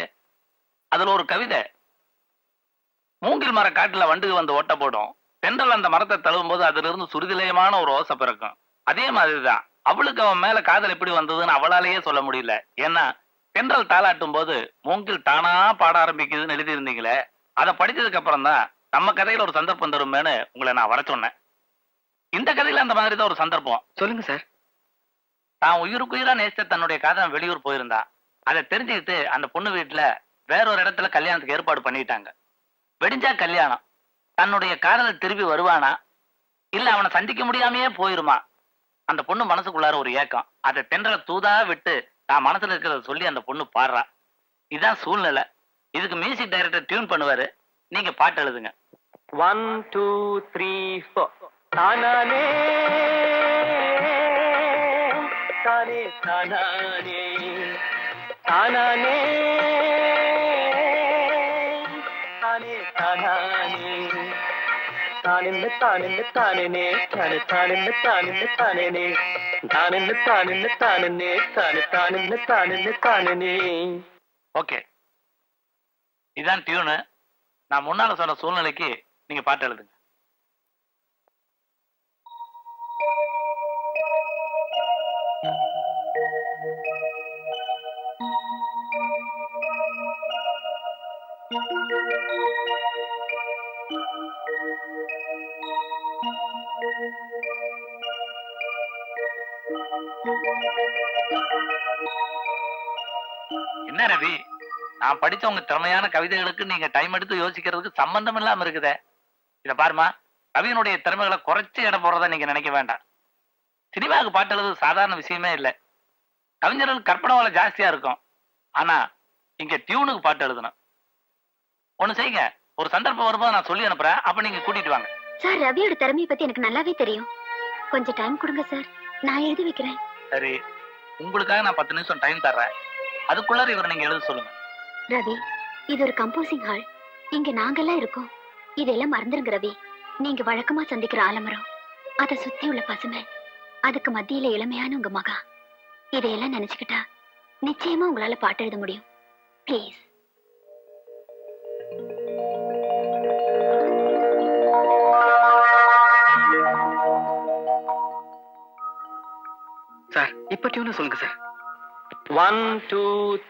அதுல ஒரு கவிதை, மூங்கில் மர காட்டுல வண்டுக்கு வந்து ஓட்ட போடும், தென்றல் அந்த மரத்தை தழுவும் போது அதுல இருந்து சுருதிலயமான ஒரு ஓசை பிறக்கும். அதே மாதிரிதான் அவளுக்கு அவன் மேல காதல் எப்படி வந்ததுன்னு அவளாலேயே சொல்ல முடியல. ஏன்னா தென்றல் தாளாட்டும் போது மூங்கில் தானா பாட ஆரம்பிக்குதுன்னு எழுதி இருந்தீங்களே, அதை படிச்சதுக்கு அப்புறம் தான் நம்ம கதையில ஒரு சந்தர்ப்பம் தருமேன்னு உங்களை நான் வர சொன்னேன். இந்த கதையில அந்த மாதிரி தான் ஒரு சந்தர்ப்பம். சொல்லுங்க சார். தான் உயிருக்குயிரா நேசித்த தன்னுடைய காதலன் வெளியூர் போயிருந்தா. அதை தெரிஞ்சுக்கிட்டு அந்த பொண்ணு வீட்டுல வேறொரு இடத்துல கல்யாணத்துக்கு ஏற்பாடு பண்ணிட்டாங்க. வெடிஞ்சா கல்யாணம். தன்னுடைய காதலன் திரும்பி வருவானா இல்ல அவனை சந்திக்க முடியாமையே போயிருமா? அந்த பொண்ணு மனசுக்குள்ளார ஒரு ஏக்கம். அதை தென்றலை தூதா விட்டு தான் மனசுல இருக்கிறத சொல்லி அந்த பொண்ணு பாடுறா. இதுதான் சூழ்நிலை. இதுக்கு மியூசிக் டைரக்டர் டியூன் பண்ணுவாரு, நீங்க பாட்டு எழுதுங்க. 1 2 3 4 தானானே தானே தானானே தானானே தானே தானானே தானின்னு தானின்னு தானே தானே தானின்னு தானின்னு தானே தானின்னு தானின்னு தானே தானே தானின்னு தானின்னு தானே. ஓகே, இதான் டியூனு. நான் முன்னால சொன்ன சூழ்நிலைக்கு நீங்க பாட்டு எழுதுங்க. என்ன ரவி, நான் படிச்ச உங்க திறமையான கவிதைகளுக்கு நீங்க டைம் எடுத்து யோசிக்கிறதுக்கு சம்பந்தம் இல்லாம இருக்குதே. இத பாருமா, கவியனுடைய திறமைகளை குறைச்சு இடம் போடுறதா நீங்க நினைக்க வேண்டாம். சினிமாவுக்கு பாட்டு எழுது சாதாரண விஷயமே இல்லை. கவிஞர்கள் கற்பனை வளம் ஜாஸ்தியா இருக்கும். ஆனா இங்க டியூனுக்கு பாட்டு எழுதணும். ஒண்ணு செய்யுங்க, ஒரு சந்தர்ப்பம் வரும்போது நான் சொல்லி அனுப்புறேன், அப்ப நீங்க கூட்டிட்டு வாங்க. சார், ரவியோட திறமையை பத்தி எனக்கு நல்லாவே தெரியும். கொஞ்சம் டைம் கொடுங்க சார், நான் எழுதி வைக்கிறேன். சரி, உங்களுக்காக நான் 10 நிமிஷம் டைம் தர்றேன். அதுக்குள்ளார இவரை நீங்க எழுத சொல்லுங்க. ரவி, இது ஒரு கம்போசிங் ஹால். இங்க நாங்கெல்லாம் இருக்கோம். இதெல்லாம் மறந்துருங்க ரவி. நீங்க வழக்கமா சந்திக்கிற ஆலமரம், அதை சுத்தி உள்ள பசுமை, அதுக்கு மத்தியில இளமையான உங்க மகா, இதையெல்லாம் நினைச்சுக்கிட்டா நிச்சயமா உங்களால பாட்டு எழுத முடியும். ப்ளீஸ். சார், இப்ப டியூன் சொல்லுங்க சார். 1 2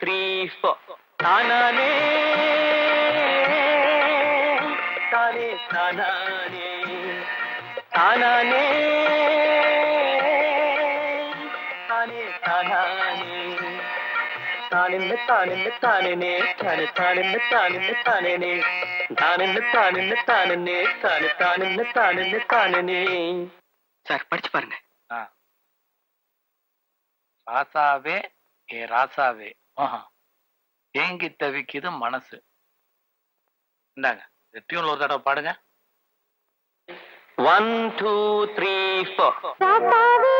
3 4 தானானே தானே தானானே தானானே தானே தானானே தானின்னு தானின்னு தானே தானே தானின்னு தானின்னு தானே தானின்னு தானின்னு தானே தானே தானின்னு தானின்னு தானே. சார் படிச்சு பாருங்க. ராசாவே ஏ ராசாவே ஏங்கி தவிக்குது மனசு. இந்தாங்க டியூன்ல ஒரு தடவை பாடுங்க. 1 2 3 4.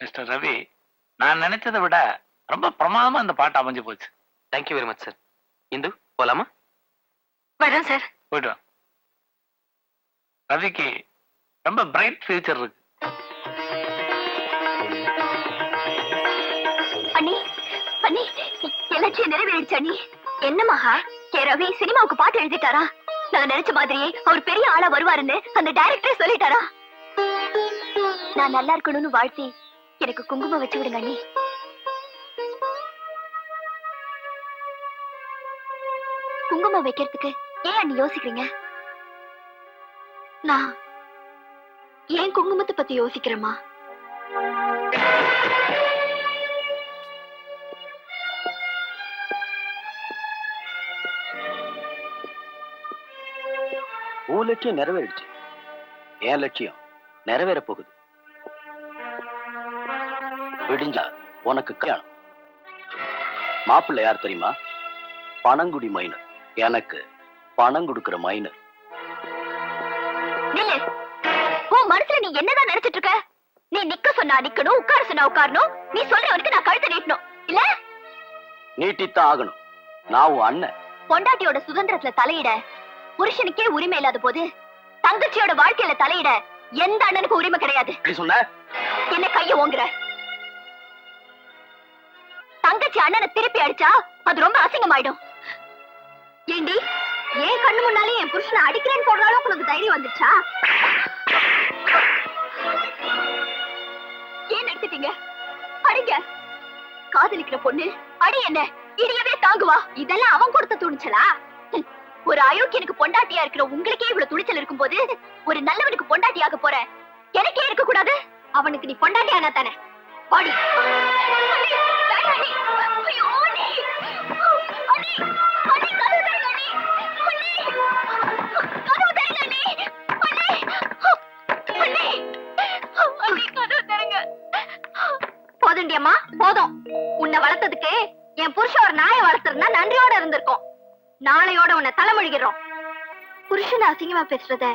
மிஸ்டர் ரவி, நான் நினைச்சதை விட ரொம்ப பிரமாதமா இந்த பாட்டு அமைஞ்சு போச்சு. Thank you very much sir. Hindu போலாமா? வரேன் சார். போயிட்டு வா. ரவிக்கு ரொம்ப பிரைட் ஃபியூச்சர் இருக்கு. அண்ணி அண்ணி எல்லாத்தையும் நிறைவேறிடுச்சு அண்ணி. என்ன மகா, கே ரவி சினிமாவுக்கு பாட்டு எழுதிட்டாரா? நான் நினைச்ச மாதிரியே அவர் பெரிய ஆளா வருவாருன்னு அந்த டைரக்டரே சொல்லிட்டாரா? நான் நல்லா இருக்கணும்னு வாழ்த்தி எனக்கு குங்குமம் வச்சு விடுங்க அண்ணி. குங்குமம் வைக்கிறதுக்கு ஏன் அண்ணி யோசிக்கிறீங்க? நான் ஏன் குங்குமத்தை பத்தி யோசிக்கிறேமா? உன் லட்சியம் நிறைவேறிடுச்சு, என் லட்சியம் நிறைவேற போகுது. விடிஞ்சா உனக்கு கல்யாணம். மாப்பிள்ளை யார் தெரியுமா? பணங்குடி மைனர். எனக்கு பணம் கொடுக்கிற மைனர். நில்லு. உன் மனசுல நீ என்னதான் நினைச்சிட்டு இருக்க? நீ நிக்க சொன்னா நிக்கணும், உட்கார சொன்னா உட்காரணும். நீ சொல்றவனுக்கு நான் கழுத்தை நீட்டணும் இல்ல? நீட்டித்தான் ஆகணும். நான் உன் அண்ணன். பொண்டாட்டியோட சுதந்திரத்துல தலையிட புருஷனுக்கே உரிமை இல்லாத போது தங்கச்சியோட வாழ்க்கையில தலையிட எந்த அண்ணனுக்கு உரிமை கிடையாது. சொன்ன என்ன கைய ஓங்குற? தங்கச்சி அண்ணனை திருப்பி அடிச்சா அது ரொம்ப அசிங்கமாயிடும். ஏண்டி, ஏன் கண்ணு முன்னாலே என் புருஷனை அடிக்கிறேன்னு சொல்ற அளவுக்கு உனக்கு தைரியம் வந்துச்சா? ஏன் எடுத்துட்டீங்க? அடிங்க. காதலிக்கிற பொண்ணு அடி என்ன இடியவே தாங்குவா? இதெல்லாம் அவன் கொடுத்த துணிச்சலா? ஒரு அயோக்கியனுக்கு பொண்டாட்டியா இருக்கிற உங்களுக்கே இவ்வளவு துணிச்சல் இருக்கும் போது ஒரு நல்லவனுக்கு பொண்டாட்டியாக போற எனக்கே இருக்க கூடாது? அவனுக்கு நீ பொண்டாட்டியானா தானே? பாடி. போதுண்டியம்மா, போதும். உன்னை வளர்த்ததுக்கு என் புருஷன் ஒரு நாயை வளர்த்திருந்தா நன்றியோட இருந்திருக்கும். நாளையோட உன்னை தலைமொழிகிறோம். புருஷனை அசிங்கமா பேசுறத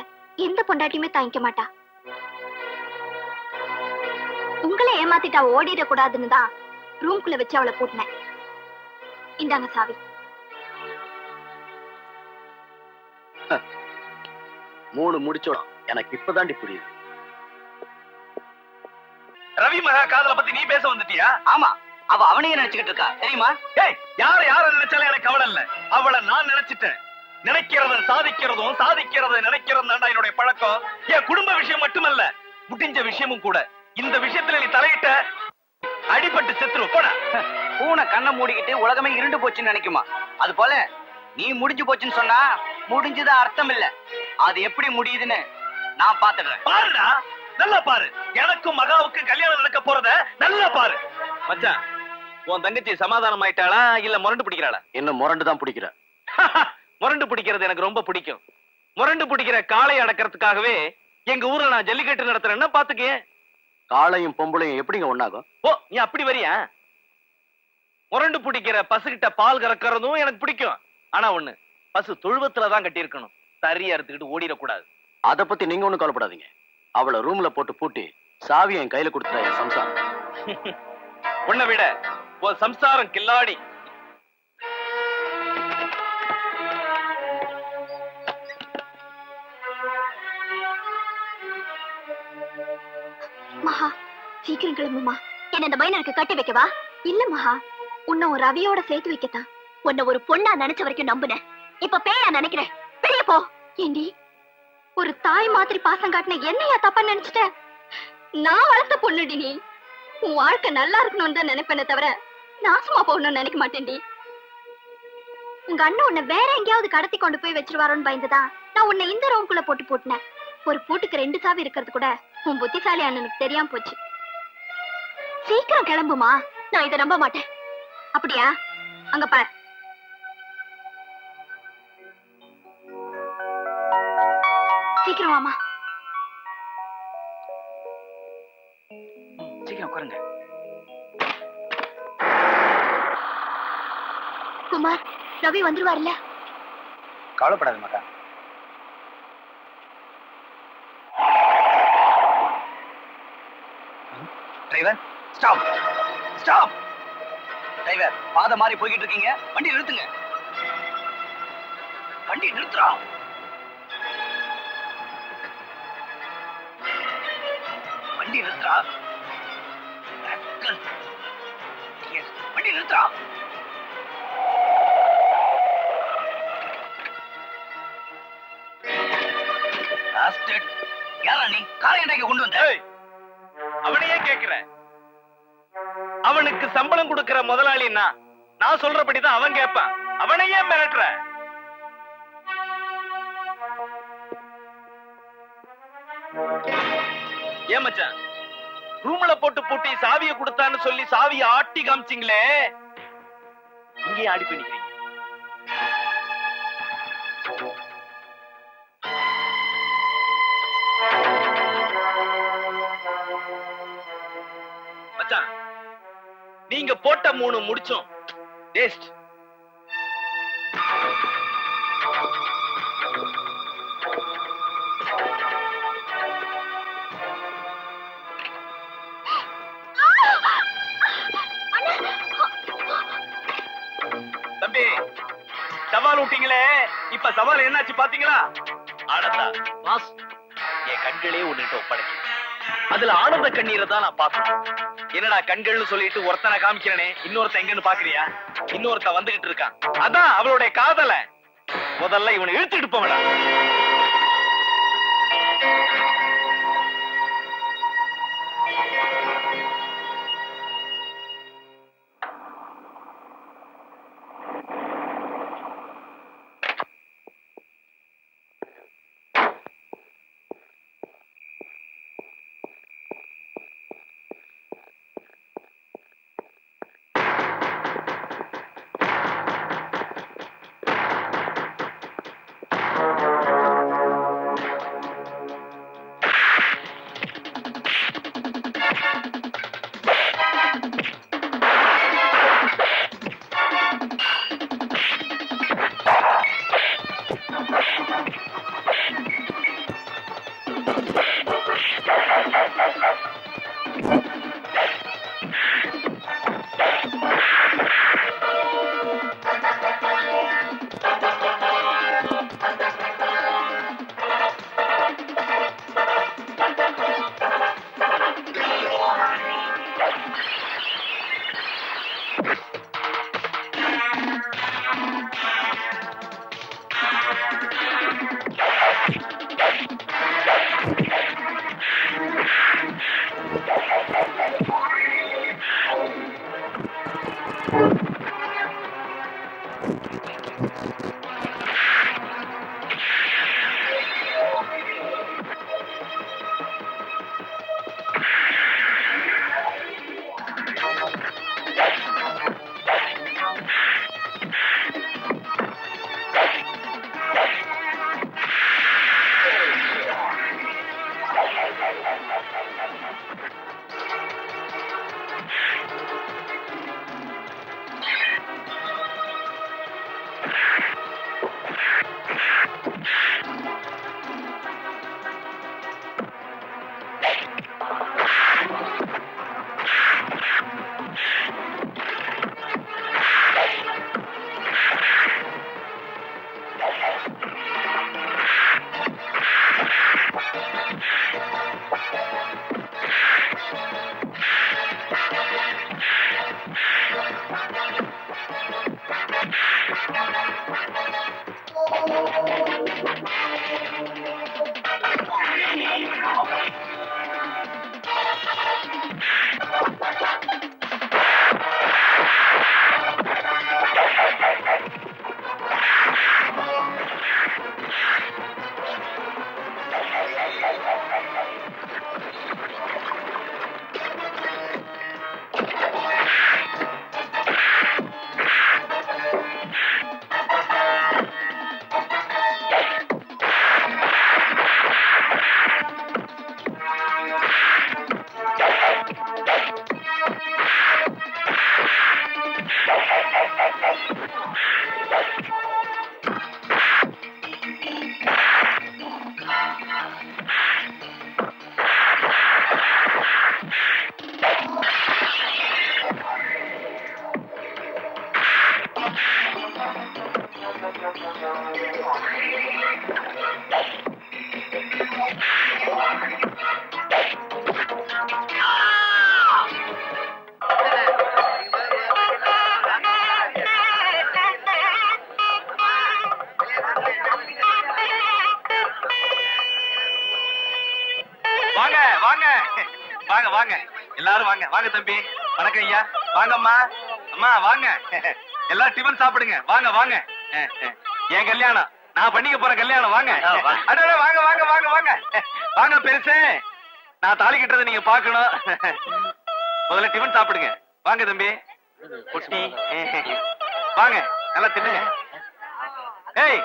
எந்த பொண்டாட்டியுமே தாங்கிக்க மாட்டா. உங்களை ஏமாத்திட்டா ஓடிட கூடாதுன்னு தான் ரூம்குள்ள வச்சு அவளை பூட்டினேன். இந்தாங்க சாவி. மூணு முடிச்சோம். எனக்கு இப்பதாண்டி புரியுது. ரவி மகா காதலை பத்தி நீ பேச வந்துட்டியா? ஆமா, அவ அவனையே நினைச்சுக்கிட்டு இருக்கா தெரியுமா? ஏய், யார நினைச்சாலும் எனக்கு கவலை இல்ல. அவளை நான் நினைச்சிட்டேன். நினைக்கிறத சாதிக்கிறதும் சாதிக்கிறத நினைக்கிறதும் தான்டா என்னுடைய பழக்கம். என் குடும்ப விஷயம் மட்டுமல்ல, முடிஞ்ச விஷயமும் கூட. இந்த விஷயத்துல நீ தலையிட்ட அடிபட்டு செத்துரு. போடா. பூனை கண்ணை மூடிக்கிட்டு உலகமே இருண்டு போச்சுன்னு நினைக்குமா? அது போல நீ முடிஞ்சு போச்சுன்னு சொன்னா முடிஞ்சுதான் அர்த்தம் இல்ல. அது எப்படி முடியுதுன்னு நான் பாத்துடுறேன். பாருடா, நல்லா பாரு. எனக்கும் மகாவுக்கும் கல்யாணம் நடக்க போறத நல்லா பாரு. மச்சான், உன் தங்கச்சி சமாதானம் ஆயிட்டாளா இல்ல முரண்டு பிடிக்கிறாளா? என்ன முரண்டு தான் பிடிக்கிற? முரண்டு பிடிக்கிறது எனக்கு ரொம்ப பிடிக்கும். முரண்டு பிடிக்கிற காளை அடக்கிறதுக்காகவே எங்க ஊர்ல நான் ஜல்லிக்கட்டு நடத்துறேன்னா பாத்துக்க. காளையும் பொம்பளையும் எப்படிங்க ஒண்ணாகும்? ஓ, நீ அப்படி வரியா? முரண்டு பிடிக்கிற பசுகிட்ட பால் கறக்கிறதும் எனக்கு பிடிக்கும். ஆனா ஒண்ணு, பசு தொழுவத்துலதான் கட்டி இருக்கணும். தறிய அறுத்துக்கிட்டு ஓடிடக்கூடாது. அத பத்தி நீங்க ஒண்ணும் கவலைப்படாதீங்க. அவளை ரூம்ல போட்டு பூட்டி சாவியை என் கையில கொடுத்துட்டா என் சம்சாரம். உன்னை விட உன் சம்சாரம் கில்லாடி. மகா, சீக்கிரம் கிளம்புமா. என்ன இந்த மைனருக்கு கட்டி வைக்கவா? இல்ல மகா, உன்னை ஒரு ரவியோட சேர்த்து வைக்கத்தான் உன்னை ஒரு பொண்ணா நினைச்ச வரைக்கும் நம்புனேன். இப்ப பேயா நினைக்கிறேன். வெளியே போ. ஏண்டி, ஒரு தாய் மாதிரி பாசம் காட்டின என்னையா தப்பா நினைச்சிட்ட? நான் வளர்த்த பொண்ணுடி நீ. உன் வாழ்க்கை நல்லா இருக்கணும்னு தான் நினைப்பேனே தவிர நாசமா போகணும்னு நினைக்க மாட்டேன்டி. உங்க அண்ணன் உன்னை வேற எங்கேயாவது கடத்தி கொண்டு போய் வச்சிருவாரோன்னு பயந்துதான் நான் உன்னை இந்த ரூம்குள்ள போட்டு பூட்டினேன். ஒரு பூட்டுக்கு 2 சாவி இருக்கிறது கூட உன் புத்திசாலி அண்ணனுக்கு தெரியாம போச்சு. சீக்கிரம் கிளம்புமா. நான் இதை நம்ப மாட்டேன். அப்படியா? அங்க பார். சீக்கிரம் வாமா. சீக்கிரம் உட்காருங்க. குமார், ரவி வந்துருவார்ல? கவலைப்படாத மாட்டா. Driver, stop stop. டிரைவர், பாதை மாறி போய்கிட்டு இருக்கீங்க. வண்டி நிறுத்துங்க. வண்டி நிறுத்துறா. வண்டி நிறுத்துறா. வண்டி நிறுத்துறா. யாரா நீ? காரை இன்றைக்கு கொண்டு வந்த? அவனையே கேக்குற? அவனுக்கு சம்பளம் கொடுக்கிற முதலாளின்னா நான் சொல்றபடிதான் அவன் கேட்பான். அவனையே மிரட்டுற? ஏன் மச்சான், ரூம்ல போட்டு பூட்டி சாவியை கொடுத்தான்னு சொல்லி சாவியை ஆட்டி காமிச்சிங்களே, இங்கே ஆடி பண்ணிக்கிறீங்க. மச்சான், நீங்க போட்ட 3 முடிச்சோம் வேஸ்ட். தம்பி, சவால் விட்டீங்களே, இப்ப சவால் என்னாச்சு பாத்தீங்களா? ஆனந்தா பாஸ், என் கண்களே உன்னிட்ட ஒப்படைக்கு. அதுல ஆனந்த கண்ணீரை தான் நான் பாக்கணும். என்னடா கண்கள்னு சொல்லிட்டு ஒருத்தனை காமிக்கிறனே, இன்னொருத்த எங்கன்னு பாக்குறியா? இன்னொருத்த வந்துகிட்டு இருக்கான், அதான் அவளுடைய காதல. முதல்ல இவனை இழுத்துட்டு போவடா. வாங்க வாங்க வாங்க வாங்க எல்லாரும் வாங்க வாங்க தம்பி. வணக்கம் ஐயா. வாங்கம்மா. அம்மா வாங்க, எல்லாரும் டிபன் சாப்பிடுங்க. வாங்க வாங்க. என் கல்யாணம், நான் பண்ணிக்க போற கல்யாணம். வாங்க அடடே, வாங்க வாங்க வாங்க வாங்க வாங்க பெருசே. நான் தாலி கட்டுறதை நீங்க பாக்கணும். முதல்ல டிஃபன் சாப்பிடுங்க. வாங்க தம்பி குட்டி, வாங்க நல்லா தின்னுங்க. ஏய்,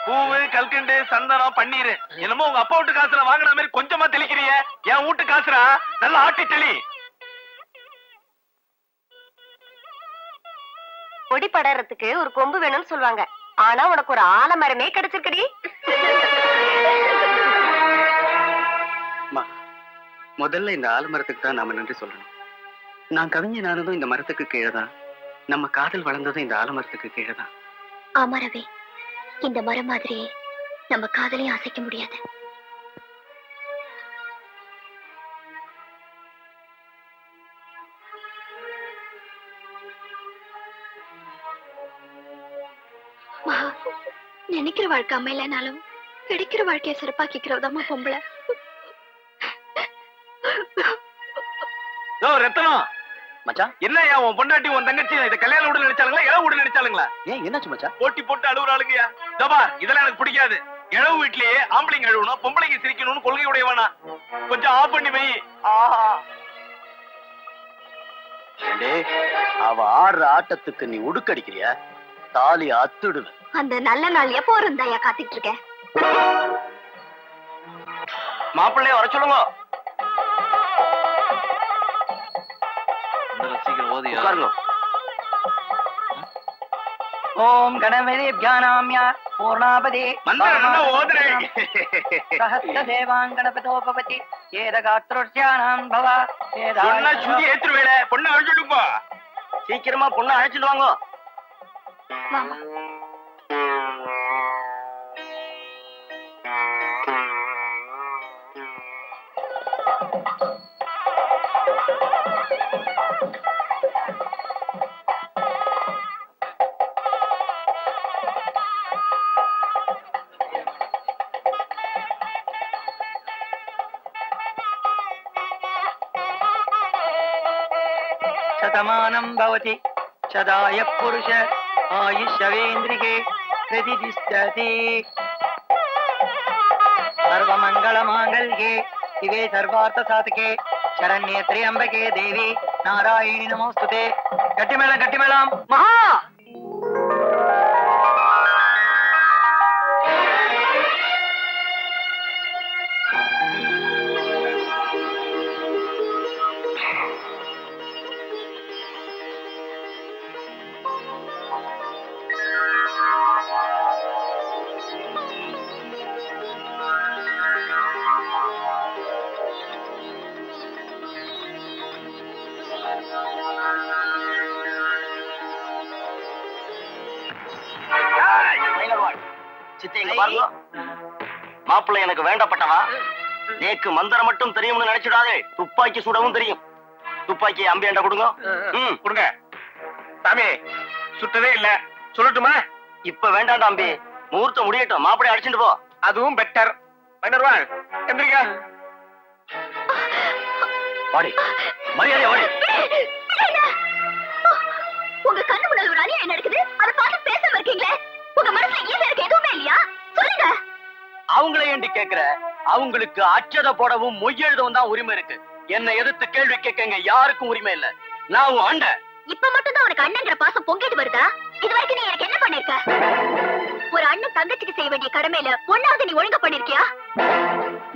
பூவு, கல்கண்டு, சந்தனம், பன்னீர் என்னமோ உங்க அப்பா வீட்டு காசுல வாங்குற மாதிரி கொஞ்சமா தெளிக்கிறிய. என் வீட்டு காசுரா, நல்லா ஆட்டி தெளி. கொடி படறதுக்கு ஒரு கொம்பு வேணும்னு சொல்லுவாங்க. ஆனா உனக்கு ஒரு ஆலமரமே கிடைச்சிருக்கடி. முதல்ல இந்த ஆலமரத்துக்கு தான் நாம நன்றி சொல்லணும். நான் கவிஞனானதும் இந்த மரத்துக்கு கீழே தான். நம்ம காதல் வளர்ந்ததும் இந்த ஆலமரத்துக்கு கீழே தான். ஆமா ரவி, இந்த மரம் மாதிரியே நம்ம காதலையும் அசைக்க முடியாது. மகா, நினைக்கிற வாழ்க்கை அமையலனாலும் கிடைக்கிற வாழ்க்கையை சிறப்பாக்கிக்கிறதாமா பொம்பளை. ரத்தனம் மச்சான், என்ன உன் பொண்டாட்டி உன் தங்கச்சி இதை கல்யாணம் விட நினைச்சாலுங்களா இளவு விட நினைச்சாலுங்களா? ஏன் என்னாச்சு மச்சான்? போட்டி போட்டு அழுவுறாளுங்கயா. தபா, இதெல்லாம் எனக்கு பிடிக்காது. இளவு வீட்லயே ஆம்பளைங்க அழுவணும், பொம்பளைங்க சிரிக்கணும்னு கொள்கை உடையவானா. கொஞ்சம் ஆஃப் பண்ணி வை. அவ ஆடுற ஆட்டத்துக்கு நீ உடுக்கடிக்கிறிய, தாலி அத்துடுவேன். அந்த நல்ல நாள் எப்போ இருந்தாயா காத்துட்டு இருக்கேன். மாப்பிள்ளைய வர சொல்லுங்க. உட்காருங்க. ஓம் கணபதி தியானாம்யா பூர்ணாபதி மந்திரம் நல்லா ஓதுறேன். சஹஸ்ர தேவாங் கணபதோபவதி ஏதகாத்ரோஸ்யானாம் பவ சொன்னா சுதி ஏத்துருவேல. பொண்ணு அழ சொல்லுங்க. சீக்கிரமா பொண்ணு அழைச்சிட்டு வாங்க. வாமா. சதமானம் பவதி சதாய புருஷ ஆயுஷ்யவேந்திரிகே பிரதிதிஷ்டதி சர்வமங்கள மாங்கல்யே சிவே சர்வார்த்த சாதகே சரண்யே திரியம்பகே தேவி நாராயணி நமோஸ்துதே. கட்டிமேளம் கட்டிமேளம். மகா சித்தி இங்க பாருங்க. மாப்பிள்ளை எனக்கு வேண்டப்பட்டவா. நேக்கு மந்திரம் மட்டும் தெரியும்னு நினைச்சிடாதே, துப்பாக்கி சுடவும் தெரியும். துப்பாக்கி அம்பியாண்ட கொடுங்க. கொடுங்க. சாமி, சுட்டதே இல்ல. சொல்லட்டுமா? இப்ப வேண்டாம் அம்பி, முகூர்த்தம் முடியட்டும். மாப்பிள்ளை அடிச்சுட்டு போ. அதுவும் பெட்டர். மன்னர்வாள் எந்திரிங்க. வாடி, மரியாதை வாடி. உங்க கண்ணு முன்னால ஒரு அநியாயம் நடக்குது, அதை பார்த்து பேசாம இருக்கீங்களே. உங்க மனசுல ஈர இருக்கு எதுவுமே இல்லையா? சொல்லுங்க. அவங்களே ஏண்டி கேக்குற? அவங்களுக்கு அச்சத போடவும் மொய் எழுதவும் தான் உரிமை இருக்கு. என்னை எதிர்த்து கேள்வி கேட்கங்க யாருக்கும் உரிமை இல்ல. நான் உன் அண்ணன். இப்ப மட்டும் தான் உனக்கு அண்ணங்கிற பாசம் பொங்கிட்டு வருதா? இது வரைக்கும் நீ எனக்கு என்ன பண்ணிருக்க? ஒரு அண்ணன் தங்கச்சிக்கு செய்ய வேண்டிய கடமையில ஒன்னாவது நீ ஒழுங்கா பண்ணிருக்கியா?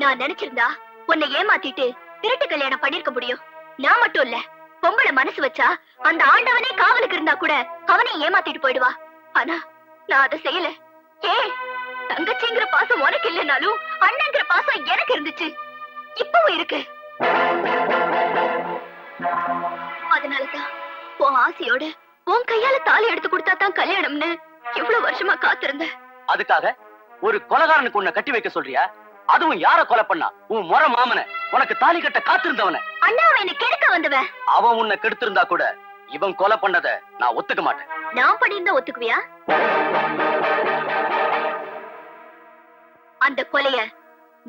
நான் நினைச்சிருந்தா உன்னை ஏமாத்திட்டு திருட்டு கல்யாணம் பண்ணிருக்க முடியும். நான் மட்டும் இல்ல, பொம்பளை மனசு வச்சா அந்த ஆண்டவனே காவலுக்கு இருந்தா கூட அவனை ஏமாத்திட்டு போயிடுவா. ஆனா நான் அதை செய்யல. ஏன்? தங்கச்சிங்கிற பாசம் உனக்கு இல்லைனாலும் அண்ணங்கிற பாசம் எனக்கு இருந்துச்சு, இப்பவும் இருக்கு. அதனாலதான் உன் ஆசையோட உன் கையால தாலி எடுத்து கொடுத்தா தான் கல்யாணம்னு இவ்வளவு வருஷமா காத்திருந்த. அதுக்காக ஒரு கொலைகாரனுக்கு உன்னை கட்டி வைக்க சொல்றியா? அதுவும் யார கொலை பண்ணா? உன் முறை மாமன, உனக்கு தாலி கட்ட காத்திருந்தவன. அண்ணா அவன் என்ன கெடுக்க வந்தவன். அவன் உன்னை கெடுத்திருந்தா கூட இவன் கொலை பண்ணத நான் ஒத்துக்க மாட்டேன். நான் பண்ணியிருந்தா ஒத்துக்குவியா? அந்த கொலைய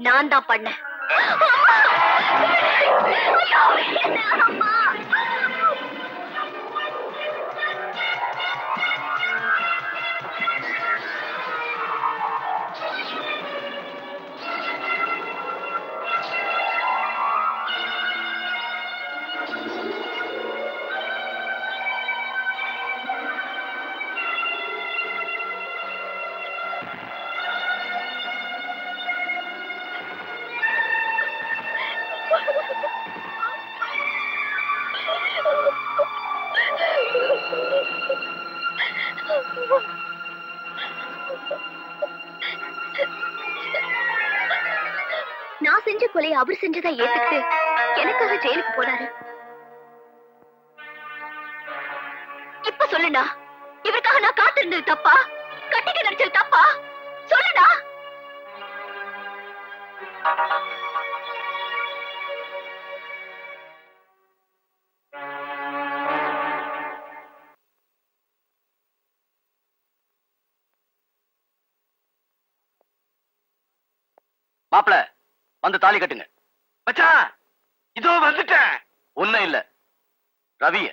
நான் தான் பண்ணேன். கொலையை அவர் செஞ்சதா ஏத்துக்கிட்டு எனக்காக ஜெயிலுக்கு போனாரு. இப்ப சொல்லுடா, இவருக்காக நான் காத்திருந்தது தப்பா? கட்டிக்க நினைச்சது தப்பா? சொல்லுடா. மாப்பிள வந்து தாலி கட்டுங்க. மச்சான் இதோ வந்துட்டேன். ஒண்ணும் இல்ல, ரவிய.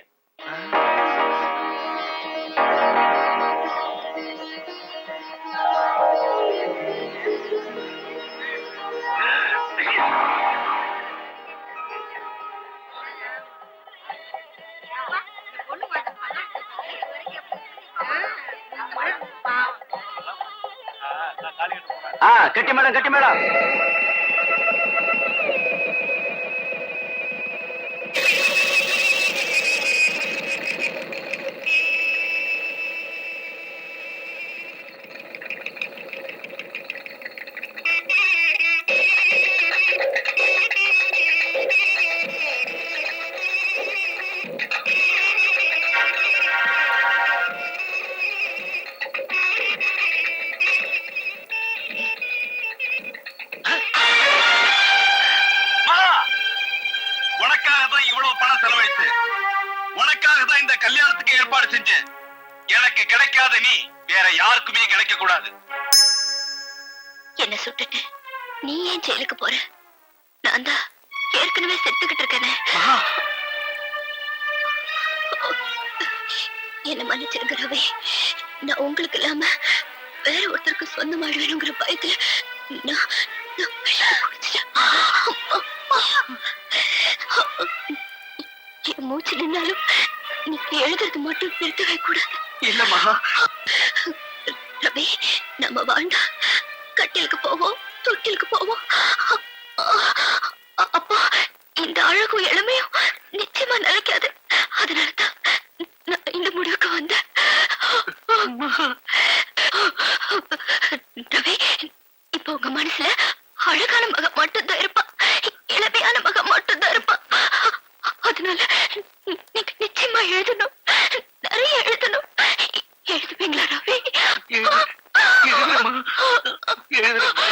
கட்டி மேடம், கட்டி மேடம். கல்யாணத்துக்கு ஏற்பாடு செஞ்சேன். எனக்கு கிடைக்காத நீ வேற யாருக்குமே கிடைக்க கூடாது. என்ன சுட்டுட்டு நீ ஏன் ஜெயிலுக்கு போற? நான் தான் ஏற்கனவே செத்துக்கிட்டு இருக்கேனே. என்ன மன்னிச்சிருங்க ரவி. நான் உங்களுக்கு இல்லாம வேற ஒருத்தருக்கு சொந்தமாடுவேணுங்கிற பயத்துல நான் என் மூச்சு நின்னாலும் நீ எழுதுறது மட்டும் நிறுத்தவே கூடாது. இல்லம்மா ரவி, நம்ம வாழ்ந்தா கட்டிலுக்கு போவோம், தொட்டிலுக்கு போவோம். அப்போ இந்த அழகும் இளமையும் நிச்சயமா நிலைக்காது. அதனாலதான் நான் இந்த முடிவுக்கு வந்தேன். ரவி, இப்ப உங்க மனசுல அழகான மக மட்டும்தான் இருப்பா, இளமையான மக மட்டும்தான் இருப்பா. அதனால நீங்க நிச்சயமா எழுதணும், நிறைய எழுதணும். எழுதுவீங்களா ரவி? எழுதுறேம்மா.